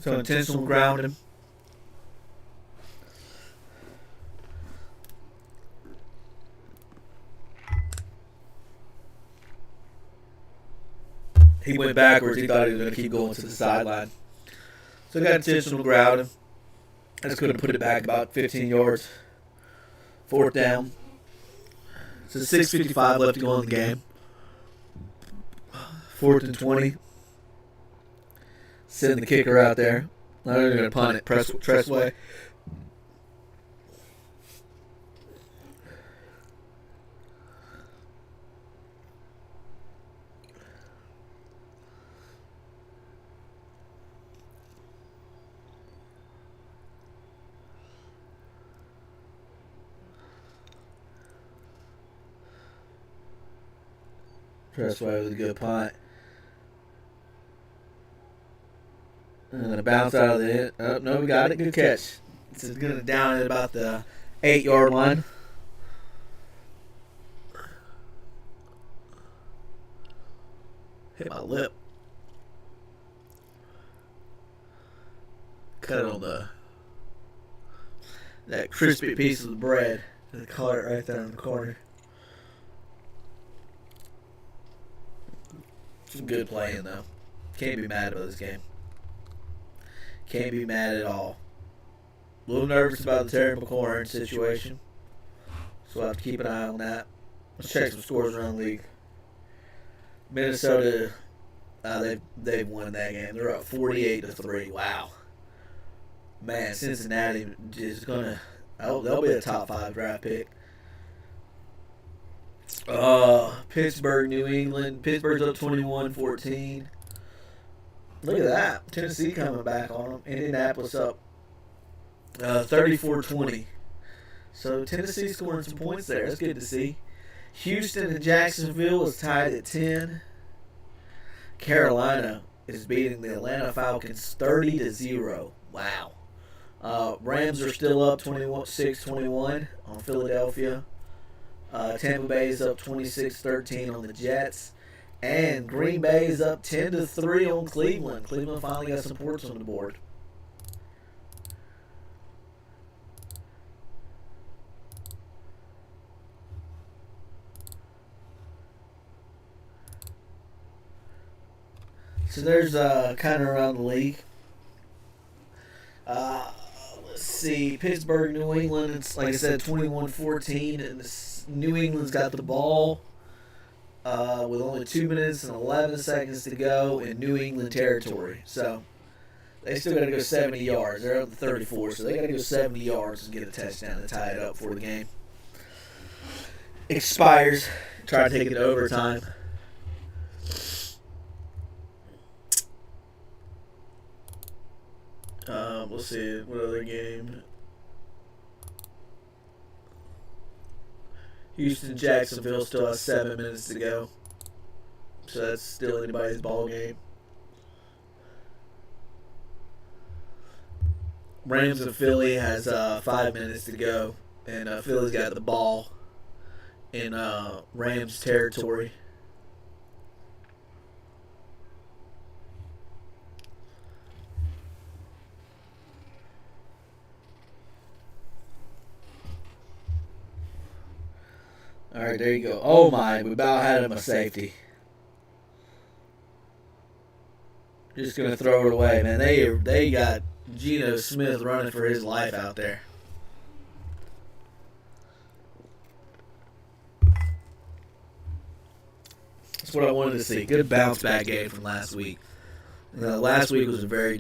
So intentional grounding. He went backwards. He thought he was going to keep going to the sideline. So got intentional grounding. I just couldn't put it back about 15 yards. Fourth down. So 6:55 left to go in the game. 4th and 20. Sending the kicker out there. Not even going to punt it. Pressway. Pressway was a good punt. And a bounce out of the end. Oh, no, we got it. Good catch. It's going to down at about the 8-yard line. Hit my lip. Cut on that crispy piece of the bread. And caught it right there in the corner. Some good playing, though. Can't be mad about this game. Can't be mad at all. A little nervous about the Terry McLaurin situation. So I'll have to keep an eye on that. Let's check some scores around the league. Minnesota, they've won that game. They're up 48-3. Wow. Man, Cincinnati is gonna. They'll be a top 5 draft pick. Pittsburgh, New England. Pittsburgh's up 21-14. Look at that. Tennessee coming back on them. Indianapolis up 34-20. So Tennessee scoring some points there. That's good to see. Houston and Jacksonville is tied at 10. Carolina is beating the Atlanta Falcons 30-0. Wow. Rams are still up 6-21 on Philadelphia. Tampa Bay is up 26-13 on the Jets. And Green Bay is up 10-3 on Cleveland. Cleveland finally got some points on the board. So there's kind of around the league. Let's see. Pittsburgh, New England, it's like I said, 21-14. And New England's got the ball with only 2 minutes and 11 seconds to go in New England territory. So they still got to go 70 yards. They're up to 34, so they got to go 70 yards and get a touchdown to tie it up before the game expires. Try to take it to overtime. Let's see, what other game? Houston, Jacksonville still has 7 minutes to go. So that's still anybody's ball game. Rams and Philly has 5 minutes to go. And Philly's got the ball in Rams territory. All right, there you go. Oh, my. We about had him a safety. Just going to throw it away, man. They got Geno Smith running for his life out there. That's what I wanted to see. Good bounce-back game from last week. Last week was a very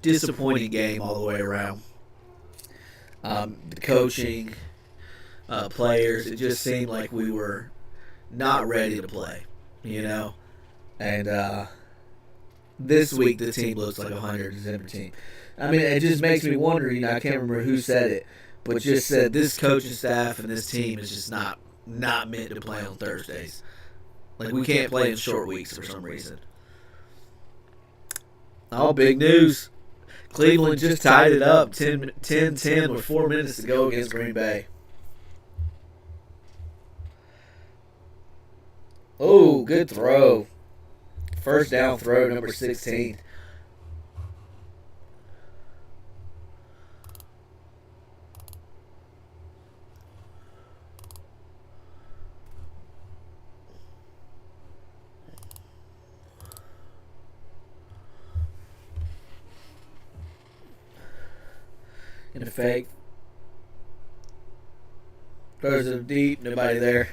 disappointing game all the way around. The coaching... players, it just seemed like we were not ready to play, you know. And this week the team looks like a 100% team. I mean, it just makes me wonder, you know, I can't remember who said it, but just said this coaching staff and this team is just not meant to play on Thursdays. Like, we can't play in short weeks for some reason. Oh, big news. Cleveland just tied it up 10-10 with 4 minutes to go against Green Bay. Oh, good throw. First down throw, number 16. In a fake. Throws it deep, nobody there.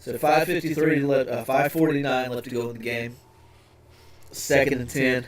So 5:53 left, 5:49 left to go in the game. 2nd and 10.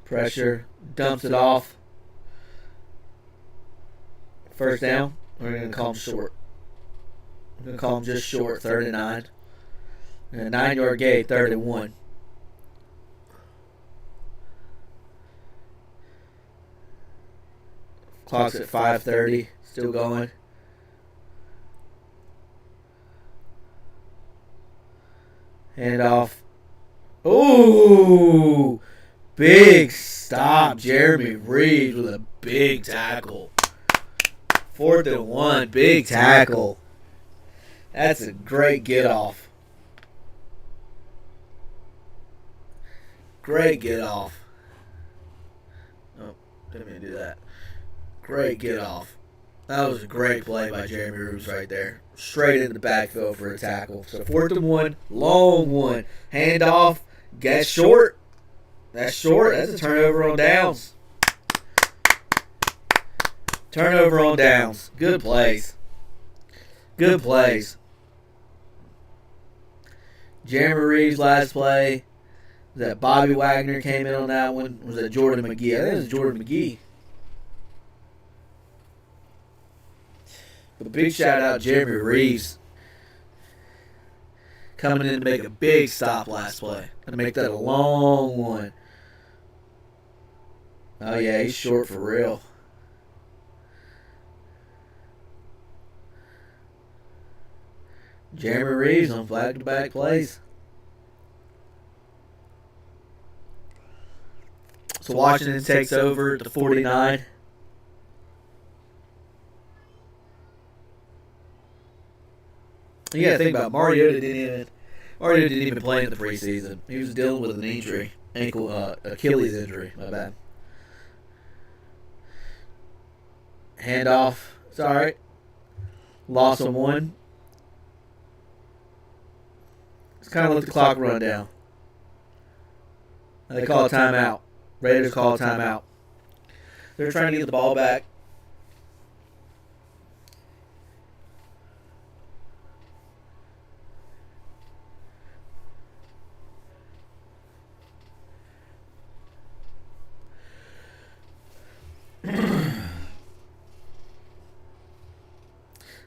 Pressure, dumps it off. First down. We're going to call him short. We're going to call him just short, 3rd and 9. And a 9-yard gain, 3rd and 1. Clock's at 5:30, still going. Hand off. Ooh! Big stop. Jeremy Reeves with a big tackle. 4th and 1. Big tackle. That's a great get off. Great get off. Oh, didn't mean to do that. Great get off. That was a great play by Jeremy Reeves right there. Straight into the backfield for a tackle. So 4th and 1. Long one. Hand off. Get short. That's short. That's a turnover on downs. Turnover on downs. Good plays. Good plays. Jeremy Reeves' last play. Was that Bobby Wagner came in on that one? Was that Jordan McGee? I think it was Jordan McGee. But big shout out Jeremy Reeves coming in to make a big stop last play. And make that a long one. Oh yeah, he's short for real. Jeremy Reeves on flag-to-back plays. So Washington takes over at the 49. You gotta think about it. Mariota didn't even play in the preseason. He was dealing with an injury, Achilles injury. My bad. Handoff. It's all right. Loss on one. Let's kind of let the clock run down. They call a timeout. Raiders call a timeout. They're trying to get the ball back.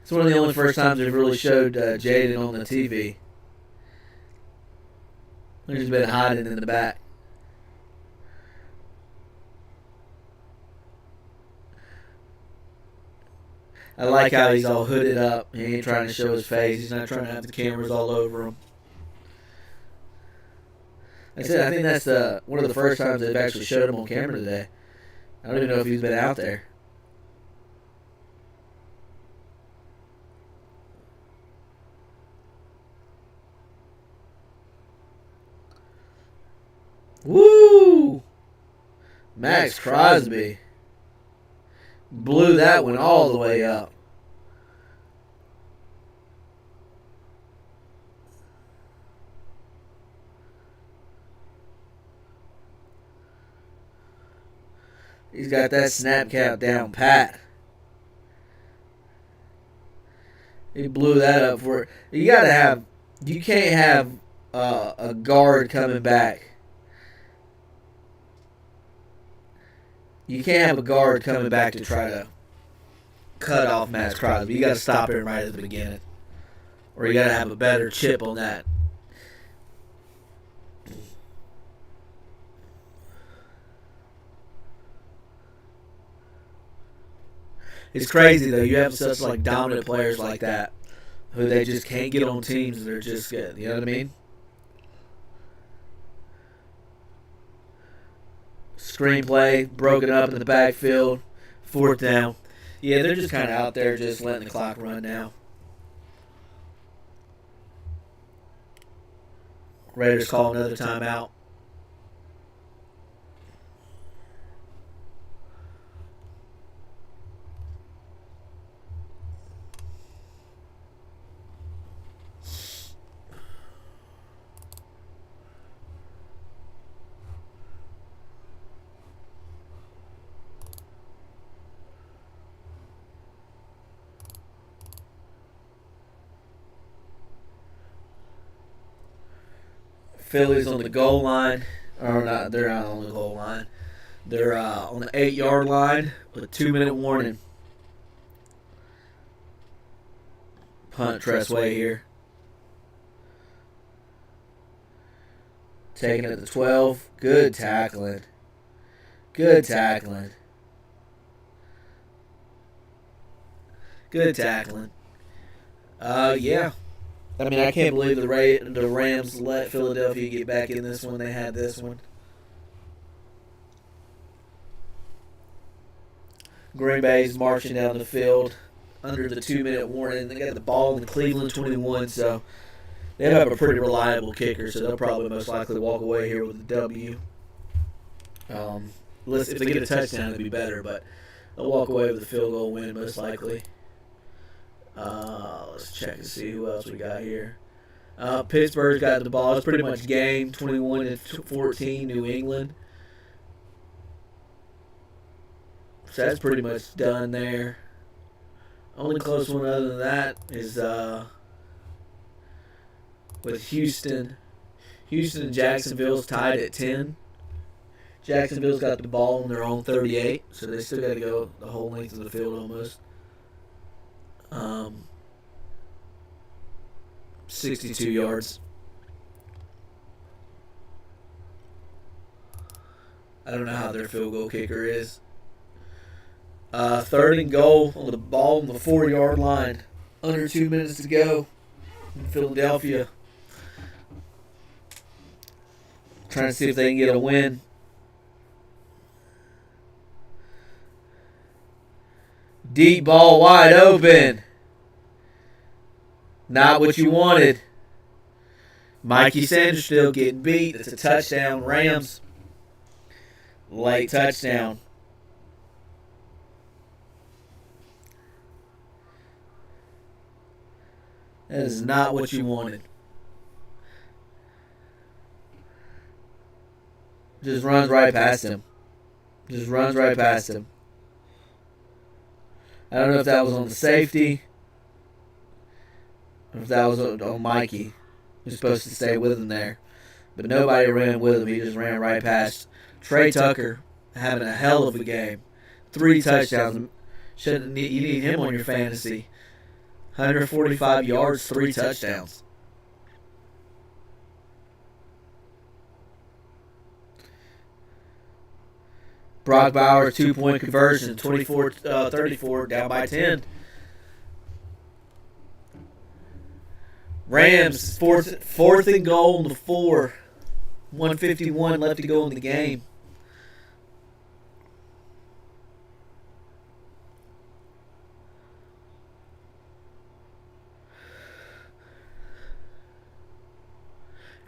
It's one of the only first times they've really showed Jaden on the TV. He's been hiding in the back. I like how he's all hooded up. He ain't trying to show his face. He's not trying to have the cameras all over him. Like I said, I think that's one of the first times they've actually showed him on camera today. I don't even know if he's been out there. Woo! Max Crosby blew that one all the way up. He's got that snap count down pat. He blew that up for you. You can't have a guard coming back. You can't have a guard coming back to try to cut off Max Crosby. You got to stop him right at the beginning, or you got to have a better chip on that. It's crazy though. You have such like dominant players like that, who they just can't get on teams. They're just good. You know what I mean? Screenplay broken up in the backfield, 4th down. Yeah, they're just kind of out there just letting the clock run now. Raiders call another timeout. Phillies on the goal line. Or not, they're not on the goal line. They're on the 8-yard line with a 2-minute warning. Punt Tressway here. Taking it at the 12. Good tackling. Good tackling. Good tackling. Yeah. I mean, I can't believe the Rams let Philadelphia get back in this one. They had this one. Green Bay's marching down the field under the 2-minute warning. They got the ball in the Cleveland 21, so they have a pretty reliable kicker, so they'll probably most likely walk away here with a W. If they get a touchdown, it'd be better, but they'll walk away with a field goal win most likely. Let's check and see who else we got here. Pittsburgh's got the ball. It's pretty much game 21-14 New England. So that's pretty much done there. Only close one other than that is with Houston. Houston and Jacksonville's tied at 10. Jacksonville's got the ball on their own 38, so they still got to go the whole length of the field almost. 62 yards. I don't know how their field goal kicker is. 3rd and goal on the ball on the 4-yard line. Under 2 minutes to go in Philadelphia. Trying to see if they can get a win. Deep ball wide open. Not what you wanted. Mikey Sanders still getting beat. It's a touchdown, Rams. Late touchdown. That is not what you wanted. Just runs right past him. Just runs right past him. I don't know if that was on the safety or if that was on Mikey. He was supposed to stay with him there. But nobody ran with him. He just ran right past. Trey Tucker having a hell of a game. 3 touchdowns. You need him on your fantasy. 145 yards, 3 touchdowns. Brock Bauer, 2-point conversion, 24-34, down by 10. Rams, fourth and goal on the 4. 151 left to go in the game.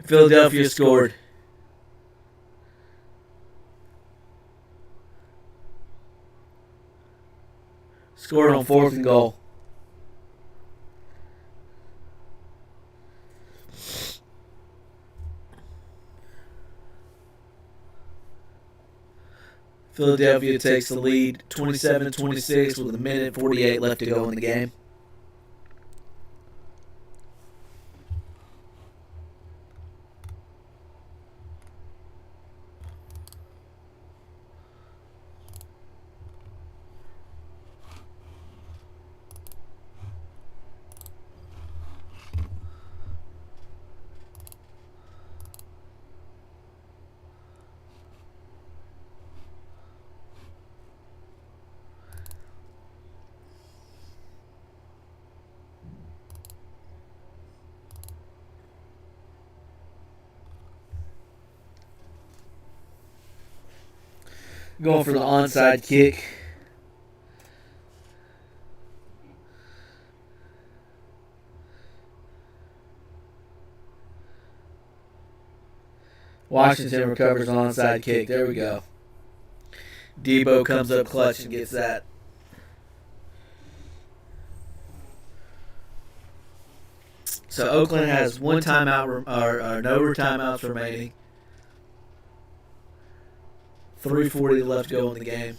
Philadelphia scored. Scored on 4th and goal. Philadelphia takes the lead 27-26 with 1:48 left to go in the game. Going for the onside kick. Washington recovers onside kick. There we go. Debo comes up clutch and gets that. So Oakland has one timeout or no timeouts remaining. 3:40 left to go in the game.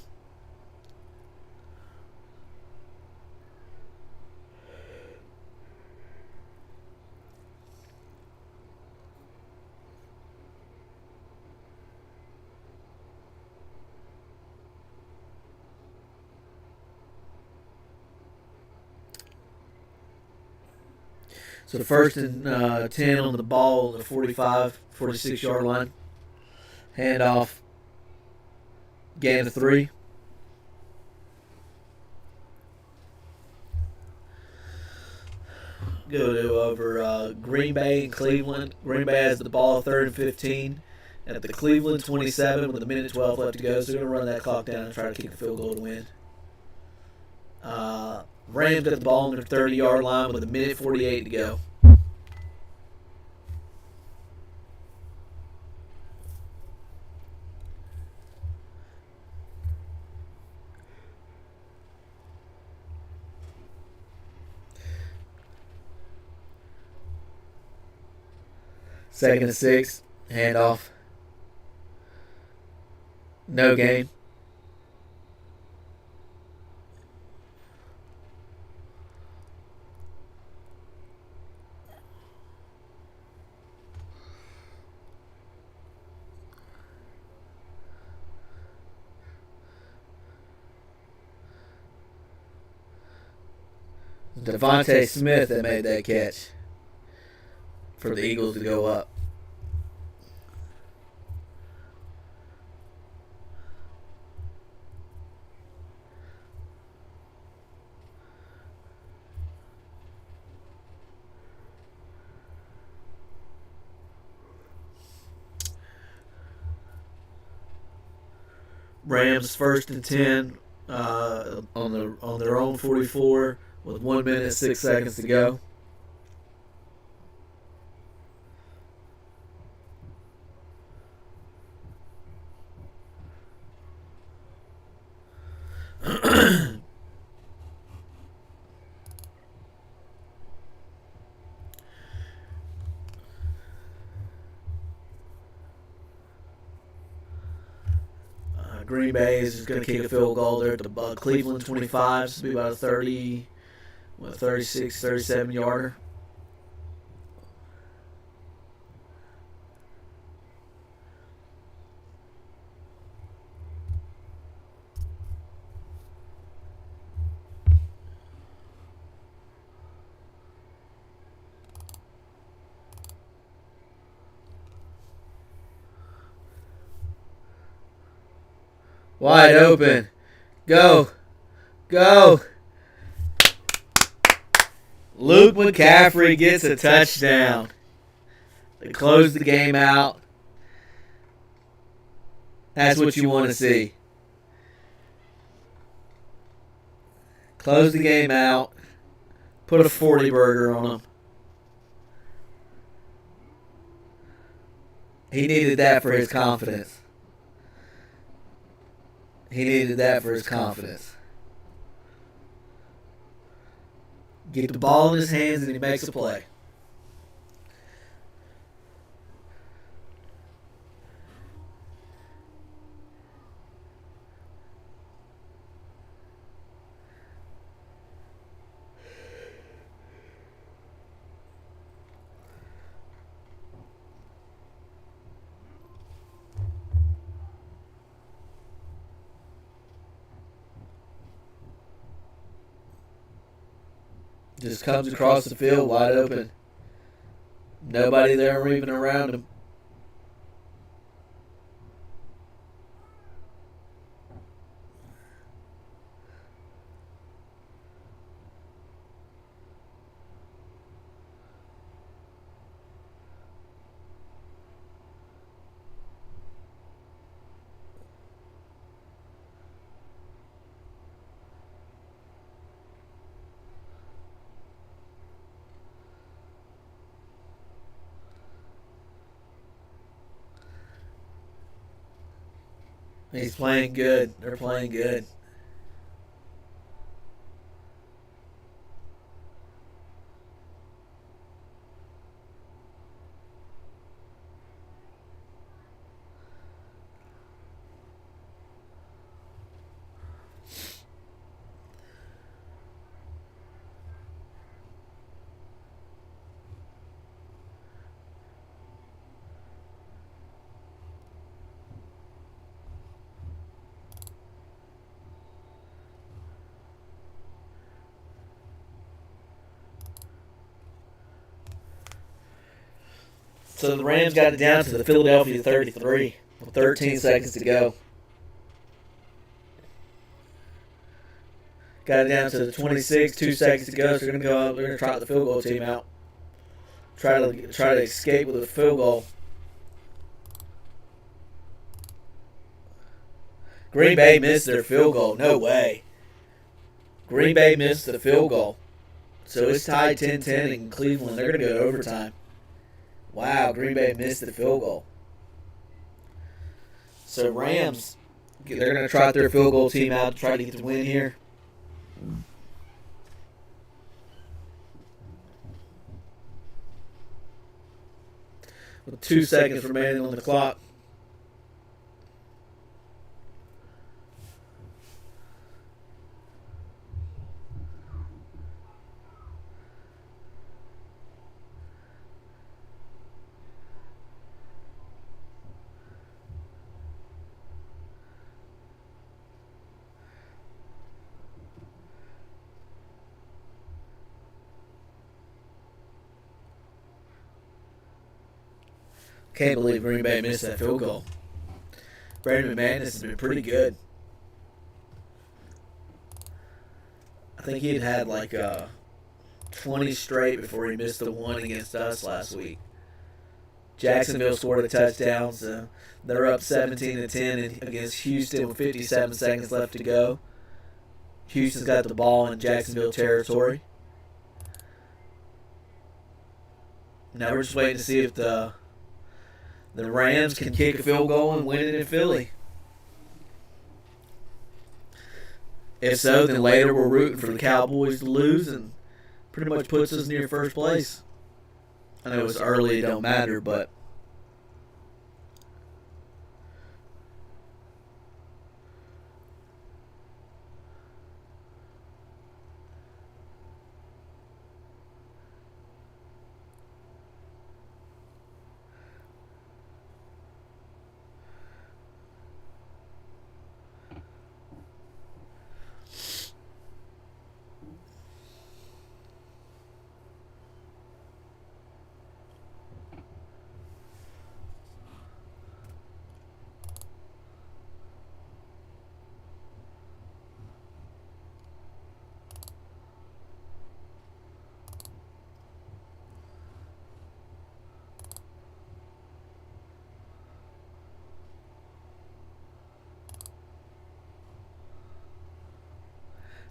So 1st and 10 on the ball, the 45, 46-yard line. Handoff. Gain of 3. Go to over Green Bay and Cleveland. Green Bay has the ball 3rd and 15 at the Cleveland 27 with 1:12 left to go. So they're going to run that clock down and try to kick a field goal to win. Rams got the ball on their 30-yard line with 1:48 to go. Second and 6, handoff. No gain. Devontae Smith that made that catch for the Eagles to go up. Rams 1st and 10 on their own 44 with 1 minute 6 seconds to go. Green Bay is going to kick a field goal there at the Cleveland 25. This will be about a 36, 37 yarder. Wide open. Go. Go. Luke McCaffrey gets a touchdown. They close the game out. That's what you want to see. Close the game out. Put a 40 burger on him. He needed that for his confidence. He needed that for his confidence. Get the ball in his hands and he makes a play. Just comes across the field wide open. Nobody there even around him. He's playing good. They're playing good. So the Rams got it down to the Philadelphia 33 with 13 seconds to go. Got it down to the 26, 2 seconds to go. So they're going to go up. They're going to try the field goal team out. Try to escape with a field goal. Green Bay missed their field goal. No way. Green Bay missed the field goal. So it's tied 10-10 in Cleveland. They're going to go to overtime. Wow, Green Bay missed the field goal. So Rams, they're going to trot their field goal team out to try to get the win here. With 2 seconds remaining on the clock. Can't believe Green Bay missed that field goal. Brandon McManus has been pretty good. I think he had like 20 straight before he missed the one against us last week. Jacksonville scored a touchdown, so they're up 17-10 against Houston with 57 seconds left to go. Houston's got the ball in Jacksonville territory. Now we're just waiting to see if the Rams can kick a field goal and win it in Philly. If so, then later we're rooting for the Cowboys to lose and pretty much puts us near first place. I know it's early, it don't matter, but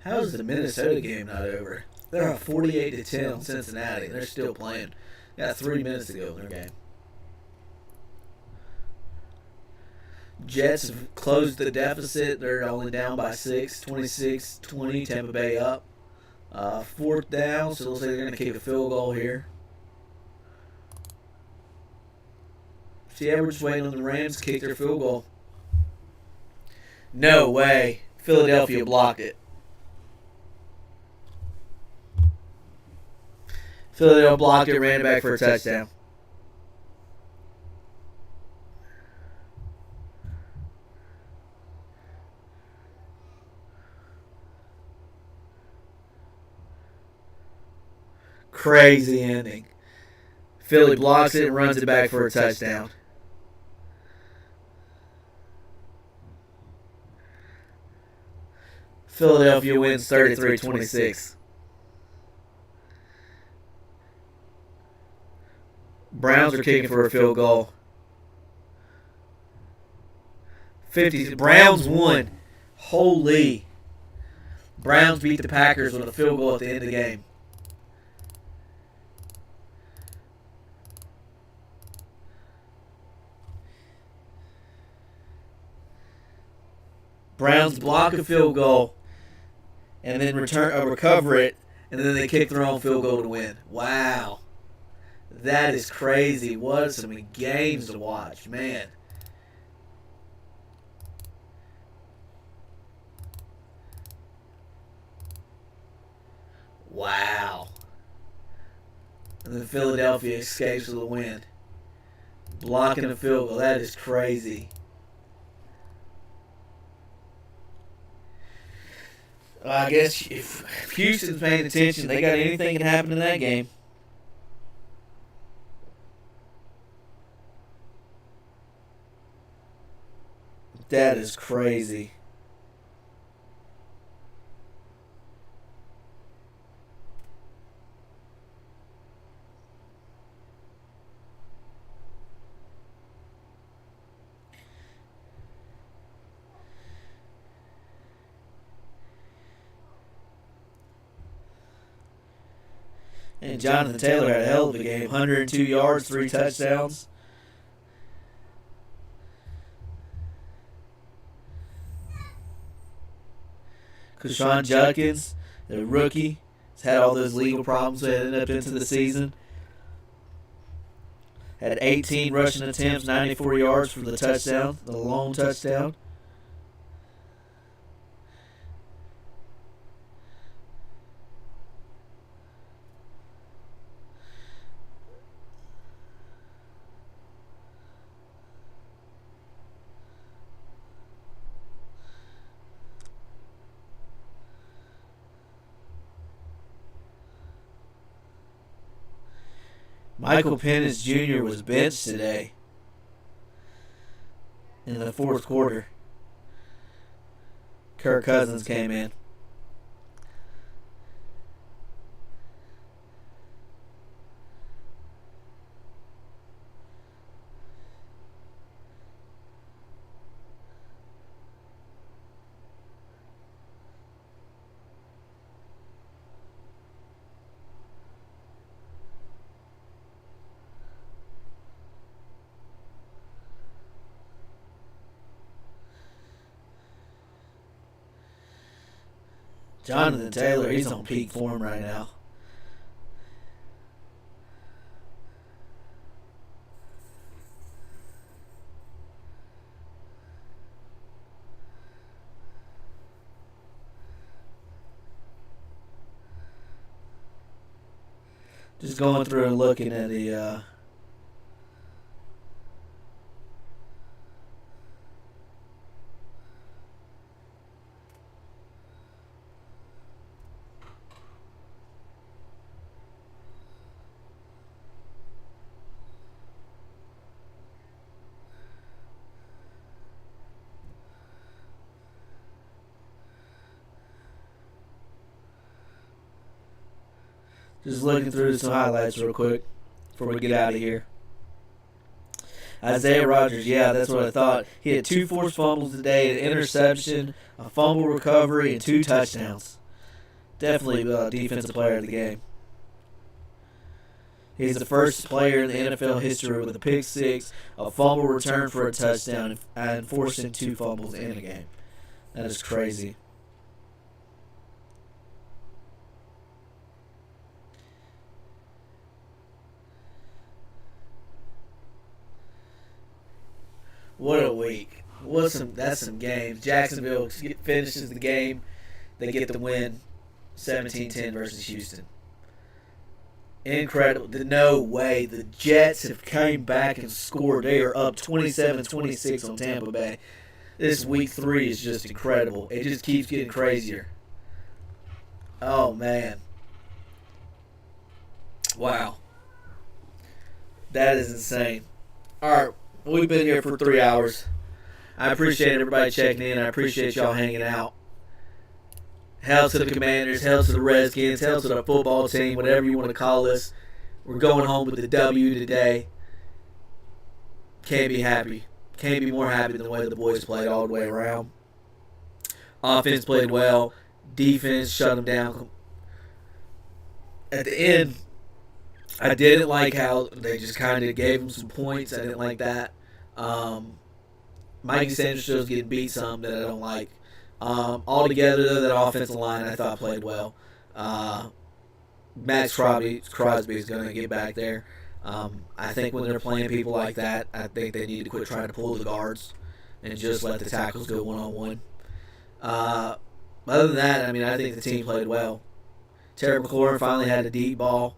how is the Minnesota game not over? They're up 48-10 on Cincinnati. They're still playing. Got 3 minutes to go in their game. Jets have closed the deficit. They're only down by 6, 26-20. Tampa Bay up. 4th down, so looks like they're going to kick a field goal here. See, we're just waiting on the Rams to kick their field goal. No way. Philadelphia blocked it. Philadelphia blocked it, ran it back for a touchdown. Crazy ending. Philly blocks it and runs it back for a touchdown. Philadelphia wins 33-26. Browns are kicking for a field goal. 50. Browns won. Holy. Browns beat the Packers with a field goal at the end of the game. Browns block a field goal and then recover it, and then they kick their own field goal to win. Wow. That is crazy. What some games to watch, man. Wow. And then Philadelphia escapes with a win. Blocking a field goal. That is crazy. I guess if Houston's paying attention, they got anything can happen in that game. That is crazy. And Jonathan Taylor had a hell of a game. 102 yards, 3 touchdowns. Kushawn Judkins, the rookie, has had all those legal problems that ended up into the season. Had 18 rushing attempts, 94 yards for the touchdown, the lone touchdown. Michael Penix Jr. was benched today. in the fourth quarter. Kirk Cousins came in. Jonathan Taylor, he's on peak form right now. Just going through and looking at the just looking through some highlights real quick before we get out of here. Isaiah Rodgers, yeah, that's what I thought. He had 2 forced fumbles today, an interception, a fumble recovery, and 2 touchdowns. Definitely defensive player of the game. He's the first player in the NFL history with a pick six, a fumble return for a touchdown, and forcing 2 fumbles in a game. That is crazy. What a week. That's some games. Jacksonville finishes the game. They get the win 17-10 versus Houston. Incredible. No way. The Jets have came back and scored. They are up 27-26 on Tampa Bay. This week 3 is just incredible. It just keeps getting crazier. Oh, man. Wow. That is insane. All right. We've been here for 3 hours. I appreciate everybody checking in. I appreciate y'all hanging out. Hell to the Commanders, hell to the Redskins, hell to the football team, whatever you want to call us. We're going home with the W today. Can't be happy. Can't be more happy than the way the boys played all the way around. Offense played well. Defense shut them down. At the end, I didn't like how they just kind of gave them some points. I didn't like that. Mikey Sanders was getting beat some that I don't like. Altogether, that offensive line I thought played well. Max Crosby is going to get back there. I think when they're playing people like that, I think they need to quit trying to pull the guards and just let the tackles go one-on-one. Other than that, I mean, I think the team played well. Terry McLaurin finally had a deep ball.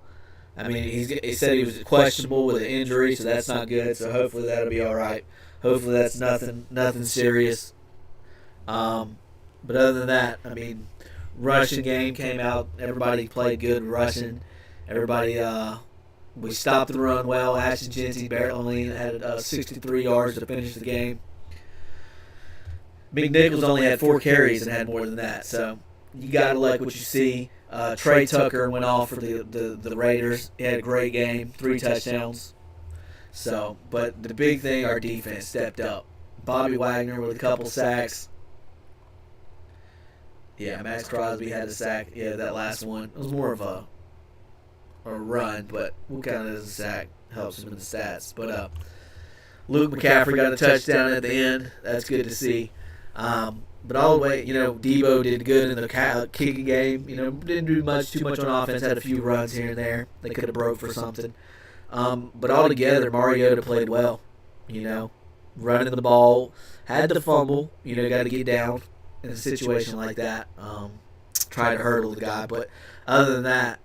I mean, he said he was questionable with an injury, so that's not good. So hopefully that'll be all right. Hopefully that's nothing serious. But other than that, I mean, rushing game came out. Everybody played good rushing. Everybody, we stopped the run well. Ashton Jeanty barely had 63 yards to finish the game. McNichols only had 4 carries and had more than that. So you got to like what you see. Trey Tucker went off for the Raiders. He had a great game, 3 touchdowns. So, but the big thing, our defense stepped up. Bobby Wagner with a couple sacks. Yeah, Max Crosby had a sack. Yeah, that last one. It was more of a run, but we'll count it as a sack. Helps him in the stats. But Luke McCaffrey got a touchdown at the end. That's good to see. But all the way, Debo did good in the kicking game. Didn't do too much on offense. Had a few runs here and there. They could have broke for something. But altogether, Mariota played well. Running the ball, had the fumble. Got to get down in a situation like that. Try to hurdle the guy. But other than that,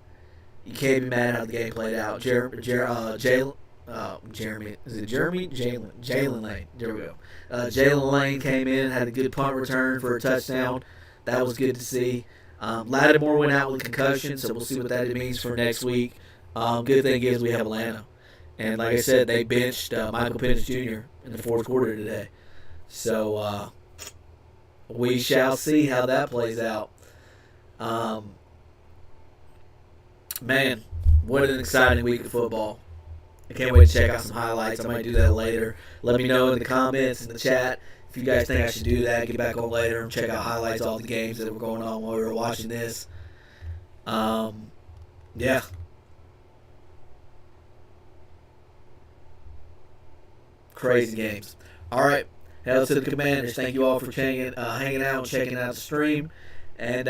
you can't be mad how the game played out. Jalen. Is it Jeremy? Jalen Lane. There we go. Jalen Lane came in, had a good punt return for a touchdown. That was good to see. Lattimore went out with concussion, so we'll see what that means for next week. Good thing is we have Atlanta. And like I said, they benched Michael Penix Jr. in the fourth quarter today. So we shall see how that plays out. Man, what an exciting week of football. I can't wait to check out some highlights. I might do that later. Let me know in the comments, in the chat, if you guys think I should do that. Get back on later and check out highlights of all the games that were going on while we were watching this. Yeah. Crazy games. All right. Hail to the Commanders. Thank you all for hanging out and checking out the stream. And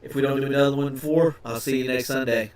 if we don't do another one before, I'll see you next Sunday.